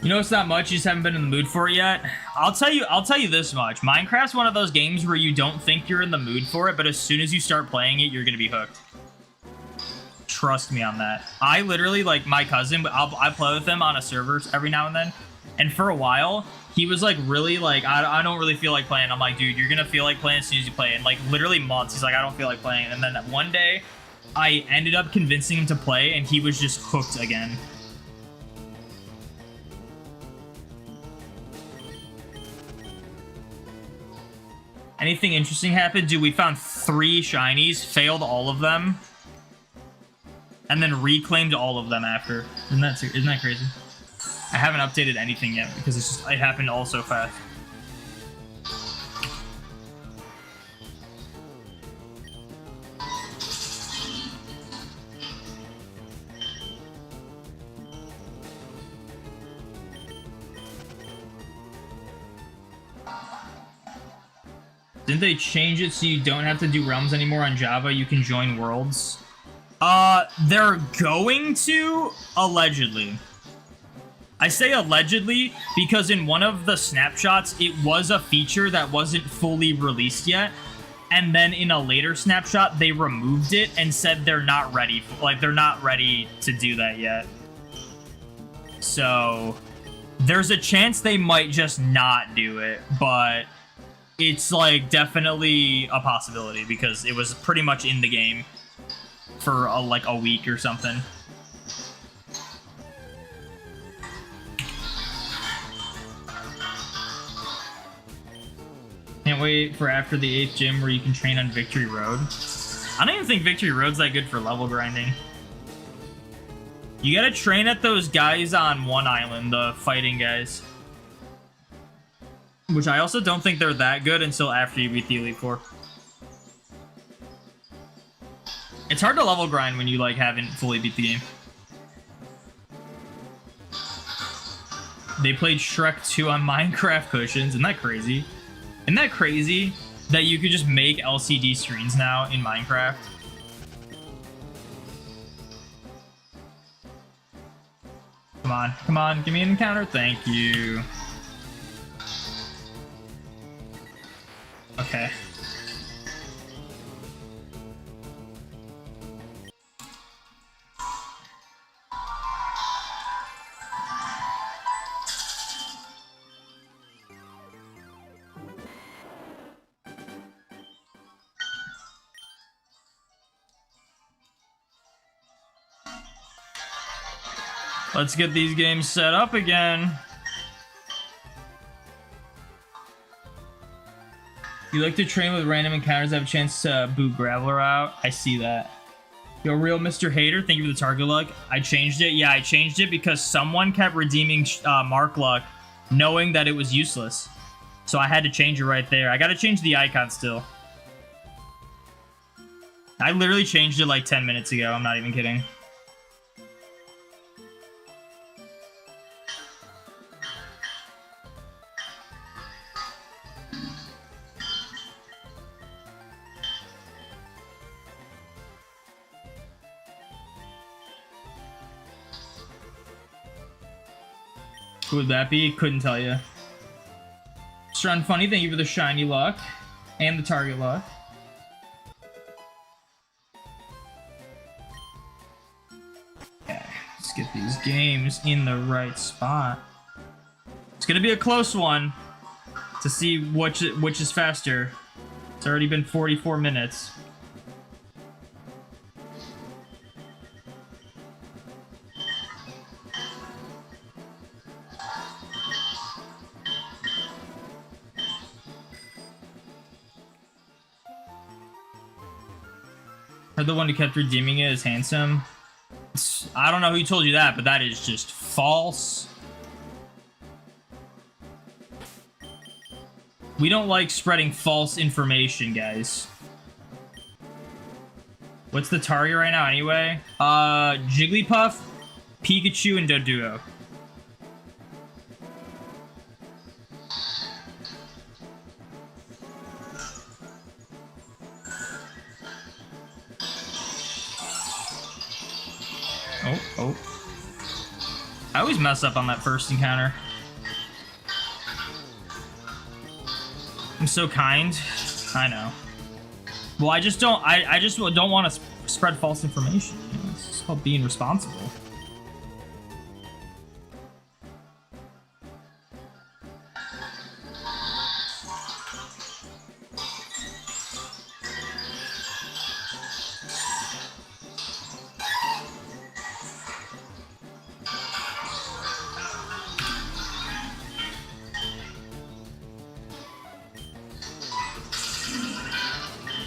You know, it's not much. You just haven't been in the mood for it yet. I'll tell you this much. Minecraft's one of those games where you don't think you're in the mood for it, but as soon as you start playing it, you're gonna be hooked. Trust me on that. I literally, like, my cousin, I play with him on a server every now and then, and for a while, he was like, really, like, I don't really feel like playing. I'm like, dude, you're gonna feel like playing as soon as you play. And like, literally months, he's like, I don't feel like playing. And then one day, I ended up convincing him to play, and he was just hooked again. Anything interesting happened? Dude, we found 3 shinies, failed all of them, and then reclaimed all of them after. Isn't that crazy? I haven't updated anything yet because it happened all so fast. Didn't they change it so you don't have to do realms anymore on Java? You can join worlds. They're going to, allegedly. I say allegedly because in one of the snapshots, it was a feature that wasn't fully released yet. And then in a later snapshot, they removed it and said they're not ready. They're not ready to do that yet. So there's a chance they might just not do it, but it's like definitely a possibility because it was pretty much in the game for like a week or something. Can't wait for after the 8th gym where you can train on Victory Road. I don't even think Victory Road's that good for level grinding. You gotta train at those guys on one island, the fighting guys. Which I also don't think they're that good until after you beat the Elite Four. It's hard to level grind when you like haven't fully beat the game. They played Shrek 2 on Minecraft cushions. Isn't that crazy? Isn't that crazy that you could just make LCD screens now in Minecraft? Come on, give me an encounter. Thank you. Okay. Let's get these games set up again. You like to train with random encounters that have a chance to boot Graveler out? I see that. Yo, real Mr. Hater, thank you for the target luck. I changed it. Yeah, I changed it because someone kept redeeming Mark luck knowing that it was useless. So I had to change it right there. I gotta change the icon still. I literally changed it like 10 minutes ago. I'm not even kidding. Who would that be? Couldn't tell you. Strun Funny, thank you for the shiny luck and the target luck. Okay, let's get these games in the right spot. It's gonna be a close one to see which is faster. It's already been 44 minutes. The one who kept redeeming it is handsome. I don't know who told you that, but that is just false. We don't like spreading false information, guys. What's the target right now anyway? Jigglypuff, Pikachu, and Doduo. Oh. I always mess up on that first encounter. I'm so kind. I know. Well, I just don't want to spread false information. You know? It's called being responsible.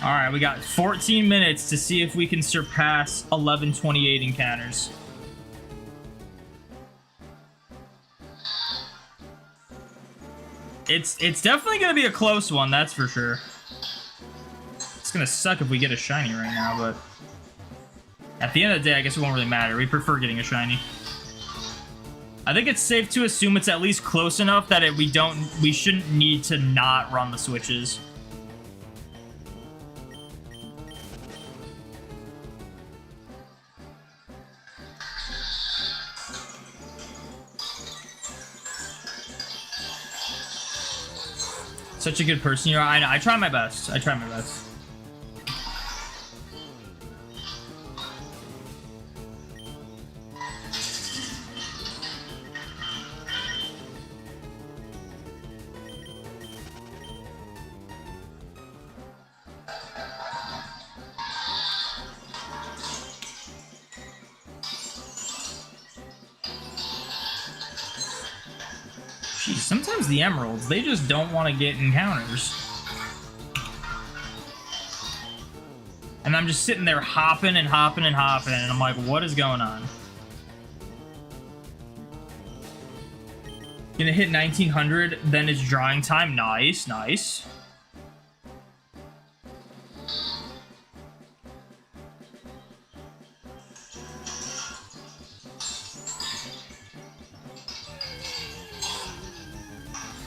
Alright, we got 14 minutes to see if we can surpass 1128 encounters. It's definitely going to be a close one, that's for sure. It's going to suck if we get a shiny right now, but at the end of the day, I guess it won't really matter. We prefer getting a shiny. I think it's safe to assume it's at least close enough that we shouldn't need to not run the switches. Such a good person you are. I know. I try my best. I try my best. Sometimes the emeralds, they just don't want to get encounters. And I'm just sitting there hopping and hopping and hopping, and I'm like, what is going on? Gonna hit 1900, then it's drawing time. Nice, nice.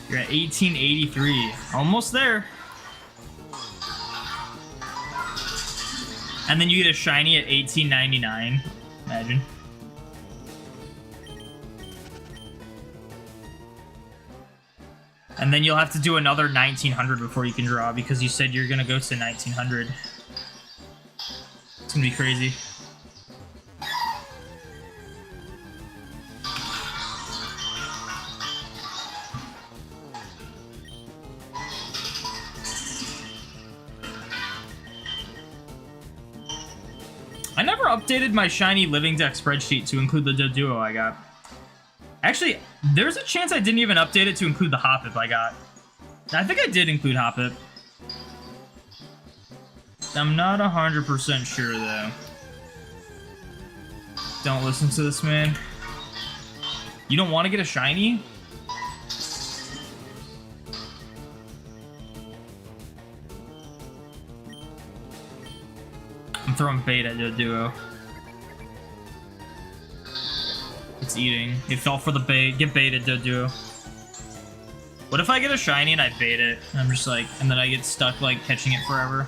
You're at 1883. Almost there. And then you get a shiny at 1899. Imagine. And then you'll have to do another 1900 before you can draw because you said you're going to go to 1900. It's going to be crazy. I never updated my shiny living deck spreadsheet to include the Doduo I got. Actually, there's a chance I didn't even update it to include the Hoppip I got. I think I did include Hoppip. I'm not 100% sure, though. Don't listen to this, man. You don't want to get a shiny? I'm throwing bait at the duo. It's eating. It fell for the bait. Get baited, Doduo. What if I get a shiny and I bait it? I'm just like, and then I get stuck like catching it forever.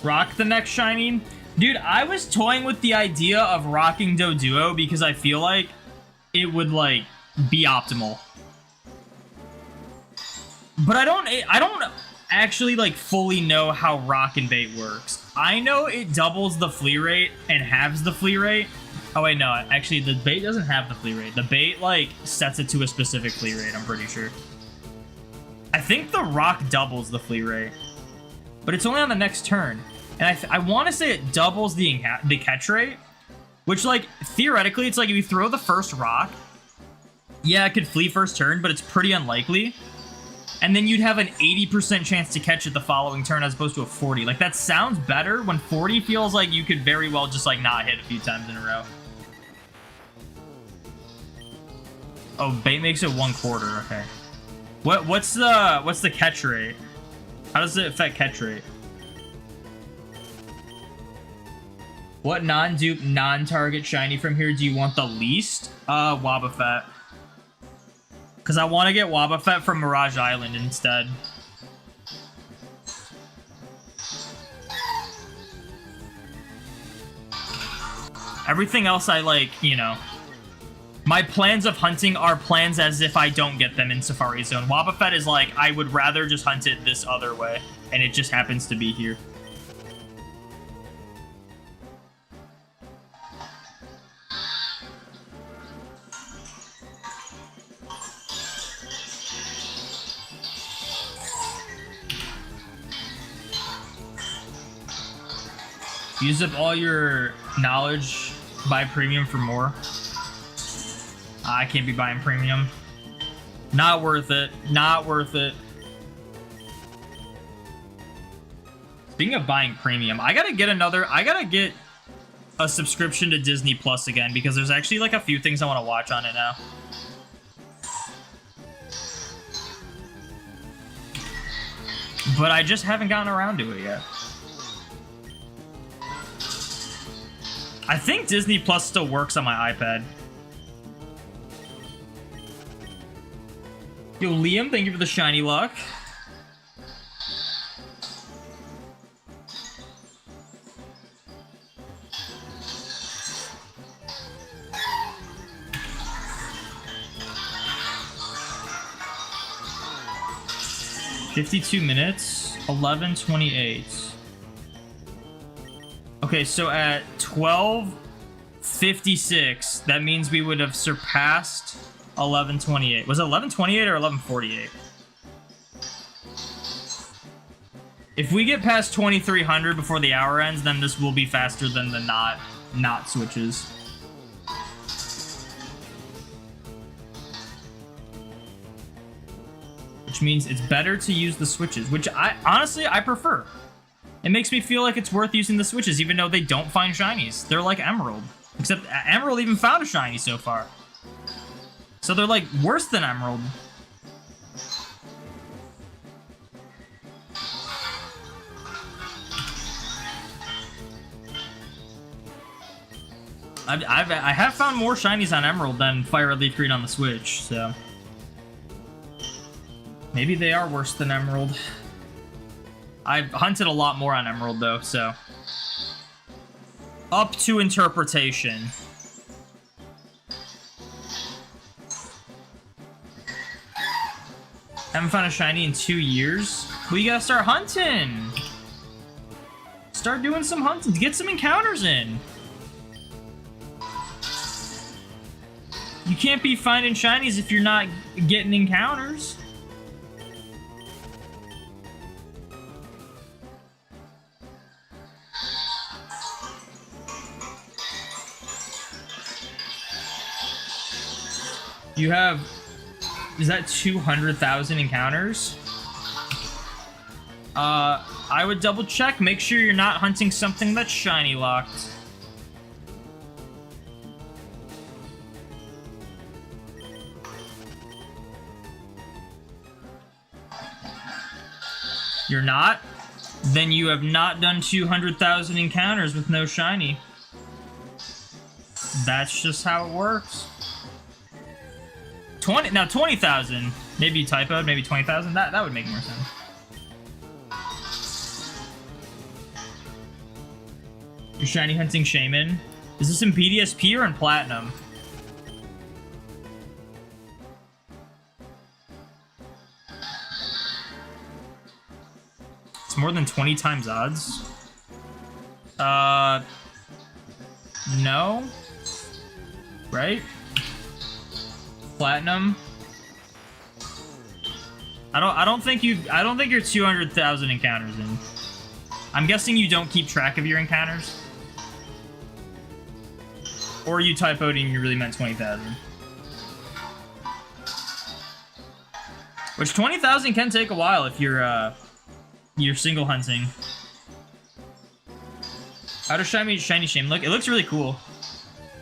Rock the next shiny? Dude, I was toying with the idea of rocking Doduo because I feel like it would, like, be optimal. But I don't actually, like, fully know how rock and bait works. I know it doubles the flee rate and halves the flee rate. Oh, wait, no. Actually, the bait doesn't have the flee rate. The bait, like, sets it to a specific flee rate, I'm pretty sure. I think the rock doubles the flee rate. But it's only on the next turn. And I want to say it doubles the catch rate. Which, like, theoretically, it's like if you throw the first rock, yeah, it could flee first turn, but it's pretty unlikely. And then you'd have an 80% chance to catch it the following turn as opposed to a 40. Like, that sounds better when 40 feels like you could very well just, like, not hit a few times in a row. Oh, bait makes it 1/4. Okay. What's the catch rate? How does it affect catch rate? What non-dupe, non-target shiny from here do you want the least? Wobbuffet. Because I want to get Wobbuffet from Mirage Island instead. Everything else I like, you know. My plans of hunting are plans as if I don't get them in Safari Zone. Wobbuffet is like, I would rather just hunt it this other way. And it just happens to be here. Use up all your knowledge, buy premium for more. I can't be buying premium. Not worth it. Not worth it. Speaking of buying premium, I gotta get a subscription to Disney Plus again because there's actually like a few things I want to watch on it now. But I just haven't gotten around to it yet. I think Disney Plus still works on my iPad. Yo, Liam, thank you for the shiny luck. $52 minutes, 11:28. Okay, so at 12:56, that means we would have surpassed 11:28. Was it 11:28 or 11:48? If we get past 2300 before the hour ends, then this will be faster than the not switches. Which means it's better to use the switches, which I honestly prefer. It makes me feel like it's worth using the switches, even though they don't find shinies. They're like Emerald. Except Emerald even found a shiny so far. So they're like worse than Emerald. I have found more shinies on Emerald than Fire Red Leaf Green on the Switch, so maybe they are worse than Emerald. I've hunted a lot more on Emerald though, so Up to interpretation. Haven't found a shiny in 2 years. Well, you gotta start hunting. Start doing some hunting. Get some encounters in. You can't be finding shinies if you're not getting encounters. You have... Is that 200,000 encounters? I would double check. Make sure you're not hunting something that's shiny locked. You're not? Then you have not done 200,000 encounters with no shiny. That's just how it works. 20,000. Maybe you typoed, maybe 20,000. That would make more sense. You're shiny hunting Shaman. Is this in PDSP or in Platinum? It's more than 20 times odds. No. Right? Platinum. I don't think you're 200,000 encounters in. I'm guessing you don't keep track of your encounters. Or you typoed and you really meant 20,000. Which 20,000 can take a while if you're single hunting. How does shiny Shame look? It looks really cool.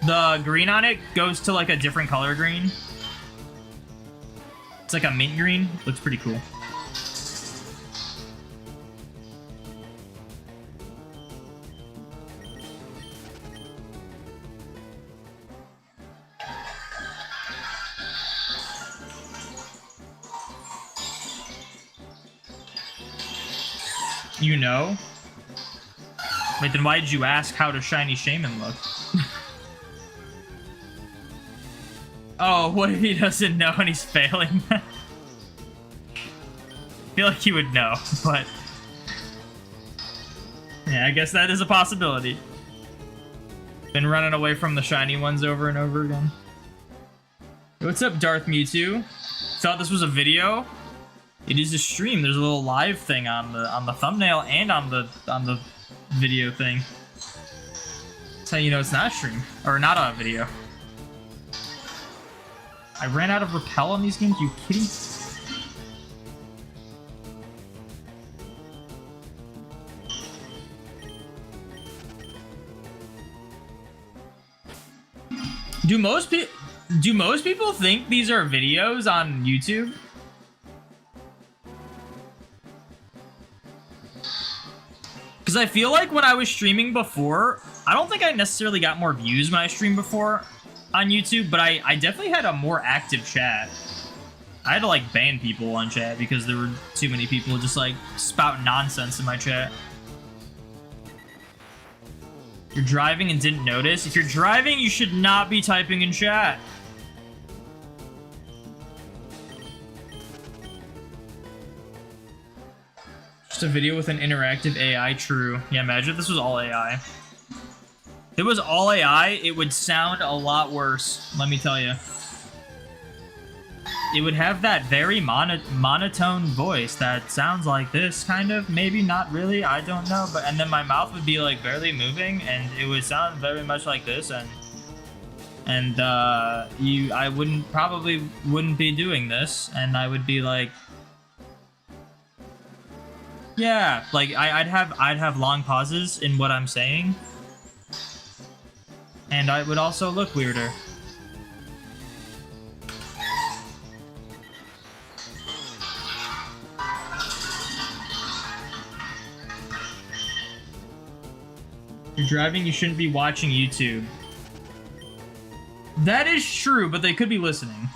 The green on it goes to like a different color green. It's like a mint green. Looks pretty cool. You know? Wait, then why did you ask how does shiny Shaman look? Oh, what if he doesn't know and he's failing? I feel like he would know, but... yeah, I guess that is a possibility. Been running away from the shiny ones over and over again. What's up, Darth Mewtwo? Thought this was a video? It is a stream. There's a little live thing on the thumbnail and on the video thing. That's how you know it's not a stream or not a video. I ran out of repel on these games. You kidding? Do most people think these are videos on YouTube? Because I feel like when I was streaming before, I don't think I necessarily got more views when I streamed before on YouTube, but I definitely had a more active chat. I had to like ban people on chat because there were too many people just like spout nonsense in my chat. You're driving and didn't notice? If you're driving, you should not be typing in chat. Just a video with an interactive AI, true. Yeah, imagine if this was all AI. If it was all AI, it would sound a lot worse, let me tell you. It would have that very monotone voice that sounds like this, kind of. Maybe not really, I don't know. But and then my mouth would be like barely moving, and it would sound very much like this. And I probably wouldn't be doing this, and I would be like, yeah, like I'd have long pauses in what I'm saying, and I would also look weirder. If you're driving, you shouldn't be watching YouTube. That is true, but they could be listening.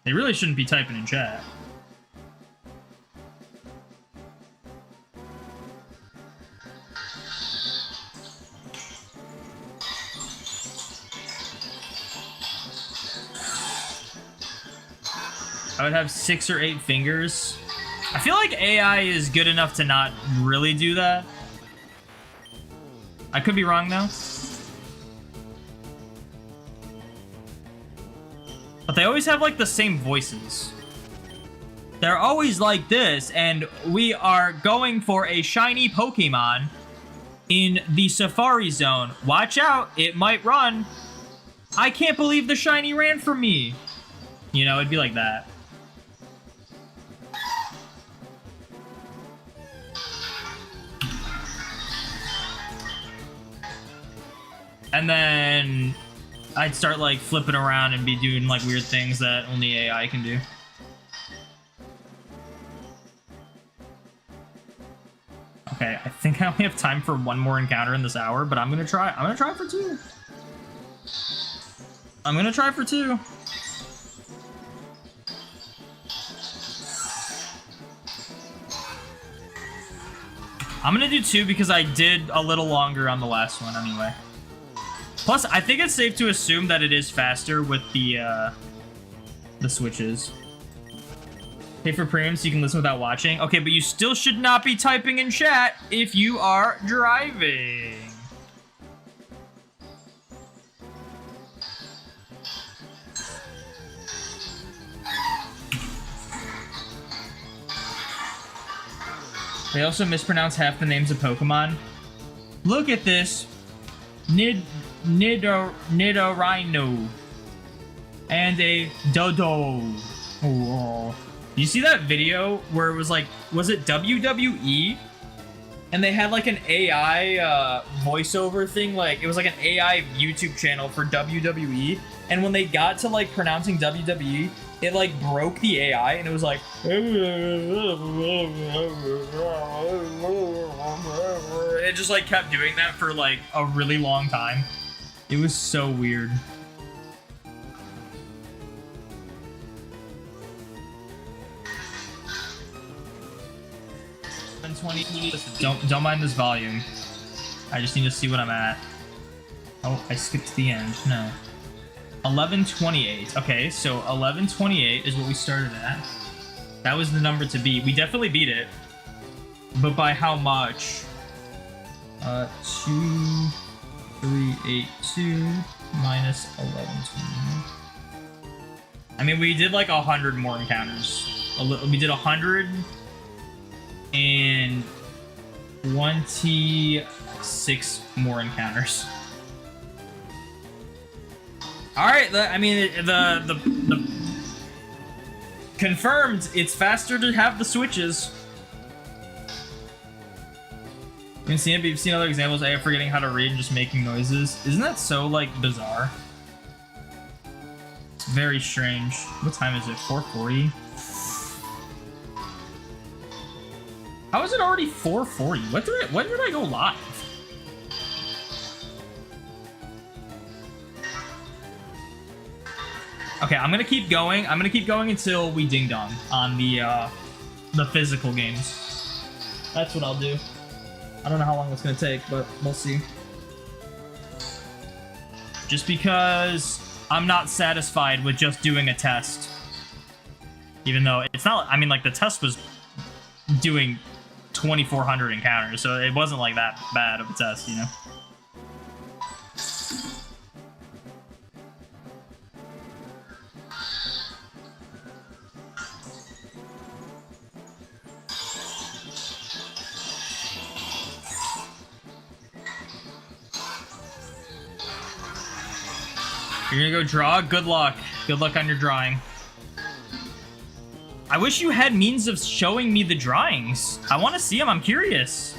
They really shouldn't be typing in chat. I would have 6 or 8 fingers. I feel like AI is good enough to not really do that. I could be wrong though. But they always have like the same voices. They're always like this, and we are going for a shiny Pokemon in the Safari Zone. Watch out, it might run. I can't believe the shiny ran from me. You know, it'd be like that. And then I'd start like flipping around and be doing like weird things that only AI can do. Okay, I think I only have time for one more encounter in this hour, but I'm gonna try for 2. I'm gonna try for 2. I'm gonna do 2 because I did a little longer on the last one anyway. Plus, I think it's safe to assume that it is faster with the switches. Pay for premium so you can listen without watching. Okay, but you still should not be typing in chat if you are driving. They also mispronounce half the names of Pokemon. Look at this. Nidorino. And a Dodo. Oh. You see that video where it was like, was it WWE? And they had like an AI voiceover thing, like it was like an AI YouTube channel for WWE. And when they got to like pronouncing WWE, it like broke the AI and it was like, it just like kept doing that for like a really long time. It was so weird. Don't mind this volume. I just need to see what I'm at. Oh, I skipped the end. No. 11:28. Okay, so 11:28 is what we started at. That was the number to beat. We definitely beat it. But by how much? 2382 minus 11:28. I mean, we did like 100 more encounters. We did 126 more encounters. All right, I mean, the confirmed. It's faster to have the switches. You've seen other examples. I am forgetting how to read and just making noises. Isn't that so like bizarre? It's very strange. What time is it? 4:40. How is it already 4:40? When did I go live? Okay, I'm gonna keep going. I'm gonna keep going until we ding dong on the physical games. That's what I'll do. I don't know how long it's gonna take, but we'll see. Just because I'm not satisfied with just doing a test. Even though it's not, I mean, like the test was doing 2,400 encounters, so it wasn't like that bad of a test, you know? You're gonna go draw? Good luck. Good luck on your drawing. I wish you had means of showing me the drawings. I want to see them. I'm curious.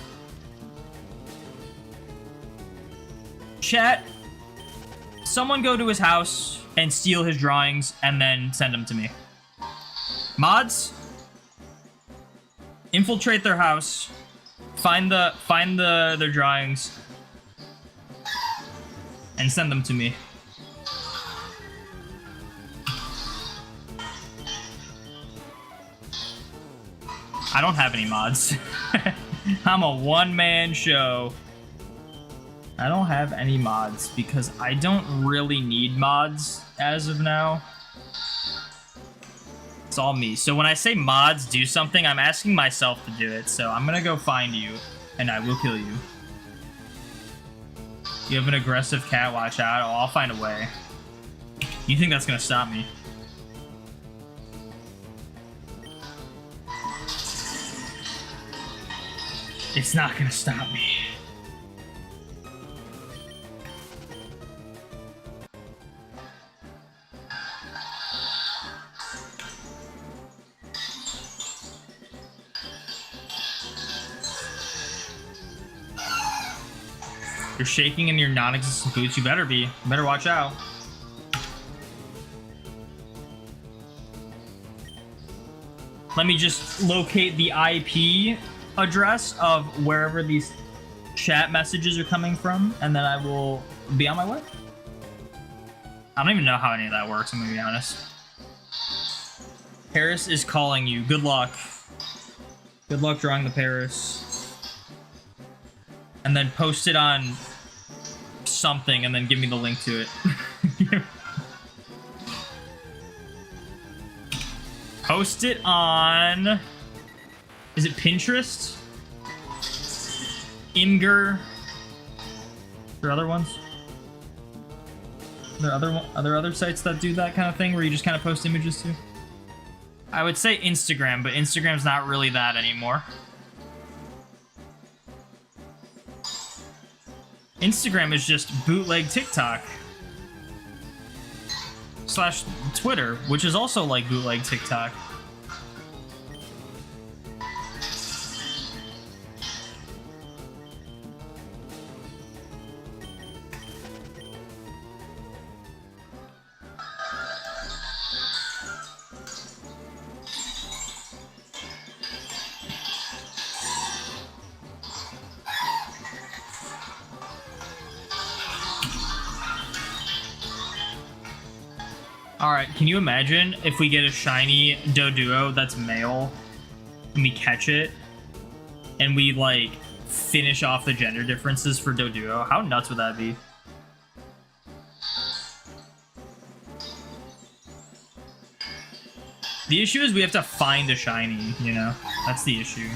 Chat, someone go to his house and steal his drawings and then send them to me. Mods, infiltrate their house, find their drawings, and send them to me. I don't have any mods. I'm a one-man show. I don't have any mods because I don't really need mods as of now. It's all me. So when I say mods do something, I'm asking myself to do it. So I'm gonna go find you, and I will kill you. You have an aggressive cat, watch out. Oh, I'll find a way. You think that's gonna stop me? It's not gonna stop me. You're shaking in your non-existent boots. You better be. You better watch out. Let me just locate the IP address of wherever these chat messages are coming from, and then I will be on my way. I don't even know how any of that works, I'm gonna be honest. Paris is calling you. Good luck. Good luck drawing the Paris. And then post it on something, and then give me the link to it. Post it on... Is it Pinterest? Imgur? Are there other ones? Are there other sites that do that kind of thing where you just kind of post images to? I would say Instagram, but Instagram's not really that anymore. Instagram is just bootleg TikTok. / Twitter, which is also like bootleg TikTok. Alright, can you imagine if we get a shiny Doduo that's male, and we catch it, and we, like, finish off the gender differences for Doduo? How nuts would that be? The issue is we have to find a shiny, you know? That's the issue.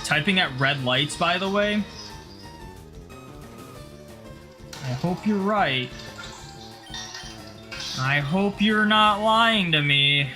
Typing at red lights, by the way. I hope you're right. I hope you're not lying to me.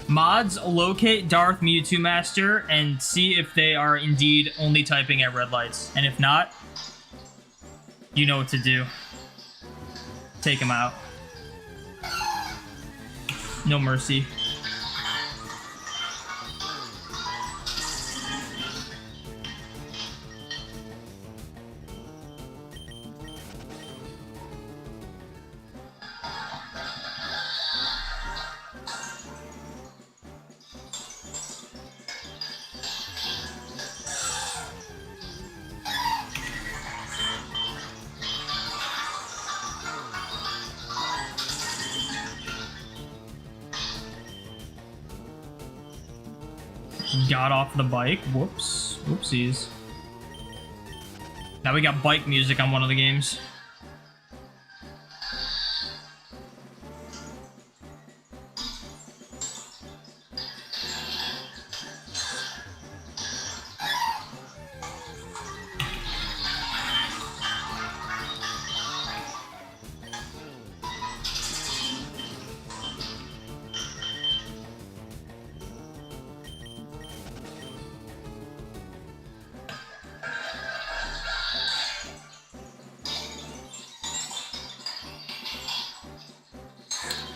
Mods, locate Darth Mewtwo Master and see if they are indeed only typing at red lights. And if not, you know what to do. Take him out. No mercy. Got off the bike. Whoops. Whoopsies. Now we got bike music on one of the games.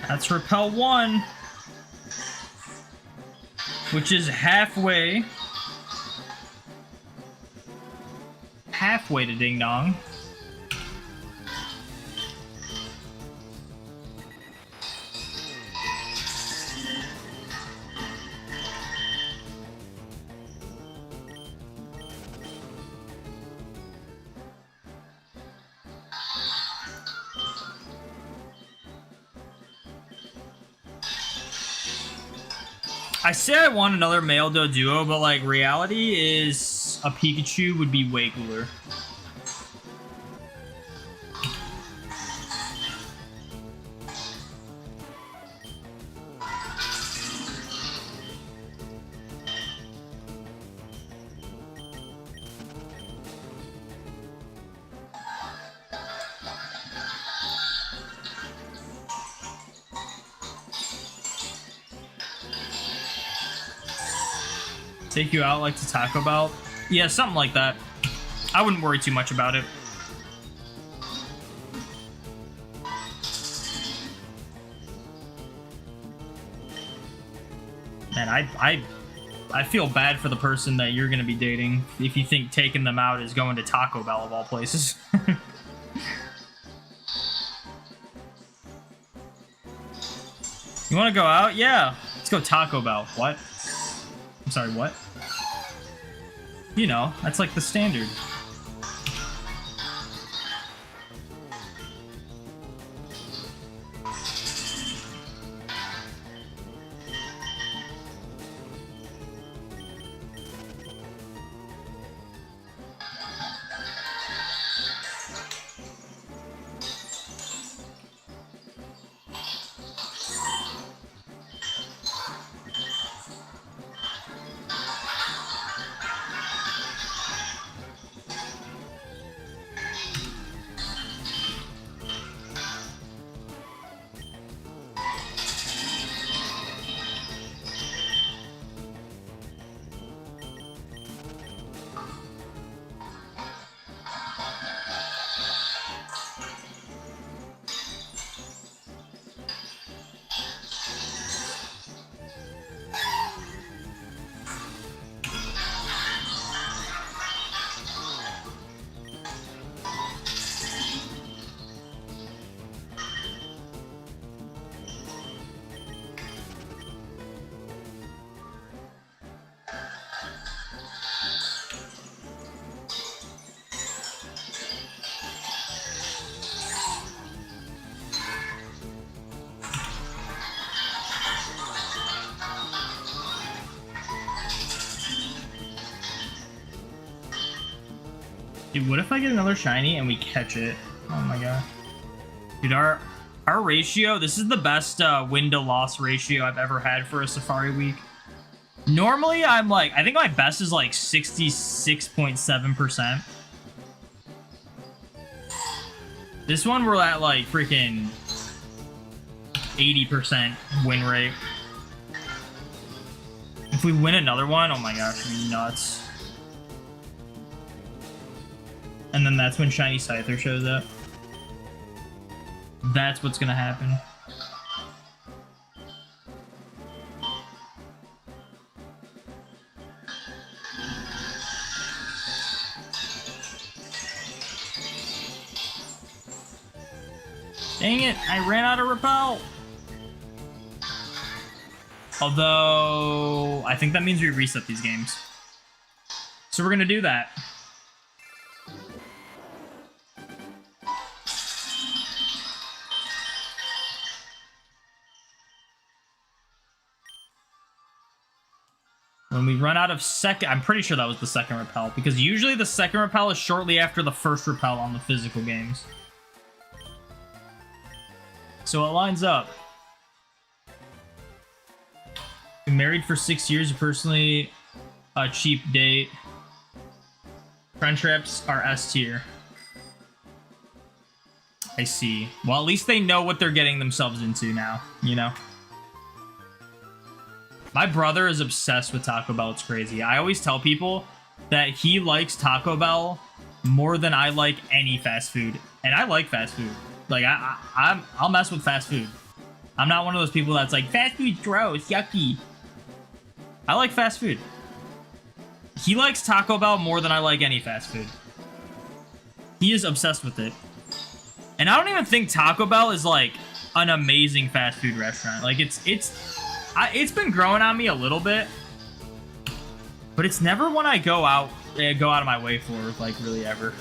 That's Repel 1. which is halfway to Ding Dong. I say I want another male Doduo, but like reality is a Pikachu would be way cooler. Take you out like to Taco Bell? Yeah, something like that. I wouldn't worry too much about it. Man, I feel bad for the person that you're gonna be dating if you think taking them out is going to Taco Bell of all places. You wanna go out? Yeah. Let's go Taco Bell. What? I'm sorry, what? You know, that's like the standard. Dude, what if I get another shiny and we catch it? Oh my god. Dude, our ratio, this is the best win to loss ratio I've ever had for a Safari week. Normally, I'm like, I think my best is like 66.7%. This one, we're at like freaking 80% win rate. If we win another one, oh my gosh, it'd be nuts. And then that's when Shiny Scyther shows up. That's what's gonna happen. Dang it, I ran out of repel. Although, I think that means we reset these games. So we're gonna do that. When we run out of second, I'm pretty sure that was the second repel, because usually the second repel is shortly after the first repel on the physical games. So it lines up. Been married for 6 years, personally a cheap date. Friendships are S tier. I see. Well, at least they know what they're getting themselves into now, you know? My brother is obsessed with Taco Bell. It's crazy. I always tell people that he likes Taco Bell more than I like any fast food. And I like fast food. Like, I'll mess with fast food. I'm not one of those people that's like, fast food's gross, yucky. I like fast food. He likes Taco Bell more than I like any fast food. He is obsessed with it. And I don't even think Taco Bell is like an amazing fast food restaurant. Like it's been growing on me a little bit, but it's never one I go out of my way for, like, really ever.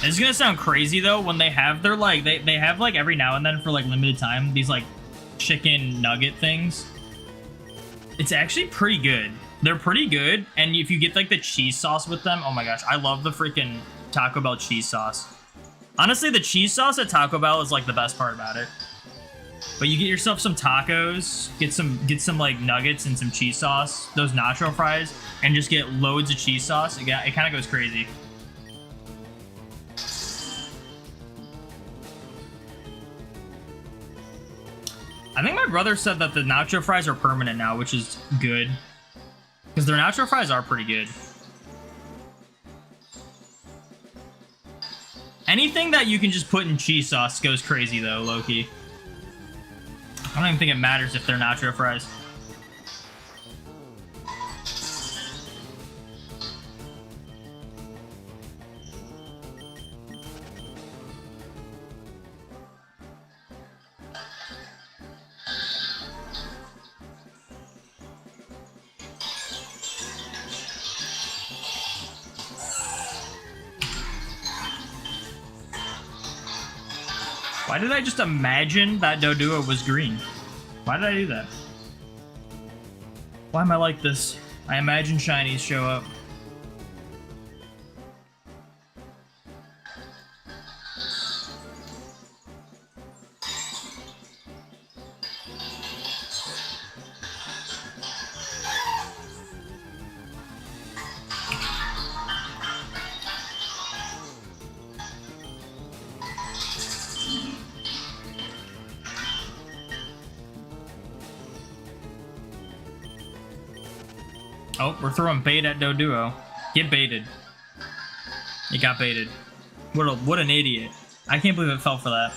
It's gonna sound crazy though when they have their like they have like every now and then for like limited time these like chicken nugget things. It's actually pretty good. They're pretty good, and if you get like the cheese sauce with them, oh my gosh, I love the freaking Taco Bell cheese sauce. Honestly, the cheese sauce at Taco Bell is like the best part about it. But you get yourself some tacos, get some like nuggets and some cheese sauce, those nacho fries, and just get loads of cheese sauce. It kind of goes crazy. I think my brother said that the nacho fries are permanent now, which is good. Because their nacho fries are pretty good. Anything that you can just put in cheese sauce goes crazy though, low-key. I don't even think it matters if they're nacho fries. Why did I just imagine that Doduo was green? Why did I do that? Why am I like this? I imagine shinies show up. Oh, we're throwing bait at Doduo. Get baited. It got baited. What an idiot. I can't believe it fell for that.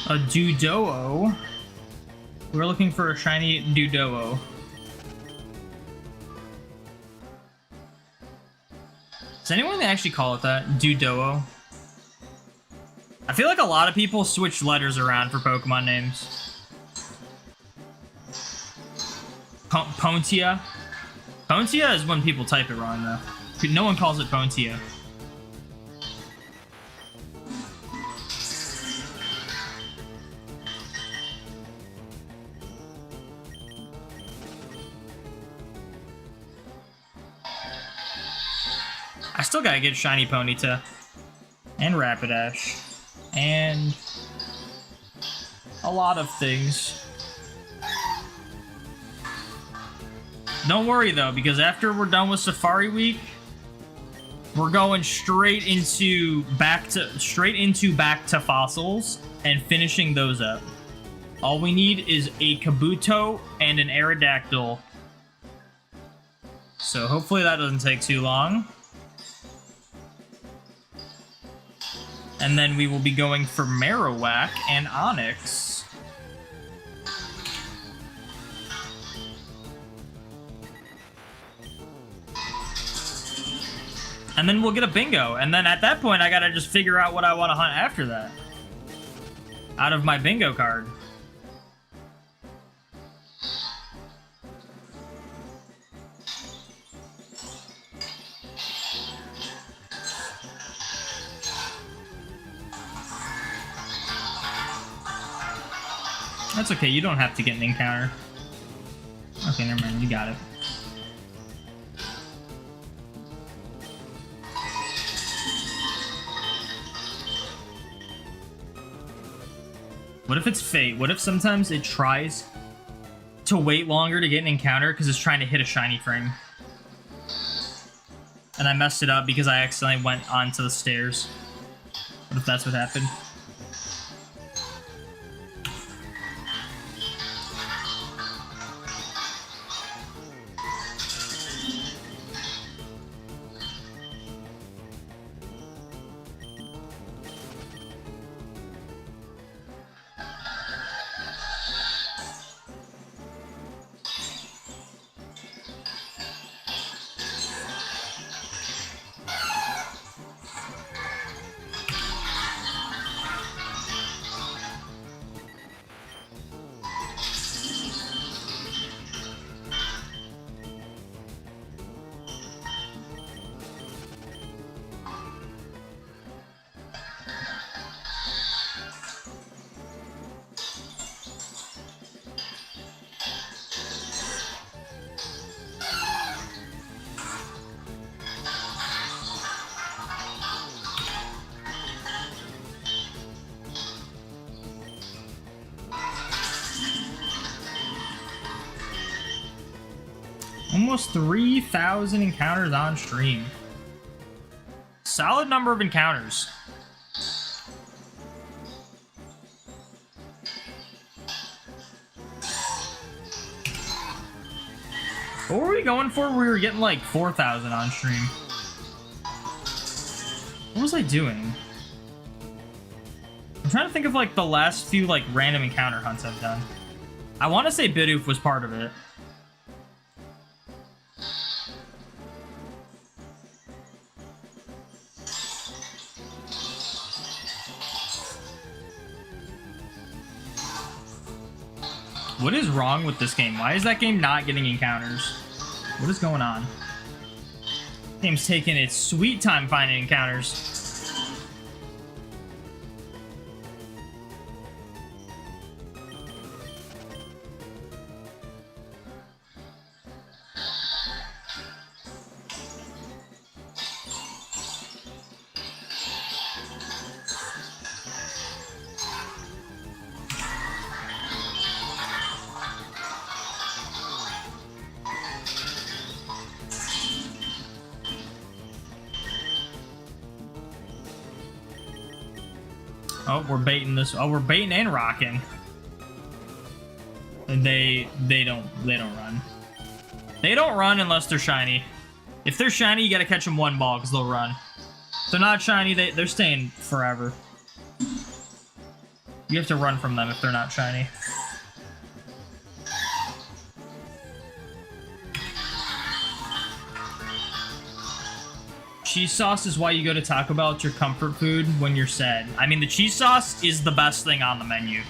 A Doduo. We're looking for a shiny Doduo. Does anyone actually call it that? Doduo? I feel like a lot of people switch letters around for Pokemon names. Pontia? Pontia is when people type it wrong, though. No one calls it Pontia. I still gotta get Shiny Ponyta. And Rapidash. And a lot of things. Don't worry though, because after we're done with Safari Week, we're going straight into back to fossils and finishing those up. All we need is a Kabuto and an Aerodactyl. So hopefully that doesn't take too long. And then we will be going for Marowak and Onix. And then we'll get a bingo. And then at that point, I gotta just figure out what I want to hunt after that. Out of my bingo card. That's okay, you don't have to get an encounter. Okay, never mind, you got it. What if it's fate? What if sometimes it tries to wait longer to get an encounter because it's trying to hit a shiny frame? And I messed it up because I accidentally went onto the stairs. What if that's what happened? Almost 3,000 encounters on stream. Solid number of encounters. What were we going for? We were getting like 4,000 on stream. What was I doing? I'm trying to think of like the last few like random encounter hunts I've done. I want to say Bidoof was part of it. What is wrong with this game? Why is that game not getting encounters? What is going on? Game's taking its sweet time finding encounters. Oh, we're baiting this. Oh, we're baiting and rocking. And they don't run. They don't run unless they're shiny. If they're shiny, you gotta catch them one ball because they'll run. If they're not shiny, they're staying forever. You have to run from them if they're not shiny. Cheese sauce is why you go to Taco Bell. It's your comfort food when you're sad. I mean, the cheese sauce is the best thing on the menu.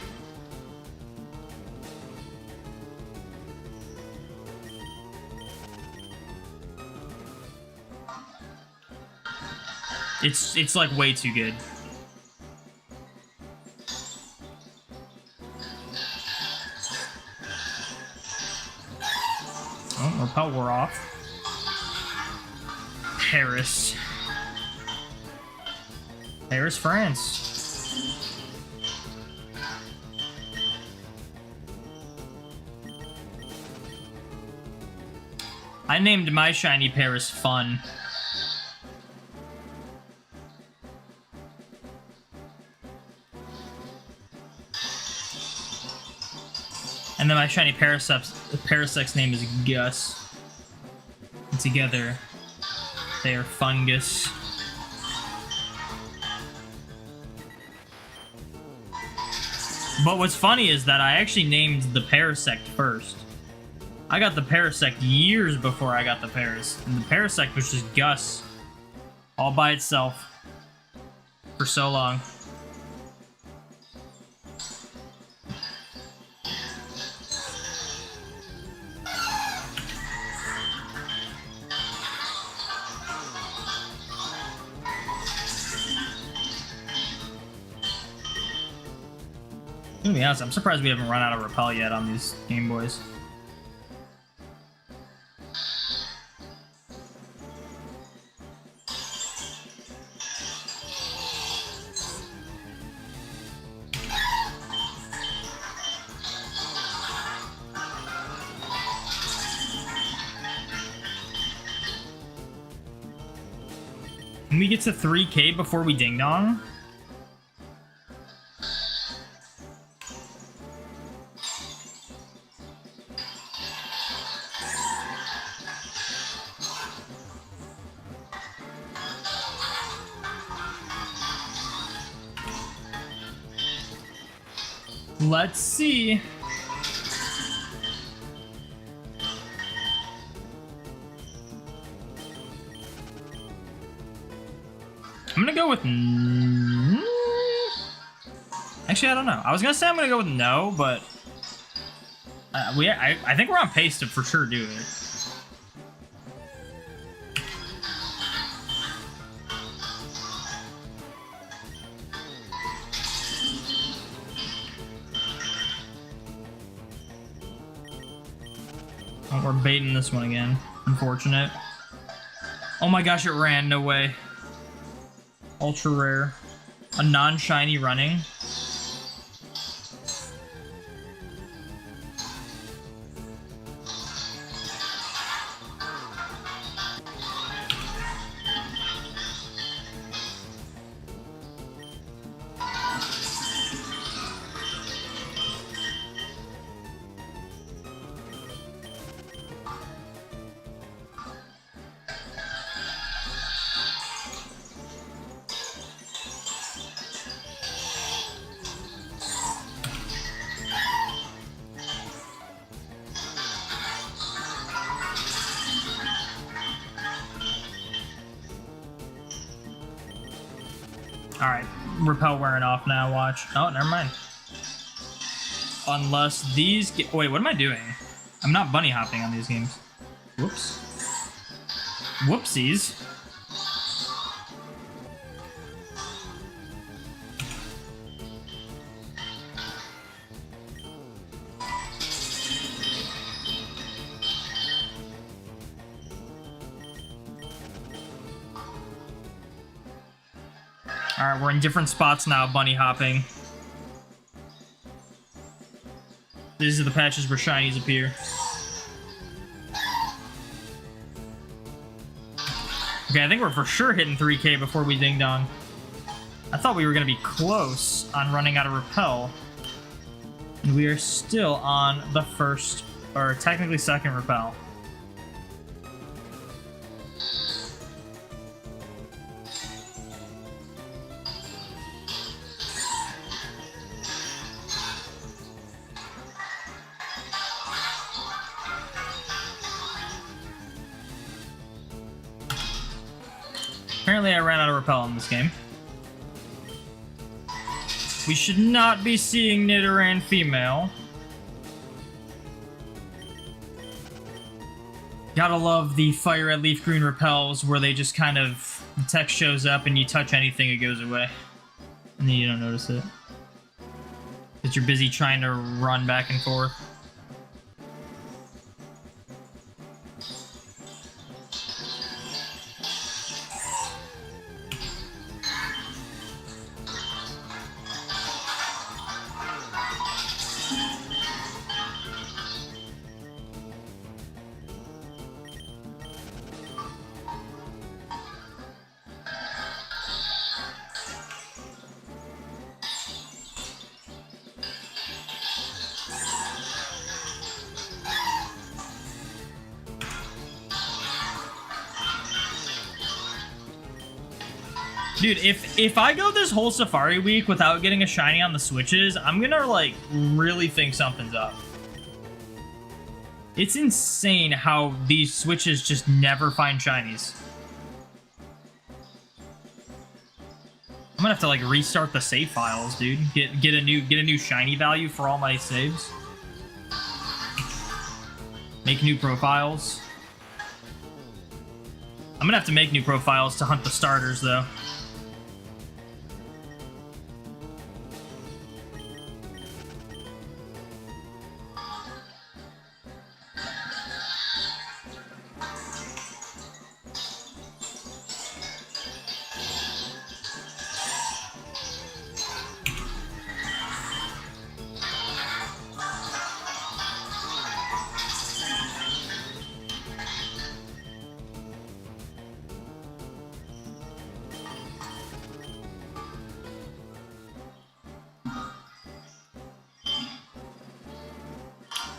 It's like way too good. Oh, repel wore off. Paris, France. I named my shiny Paris Fun. And then my shiny Parasect's name is Gus. And together, they are fungus. But what's funny is that I actually named the Parasect first. I got the Parasect years before I got the Paras. And the Parasect was just Gus. All by itself. For so long. To be honest, I'm surprised we haven't run out of repel yet on these Game Boys. Can we get to 3K before we ding dong? Let's see. I'm gonna go with... Actually, I don't know. I was gonna say I'm gonna go with no, but... I think we're on pace to for sure do it. Oh, we're baiting this one again. Unfortunate. Oh my gosh, it ran. No way. Ultra rare. A non-shiny running. Alright, repel wearing off now, watch. Oh, never mind. Unless these... Wait, what am I doing? I'm not bunny hopping on these games. Whoops. Whoopsies. Alright, we're in different spots now, bunny hopping. These are the patches where shinies appear. Okay, I think we're for sure hitting 3K before we ding dong. I thought we were going to be close on running out of repel. And we are still on the first, or technically second repel. Apparently I ran out of repel in this game. We should not be seeing Nidoran female. Gotta love the fire at leaf green repels where they just kind of, the text shows up and you touch anything, it goes away. And then you don't notice it. Because you're busy trying to run back and forth. Dude, if I go this whole Safari week without getting a shiny on the Switches, I'm gonna, like, really think something's up. It's insane how these Switches just never find shinies. I'm gonna have to, like, restart the save files, dude. Get a new shiny value for all my saves. Make new profiles. I'm gonna have to make new profiles to hunt the starters, though.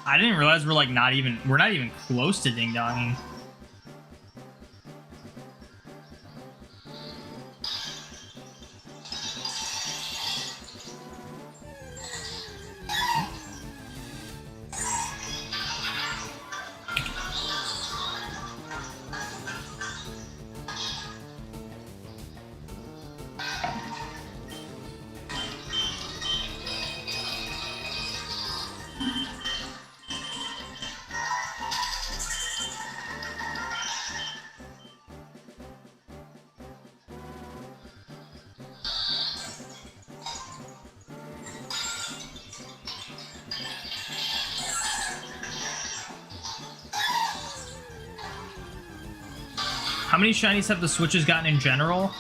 I didn't realize we're not even close to ding donging. How many shinies have the switches gotten in general?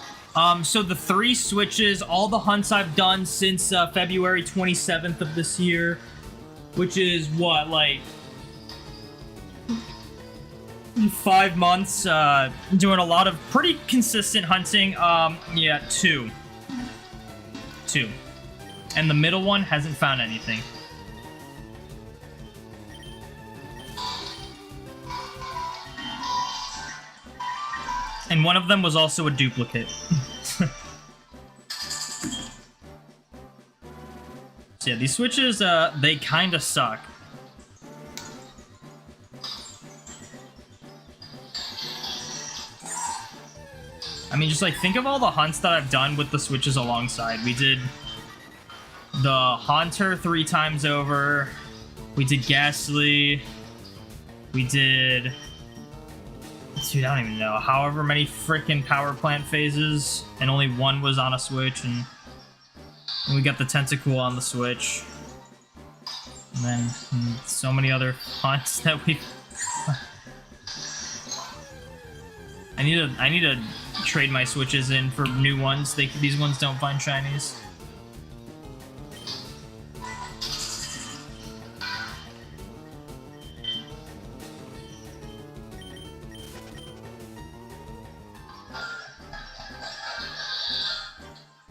So the 3 switches, all the hunts I've done since February 27th of this year, which is what, like 5 months, doing a lot of pretty consistent hunting. Yeah, 2. And the middle one hasn't found anything. And one of them was also a duplicate. So yeah, these switches, they kind of suck. I mean, just like, think of all the hunts that I've done with the switches alongside. We did the Haunter 3 times over. We did Ghastly. We did... Dude, I don't even know. However many freaking power plant phases, and only one was on a switch, and we got the Tentacool on the switch. And then so many other hunts that we... I need to trade my switches in for new ones. These ones don't find shinies.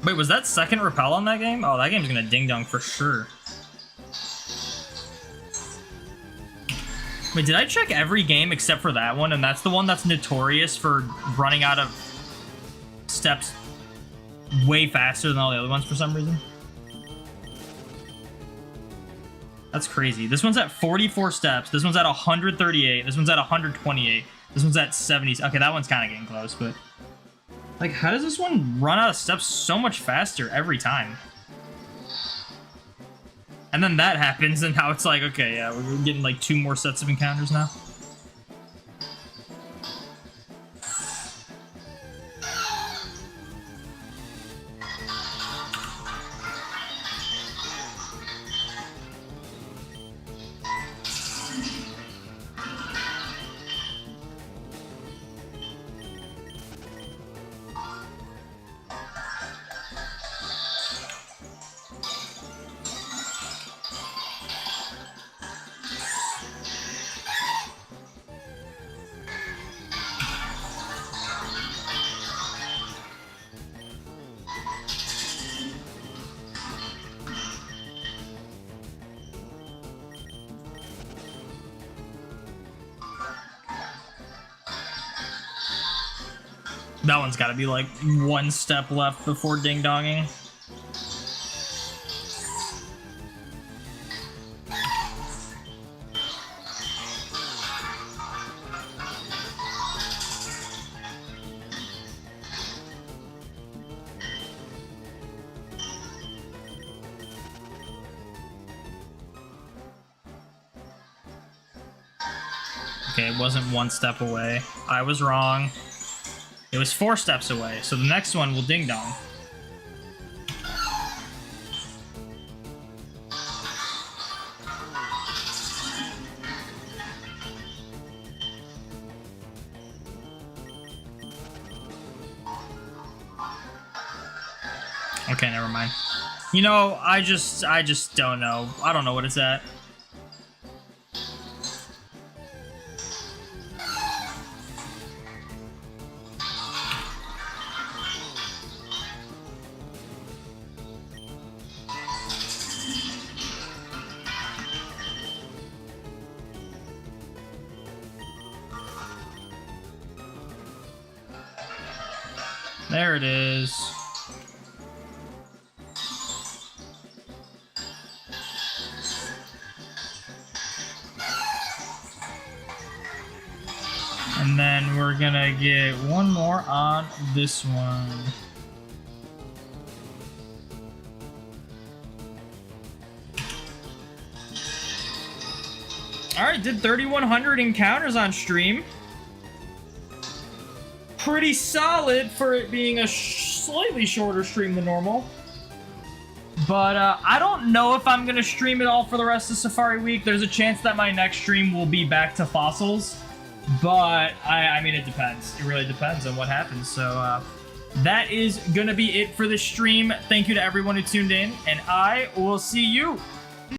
Wait, was that second repel on that game? Oh, that game's gonna ding dong for sure. Wait, did I check every game except for that one? And that's the one that's notorious for running out of steps way faster than all the other ones for some reason. That's crazy. This one's at 44 steps. This one's at 138. This one's at 128. This one's at 70. Okay, that one's kind of getting close, but... Like, how does this one run out of steps so much faster every time? And then that happens, and now it's like, okay, yeah, we're getting like 2 more sets of encounters now. That one's got to be like 1 step left before ding-donging. Okay, it wasn't 1 step away. I was wrong. It was 4 steps away, so the next one will ding-dong. Okay, never mind. You know, I just don't know. I don't know what it's at. There it is. And then we're gonna get one more on this one. Alright, did 3,100 encounters on stream. Pretty solid for it being a slightly shorter stream than normal. But I don't know if I'm gonna stream it all for the rest of Safari Week. There's a chance that my next stream will be back to fossils. But, I mean, it depends. It really depends on what happens. So, that is gonna be it for the stream. Thank you to everyone who tuned in. And I will see you